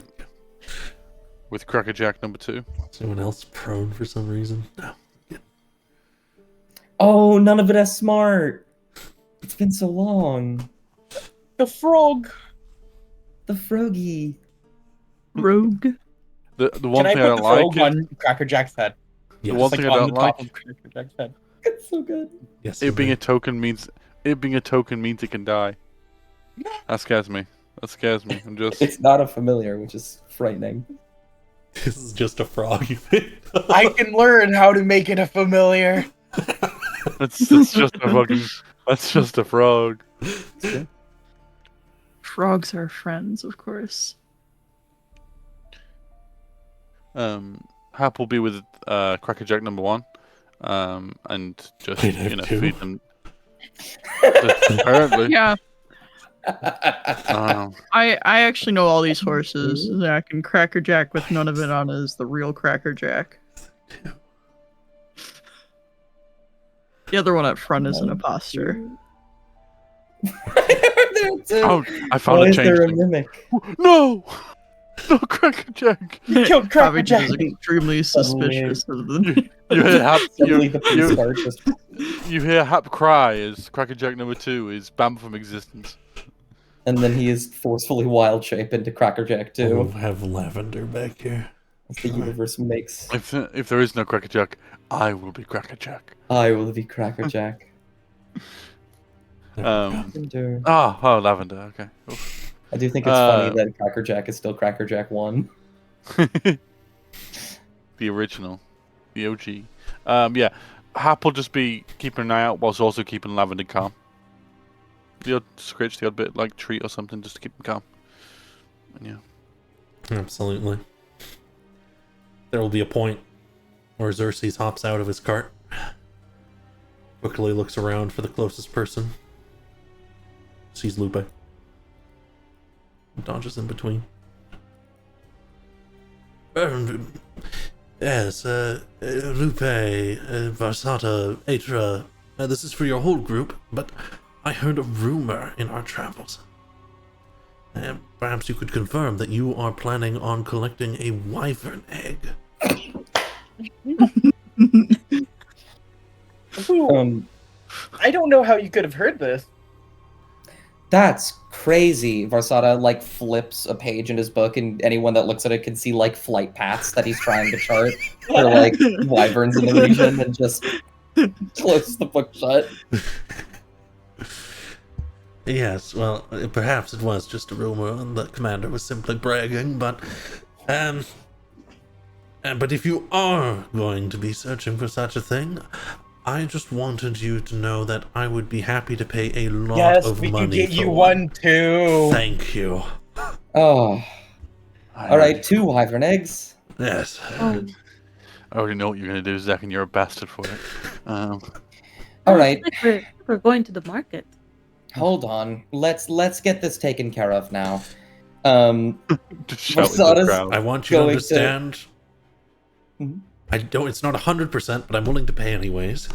Speaker 2: With Crackerjack number 2.
Speaker 3: Is anyone else prone for some reason? No.
Speaker 1: Oh, none of it as smart. It's been so long.
Speaker 4: The frog.
Speaker 1: The froggy.
Speaker 6: Rogue.
Speaker 2: The one
Speaker 4: Can I
Speaker 2: thing
Speaker 4: put
Speaker 2: I
Speaker 4: the
Speaker 2: don't like.
Speaker 4: frog on Crackerjack's head?
Speaker 3: Yes.
Speaker 2: The one
Speaker 4: Like
Speaker 2: thing I
Speaker 4: on
Speaker 2: don't
Speaker 4: the top
Speaker 2: like.
Speaker 4: of Crackerjack's head.
Speaker 1: It's so good.
Speaker 3: Yes.
Speaker 2: It being a token means it can die. That scares me. I'm just.
Speaker 1: It's not a familiar, which is frightening.
Speaker 3: This is just a frog.
Speaker 4: I can learn how to make it a familiar.
Speaker 2: It's just a fucking. That's just a frog.
Speaker 6: Frogs are friends, of course.
Speaker 2: Hap will be with Crackerjack number 1, and just
Speaker 3: Wait, I have two?
Speaker 2: feed them. Apparently,
Speaker 6: Yeah,
Speaker 2: um,
Speaker 6: I actually know all these horses. Zach, and Crackerjack with none of it on is the real Crackerjack. The other one up front is an imposter.
Speaker 2: oh, I found
Speaker 1: Why
Speaker 2: a
Speaker 1: is there a
Speaker 2: change.
Speaker 1: mimic?
Speaker 2: No, no Crackerjack.
Speaker 4: Killed
Speaker 6: Probably
Speaker 4: Crackerjack.
Speaker 6: just extremely suspicious of them.
Speaker 2: You hear Hap.
Speaker 1: Suddenly the police car just
Speaker 2: You hear Hap cry as Crackerjack number 2 is banned from existence.
Speaker 1: and then he is forcefully wild shape into Crackerjack
Speaker 3: We'll
Speaker 1: too.
Speaker 3: have Lavender back here.
Speaker 1: As the universe makes.
Speaker 2: If there is no Crackerjack, I will be Crackerjack.
Speaker 1: I will be Crackerjack.
Speaker 3: There we
Speaker 1: Lavender.
Speaker 2: Oh, Lavender. Okay. Oof.
Speaker 1: I do think it's funny that Crackerjack is still Crackerjack 1.
Speaker 2: The original, the OG. Yeah, Hap will just be keeping an eye out whilst also keeping Lavender calm. The odd scratch, the odd bit like treat or something, just to keep him calm. And yeah.
Speaker 3: go. Absolutely. There will be a point where Xerxes hops out of his cart, quickly looks around for the closest person, sees Lupe, dodges in between. Yes, Lupe, Varsata, Atra, this is for your whole group, but I heard a rumor in our travels. Perhaps you could confirm that you are planning on collecting a wyvern egg.
Speaker 4: Ooh, I don't know how you could have heard this.
Speaker 1: That's crazy. Varsata like flips a page in his book, and anyone that looks at it can see like flight paths that he's trying to chart for like wyverns in the region, and just closes the book shut.
Speaker 3: Yes, well, perhaps it was just a rumor and the commander was simply bragging, but if you are going to be searching for such a thing, I just wanted you to know that I would be happy to pay a lot
Speaker 4: Yes,
Speaker 3: of
Speaker 4: we
Speaker 3: money
Speaker 4: can get
Speaker 3: for
Speaker 4: you one too.
Speaker 3: Thank you.
Speaker 1: Oh, all right, 2 wyvern eggs.
Speaker 3: Yes.
Speaker 5: Oh,
Speaker 2: I already know what you're gonna do, Zach, and you're a bastard for it.
Speaker 1: All right,
Speaker 5: like we're going to the market.
Speaker 1: hold on. Let's get this taken care of now.
Speaker 2: Just shout into the
Speaker 1: Varsata's-
Speaker 2: crowd.
Speaker 3: I want you to
Speaker 1: Going to-
Speaker 3: understand.
Speaker 1: Mhm.
Speaker 3: I don't. It's not 100%, but I'm willing to pay anyways.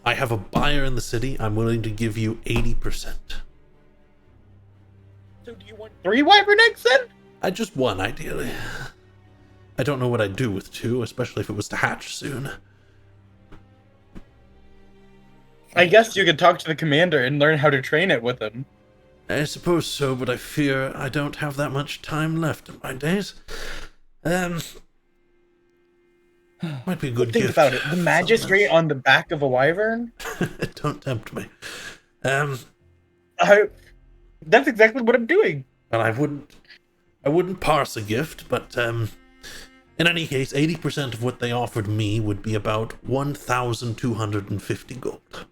Speaker 3: I have a buyer in the city. I'm willing to give you 80%.
Speaker 4: So do you want 3 wyvern eggs then?
Speaker 3: I just one, ideally. I don't know what I'd do with 2, especially if it was to hatch soon.
Speaker 4: I guess you could talk to the commander and learn how to train it with him.
Speaker 3: I suppose so, but I fear I don't have that much time left in my days. Might be a good
Speaker 4: Think
Speaker 3: gift.
Speaker 4: about it. The magistrate on the back of a wyvern?
Speaker 3: Don't tempt me.
Speaker 4: That's exactly what I'm doing.
Speaker 3: And I wouldn't parse a gift, but In any case, 80% of what they offered me would be about 1,250 gold.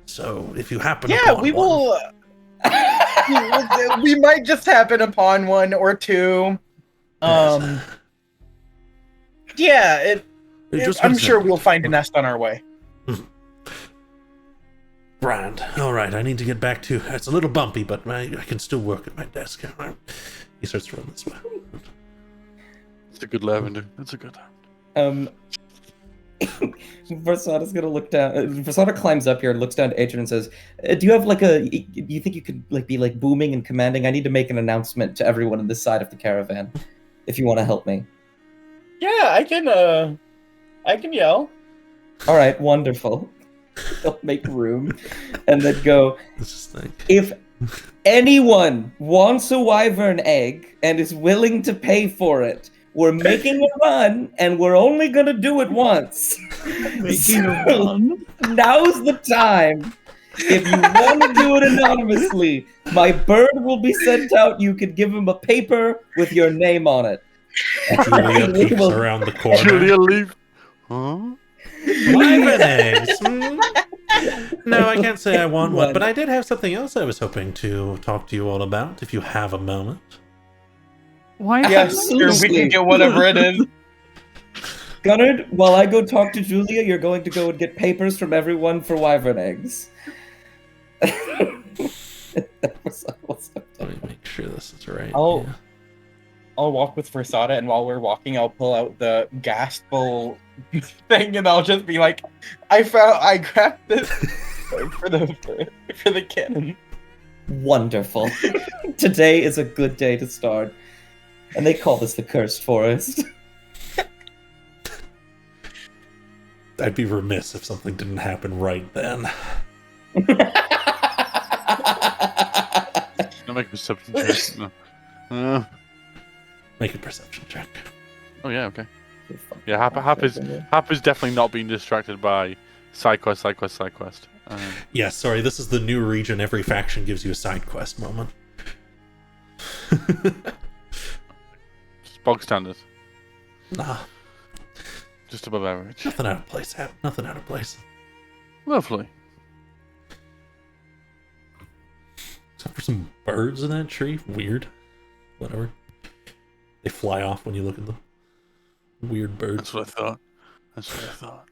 Speaker 3: So, if you happen upon
Speaker 4: we
Speaker 3: one,
Speaker 4: will. We might just happen upon one or two.
Speaker 3: Yes.
Speaker 4: Yeah,
Speaker 3: Just
Speaker 4: I'm
Speaker 3: consider
Speaker 4: sure
Speaker 3: it.
Speaker 4: we'll find a nest on our way.
Speaker 3: Grand. All right, I need to get back to. It's a little bumpy, but I can still work at my desk. He starts to run this way.
Speaker 2: It's a good lavender. That's a good.
Speaker 1: Versada's gonna look down. Versada climbs up here and looks down to Adrian and says, "Do you have like a? Do you think you could like be like booming and commanding? I need to make an announcement to everyone on this side of the caravan. If you want to help me."
Speaker 4: Yeah, I can yell.
Speaker 1: All right, wonderful. They'll make room, and then go.
Speaker 3: This is like,
Speaker 1: If anyone wants a wyvern egg and is willing to pay for it, we're making a run, and we're only gonna do it once.
Speaker 6: Making a
Speaker 1: So,
Speaker 6: run.
Speaker 1: Now's the time. If you want to do it anonymously, my bird will be sent out. You could give him a paper with your name on it.
Speaker 3: Julia
Speaker 1: We
Speaker 3: peeks
Speaker 1: will-
Speaker 3: around the corner.
Speaker 2: Julia, leave. Huh?
Speaker 3: Wyvern eggs. No, I can't say I want one,
Speaker 1: One.
Speaker 3: but I did have something else I was hoping to talk to you all about, if you have a moment.
Speaker 6: Why?
Speaker 4: Yes, sure, we
Speaker 1: Absolutely.
Speaker 4: can get whatever it is.
Speaker 1: Gunnard, while I go talk to Julia, you're going to go and get papers from everyone for wyvern eggs.
Speaker 3: Let me make sure this is right.
Speaker 4: Oh.
Speaker 3: yeah.
Speaker 4: I'll walk with Versada, and while we're walking, I'll pull out the gas bowl thing, and I'll just be like, I grabbed this for the cannon.
Speaker 1: Wonderful. Today is a good day to start. And they call this the Cursed Forest.
Speaker 3: I'd be remiss if something didn't happen right then.
Speaker 2: No, make a perception check. No.
Speaker 3: Make a perception check.
Speaker 2: Oh yeah, okay. Yeah, Hap is definitely not being distracted by side quest.
Speaker 3: Yes, sorry, this is the new region. Every faction gives you a side quest moment.
Speaker 2: Just bog standard,
Speaker 3: Nah,
Speaker 2: just above average.
Speaker 3: nothing out of place. Nothing out of place.
Speaker 2: Lovely.
Speaker 3: Except for some birds in that tree. Weird. Whatever. They fly off when you look at them. Weird birds.
Speaker 2: That's what I thought.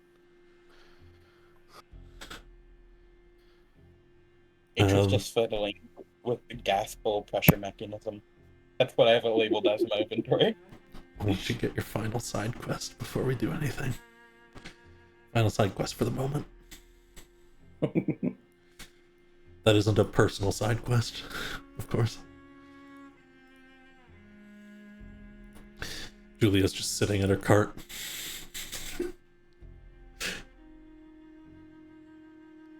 Speaker 4: It's
Speaker 3: Um,
Speaker 4: just fiddling with the gas bowl pressure mechanism. That's what I have it labeled as in my inventory.
Speaker 3: I want you to get your final side quest before we do anything. Final side quest for the moment. That isn't a personal side quest, of course. Julia's just sitting in her cart.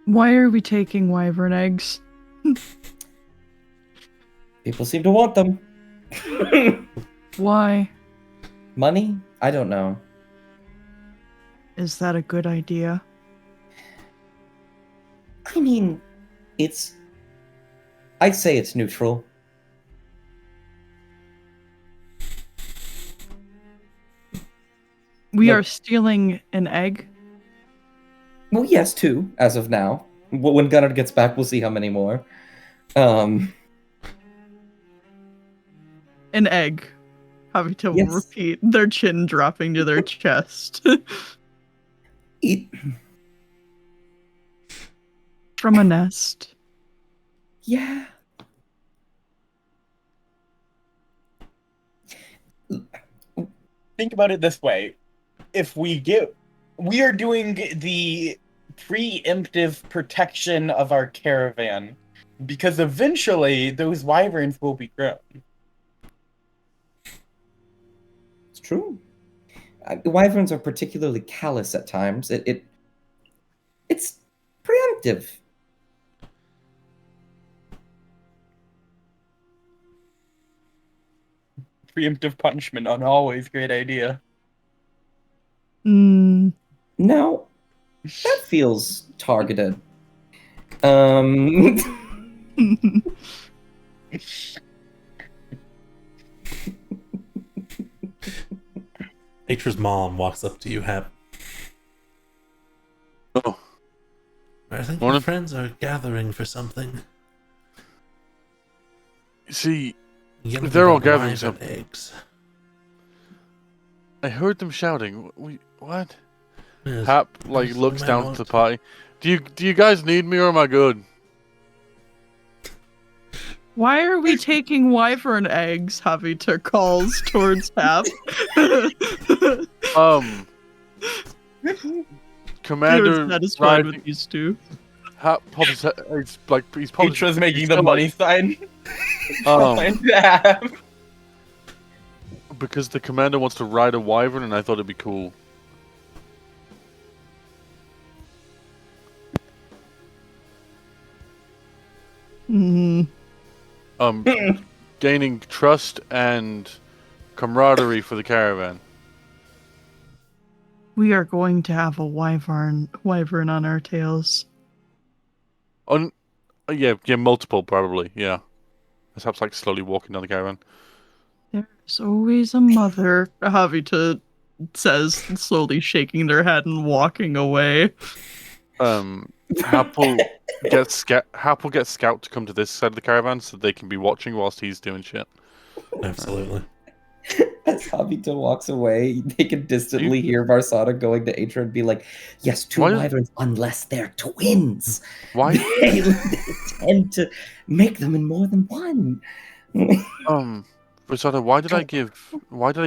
Speaker 6: Why are we taking wyvern eggs?
Speaker 1: People seem to want them.
Speaker 6: Why?
Speaker 1: Money? I don't know.
Speaker 6: Is that a good idea?
Speaker 1: I mean, I'd say it's neutral.
Speaker 6: We
Speaker 1: Look-
Speaker 6: are stealing an egg.
Speaker 1: Well, yes, two, as of now. When Gunnar gets back, we'll see how many more.
Speaker 6: An egg. Having to
Speaker 1: Yes.
Speaker 6: repeat, their chin dropping to their chest.
Speaker 1: It,
Speaker 6: From a nest.
Speaker 1: yeah.
Speaker 4: Think about it this way. If we are doing the preemptive protection of our caravan, because eventually those wyverns will be grown.
Speaker 1: It's true. Wyverns are particularly callous at times. It's preemptive.
Speaker 4: Preemptive punishment, an always great idea.
Speaker 6: Mm,
Speaker 1: Now, that feels targeted. Um,
Speaker 3: Atra's mom walks up to you, Hap.
Speaker 2: Oh,
Speaker 3: I think
Speaker 2: Morning.
Speaker 3: your friends are gathering for something.
Speaker 2: you see,
Speaker 3: Yelling
Speaker 2: They're all
Speaker 3: about
Speaker 2: gathering
Speaker 3: wyvern
Speaker 2: something.
Speaker 3: eggs.
Speaker 2: I heard them shouting. What?
Speaker 3: Yes.
Speaker 2: Hap
Speaker 3: Yes,
Speaker 2: looks
Speaker 3: you
Speaker 2: down
Speaker 3: might
Speaker 2: to the
Speaker 3: want-
Speaker 2: party. Do you guys need me or am I good?
Speaker 6: Why are we taking wyvern eggs? Havita calls towards Hap.
Speaker 2: Commander
Speaker 6: satisfied with
Speaker 2: riding,
Speaker 6: these two.
Speaker 2: Hap probably he's probably
Speaker 4: Atra's making
Speaker 2: he's
Speaker 4: the
Speaker 2: still,
Speaker 4: money sign.
Speaker 2: Um,
Speaker 4: Yeah.
Speaker 2: because the commander wants to ride a wyvern, and I thought it'd be cool.
Speaker 6: Mm,
Speaker 2: Gaining trust and camaraderie for the caravan.
Speaker 6: we are going to have a wyvern on our tails.
Speaker 2: Yeah, multiple probably. Yeah, as Hap's slowly walking down the caravan.
Speaker 6: There's always a mother, Havita says, slowly shaking their head and walking away.
Speaker 2: Hap will get Scout to come to this side of the caravan so they can be watching whilst he's doing shit.
Speaker 3: Absolutely.
Speaker 1: As Habito walks away, they can distantly hear Varsada going to Atra and be like, yes, two
Speaker 2: Why-
Speaker 1: wyverns, unless they're twins.
Speaker 2: Why?
Speaker 1: They tend to make them in more than one.
Speaker 2: Rosada, why did I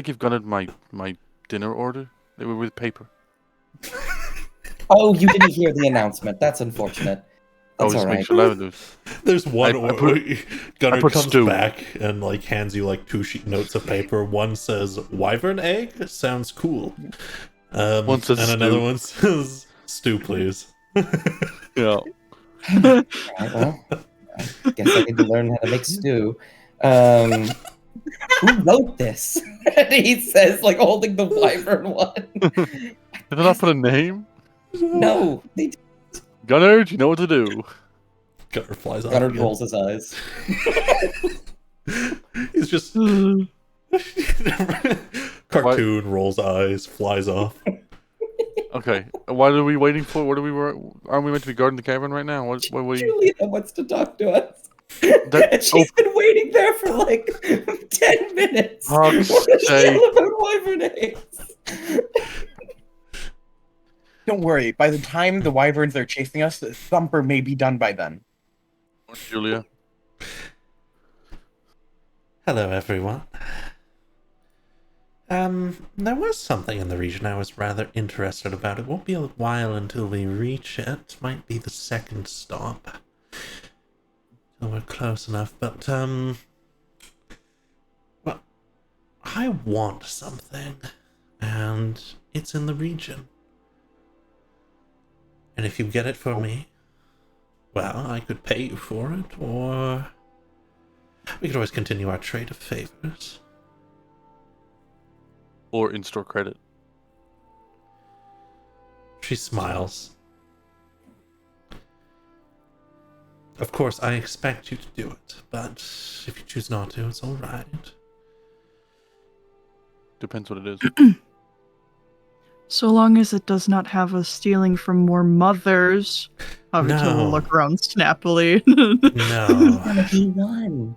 Speaker 2: give Gunnar my dinner order? They were with paper.
Speaker 1: Oh, you didn't hear the announcement. That's unfortunate.
Speaker 2: I
Speaker 1: That's
Speaker 2: was
Speaker 1: all
Speaker 2: making
Speaker 1: right.
Speaker 2: sure Levin was.
Speaker 3: There's one
Speaker 2: I put-
Speaker 3: Gunnar
Speaker 2: I put
Speaker 3: comes
Speaker 2: stew.
Speaker 3: back and hands you two sheet notes of paper. One says wyvern egg sounds cool.
Speaker 2: One says
Speaker 3: and another
Speaker 2: stew.
Speaker 3: one says stew, please.
Speaker 2: Yeah.
Speaker 1: All right, well, I guess I need to learn how to make stew. Who wrote this? And he says, holding the wyvern one.
Speaker 2: Did I not put a name?
Speaker 1: No, they didn't.
Speaker 2: Gunnar, you know what to do.
Speaker 3: Gunnar flies off.
Speaker 1: Gunnar
Speaker 3: again.
Speaker 1: rolls his eyes.
Speaker 3: He's just cartoon rolls eyes, flies off.
Speaker 2: Okay. What are we waiting for? What are we? Aren't we meant to be guarding the caravan right now? What are we?
Speaker 1: Juliet wants to talk to us.
Speaker 2: That-
Speaker 1: She's been waiting there for 10 minutes.
Speaker 2: Fuck's
Speaker 1: We're gonna
Speaker 2: sake.
Speaker 1: yell about wyvern eggs.
Speaker 4: Don't worry. By the time the wyverns are chasing us, the thumper may be done by then.
Speaker 2: Julia.
Speaker 3: Hello, everyone. There was something in the region I was rather interested about. It won't be a while until we reach it. Might be the second stop. Till we're close enough, but, well, I want something, and it's in the region. And if you get it for me, well, I could pay you for it, or we could always continue our trade of favors.
Speaker 2: Or in-store credit.
Speaker 3: She smiles. Of course, I expect you to do it, but if you choose not to, it's alright.
Speaker 2: Depends what it is.
Speaker 6: So long as it does not have us stealing from more mothers. Havita
Speaker 3: No.
Speaker 6: will look around snappily.
Speaker 3: No.
Speaker 1: Gonna be one.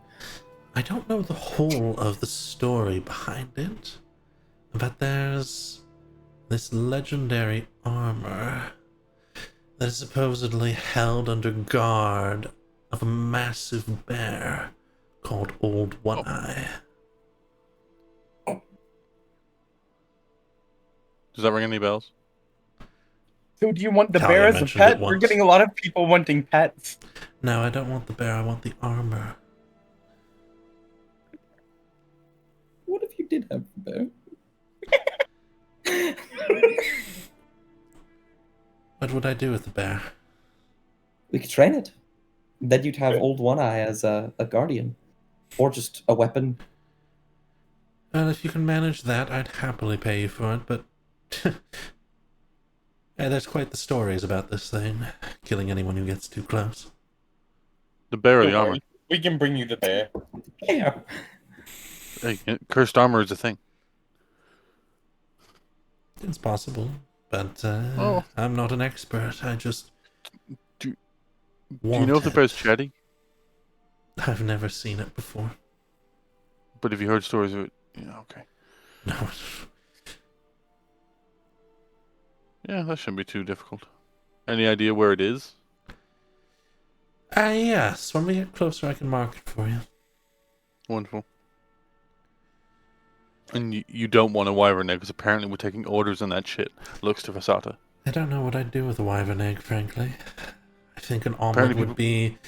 Speaker 3: I don't know the whole of the story behind it, but there's this legendary armor that is supposedly held under guard of a massive bear called Old One Eye.
Speaker 2: Does that ring any bells?
Speaker 4: So do you want the
Speaker 3: Talia
Speaker 4: bear as a
Speaker 3: mentioned it
Speaker 4: pet? We're
Speaker 3: once.
Speaker 4: getting a lot of people wanting pets.
Speaker 3: No, I don't want the bear, I want the armor.
Speaker 1: What if you did have the bear?
Speaker 3: What would I do with the bear?
Speaker 1: We could train it. Then you'd have Old One Eye as a guardian. Or just a weapon.
Speaker 3: Well, if you can manage that, I'd happily pay you for it, but... yeah, there's quite the stories about this thing. Killing anyone who gets too close.
Speaker 2: The bear or
Speaker 4: Don't
Speaker 2: the armor?
Speaker 4: worry. We can bring you the bear.
Speaker 1: Yeah.
Speaker 2: Hey, cursed armor is a thing.
Speaker 3: It's possible, but
Speaker 2: Oh.
Speaker 3: I'm not an expert. I just
Speaker 2: Do you
Speaker 3: want
Speaker 2: know if the
Speaker 3: it.
Speaker 2: bear's chatty?
Speaker 3: I've never seen it before.
Speaker 2: But have you heard stories of it? Yeah, okay.
Speaker 3: No.
Speaker 2: Yeah, that shouldn't be too difficult. Any idea where it is?
Speaker 3: Yes. When we get closer, I can mark it for you.
Speaker 2: Wonderful. And you don't want a wyvern egg, because apparently we're taking orders on that shit. Looks to Vasata.
Speaker 3: I don't know what I'd do with a wyvern egg, frankly. I think an omelet
Speaker 2: Apparently
Speaker 3: would be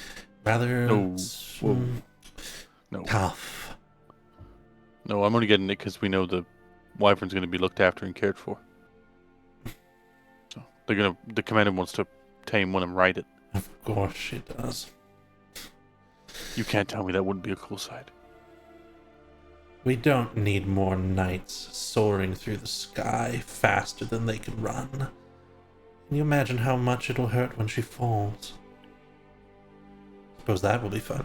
Speaker 3: rather
Speaker 2: No. Whoa. No.
Speaker 3: tough.
Speaker 2: No, I'm only getting it because we know the wyvern's going to be looked after and cared for. So the commander wants to tame one and ride it.
Speaker 3: Of course she does.
Speaker 2: You can't tell me that wouldn't be a cool sight.
Speaker 3: We don't need more knights soaring through the sky faster than they can run. Can you imagine how much it'll hurt when she falls? Suppose that will be fun.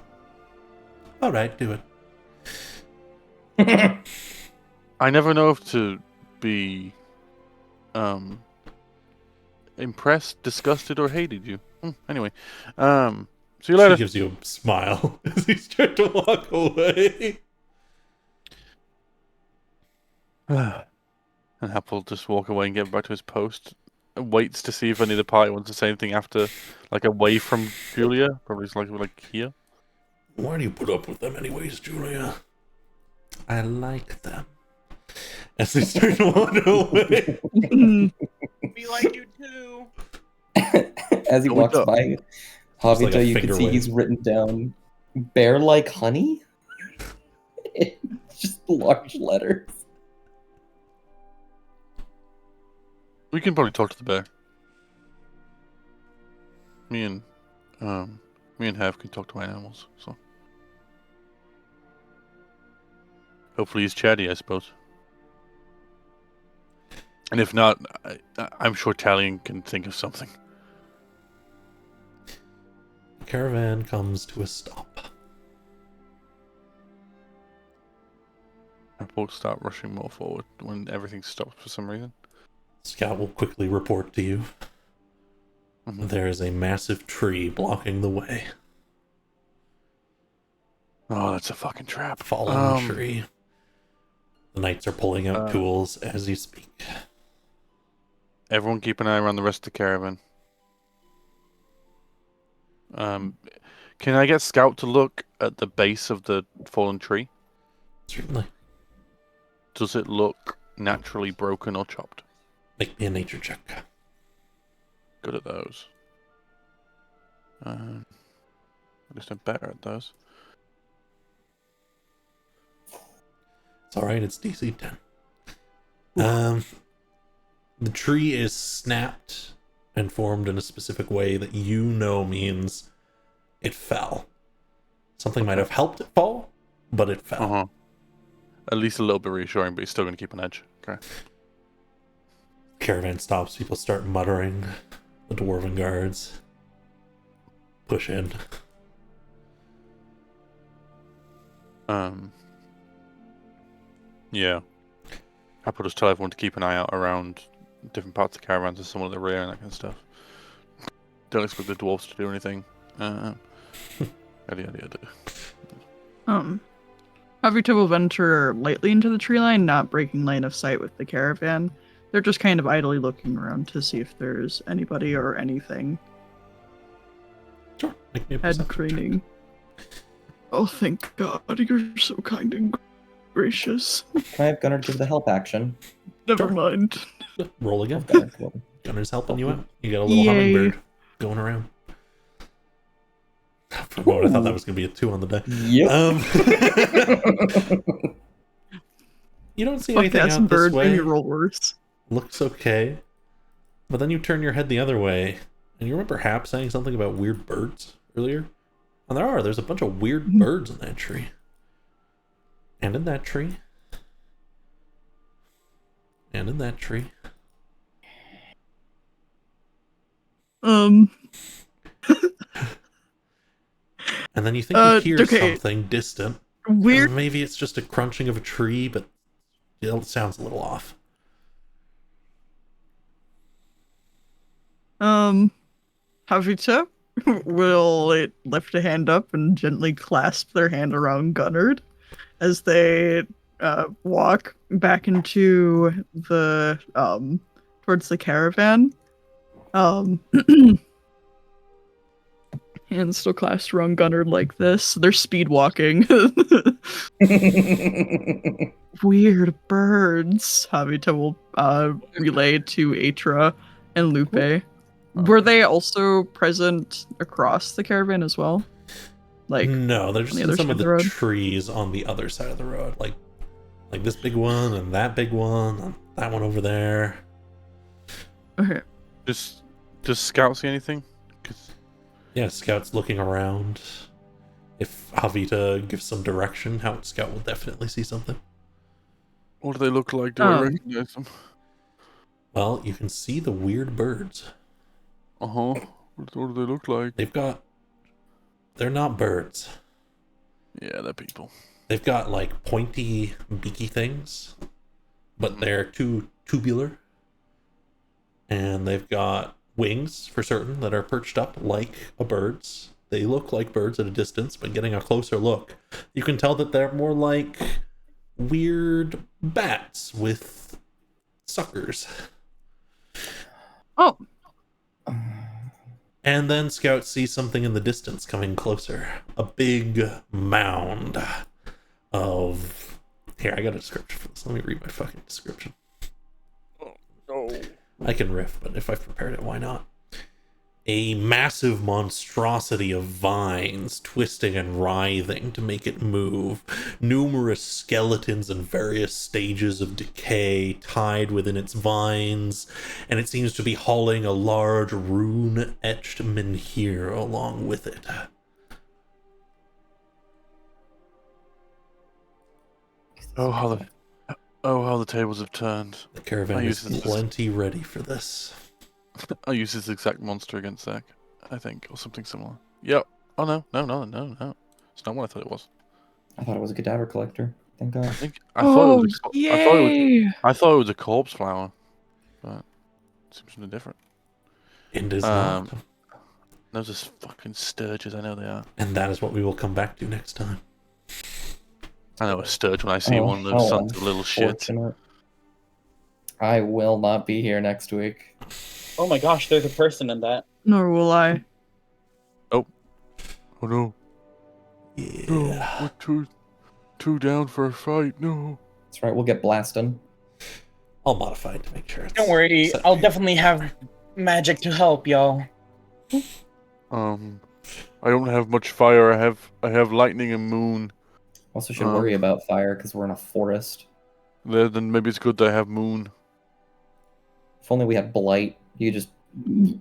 Speaker 3: Alright, do it.
Speaker 2: I never know if to be impressed, disgusted, or hated you. Anyway, see you later.
Speaker 3: She gives you a smile as he's trying to walk away.
Speaker 2: And Hap will just walk away and get back to his post. And waits to see if any of the party wants to say anything after, like, away from Julia. Probably just like here.
Speaker 3: Why do you put up with them anyways, Julia? I like them. As they start to wander away.
Speaker 4: We like you too.
Speaker 1: As he
Speaker 2: No, we
Speaker 1: walks
Speaker 2: don't.
Speaker 1: by,
Speaker 3: Just like
Speaker 1: Javita,
Speaker 3: a
Speaker 1: you can
Speaker 3: finger
Speaker 1: see
Speaker 3: wave.
Speaker 1: he's written down "bear like honey." It's just large letters.
Speaker 2: We can probably talk to the bear. Me and Hav can talk to my animals. So hopefully he's chatty, I suppose. And if not, I'm sure Talion can think of something.
Speaker 3: The caravan comes to a stop.
Speaker 2: I will start rushing more forward when everything stops for some reason.
Speaker 3: Scout will quickly report to you.
Speaker 2: Mhm.
Speaker 3: There is a massive tree blocking the way.
Speaker 2: Oh, that's a fucking trap.
Speaker 3: Fallen tree. The knights are pulling out tools as you speak.
Speaker 2: Everyone keep an eye around the rest of the caravan. Can I get Scout to look at the base of the fallen tree?
Speaker 3: Certainly.
Speaker 2: Does it look naturally broken or chopped?
Speaker 3: Make me a nature check.
Speaker 2: Good at those. At least I'm better at those.
Speaker 3: It's alright, it's DC 10. The tree is snapped and formed in a specific way that you know means it fell. Something might have helped it fall, but it fell.
Speaker 2: Uh-huh. At least a little bit reassuring, but he's still going to keep an edge. Okay.
Speaker 3: Caravan stops, people start muttering. The dwarven guards push in.
Speaker 2: Yeah. I will just tell everyone to keep an eye out around different parts of caravans and some of the rear and that kind of stuff. Don't expect the dwarves to do anything. Yada yada yada.
Speaker 6: Havita will venture lightly into the tree line, not breaking line of sight with the caravan. They're just kind of idly looking around to see if there's anybody or anything.
Speaker 3: Sure, make me a
Speaker 6: Head
Speaker 3: perception check.
Speaker 6: craning. Oh, thank God, you're so kind and gracious.
Speaker 1: Can I have Gunnar give the help action?
Speaker 6: Never mind.
Speaker 3: Roll again.
Speaker 1: Okay, cool.
Speaker 3: Gunner's helping you out. You got a little
Speaker 6: Yay.
Speaker 3: hummingbird going around. For a moment, I thought that was going to be a 2 on the die.
Speaker 1: Yep.
Speaker 3: You don't see
Speaker 6: Fuck
Speaker 3: anything
Speaker 6: that, some
Speaker 3: out this
Speaker 6: bird,
Speaker 3: way.
Speaker 6: maybe roll worse.
Speaker 3: Looks okay. But then you turn your head the other way, and you remember Hap saying something about weird birds earlier? And there's a bunch of weird birds in that tree. And in that tree. And in that tree. And then you think you hear
Speaker 6: okay.
Speaker 3: something distant.
Speaker 6: Weird.
Speaker 3: And maybe it's just a crunching of a tree, but it sounds a little off.
Speaker 6: Havita will lift a hand up and gently clasp their hand around Gunnard as they walk back into the towards the caravan. Hands still clasped around Gunnard like this. They're speed walking. Weird birds. Havita will relay to Atra and Lupe. Were they also present across the caravan as well? Like
Speaker 3: no, they're just
Speaker 6: the
Speaker 3: in
Speaker 6: other
Speaker 3: some
Speaker 6: side
Speaker 3: of
Speaker 6: of the
Speaker 3: the
Speaker 6: road?
Speaker 3: trees on the other side of the road, like this big one and that big one, and that one over there.
Speaker 6: Okay.
Speaker 2: Does Scout see anything? 'Cause
Speaker 3: Yeah, Scout's looking around. If Havita gives some direction, Scout will definitely see something.
Speaker 2: what do they look like? Do I
Speaker 6: Um,
Speaker 2: recognize them?
Speaker 3: Well, you can see the weird birds.
Speaker 2: Uh-huh. What do they look like?
Speaker 3: They're not birds.
Speaker 2: Yeah, they're people.
Speaker 3: They've got like pointy, beaky things, but they're tubular. And they've got wings for certain that are perched up like a bird's. They look like birds at a distance, but getting a closer look, you can tell that they're more like weird bats with suckers.
Speaker 6: Oh,
Speaker 3: And then Scout sees something in the distance coming closer. A big mound of... Here, I got a description for this. Let me read my fucking description.
Speaker 2: Oh.
Speaker 3: I can riff, but if I've prepared it, why not? A massive monstrosity of vines twisting and writhing to make it move. Numerous skeletons in various stages of decay tied within its vines, and it seems to be hauling a large rune-etched menhir along with it.
Speaker 2: Oh, how the tables have turned.
Speaker 3: The caravan
Speaker 2: I
Speaker 3: is
Speaker 2: use this-
Speaker 3: plenty ready for this.
Speaker 2: I use this exact monster against Zach, I think, or something similar. Yep. Oh no. It's not what I thought it was.
Speaker 1: I thought it was a cadaver collector. Thank God.
Speaker 2: I thought it was.
Speaker 6: yay!
Speaker 2: I thought it was a corpse flower, but it seems something different.
Speaker 3: It is not.
Speaker 2: Those are fucking sturges. I know they are.
Speaker 3: And that is what we will come back to next time.
Speaker 2: I know a sturge when I see one of those sons of little shit.
Speaker 1: Unfortunate. I will not be here next week.
Speaker 4: Oh my gosh, there's a person in that.
Speaker 6: Nor will I.
Speaker 2: Oh no.
Speaker 3: Yeah.
Speaker 2: No, we're too down for a fight. No.
Speaker 1: That's right, we'll get blasting.
Speaker 3: I'll modify it to make sure it's...
Speaker 4: Don't worry,
Speaker 3: set
Speaker 4: I'll
Speaker 3: for you.
Speaker 4: definitely have magic to help y'all.
Speaker 2: I don't have much fire. I have lightning and moon.
Speaker 1: Also should worry about fire because we're in a forest.
Speaker 2: Then maybe it's good that I have moon.
Speaker 1: If only we had blight. You just
Speaker 2: It's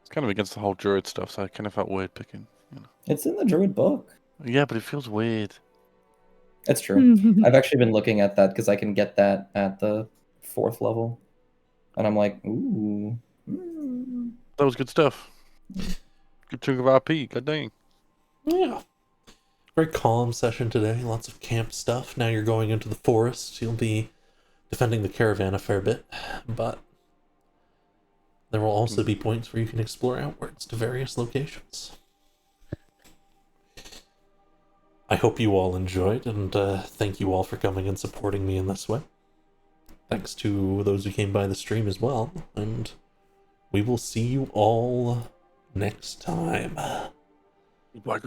Speaker 2: kind of against the whole druid stuff, so I kind of felt weird picking. You know.
Speaker 1: it's in the druid book.
Speaker 2: Yeah, but it feels weird.
Speaker 1: It's true. I've actually been looking at that because I can get that at the 4th level. And I'm like, ooh.
Speaker 2: That was good stuff. Good chunk of RP. God dang.
Speaker 3: Yeah. Very calm session today. Lots of camp stuff. Now you're going into the forest. You'll be defending the caravan a fair bit. But there will also be points where you can explore outwards to various locations. I hope you all enjoyed, and thank you all for coming and supporting me in this way. Thanks to those who came by the stream as well, and we will see you all next time.
Speaker 2: Goodbye.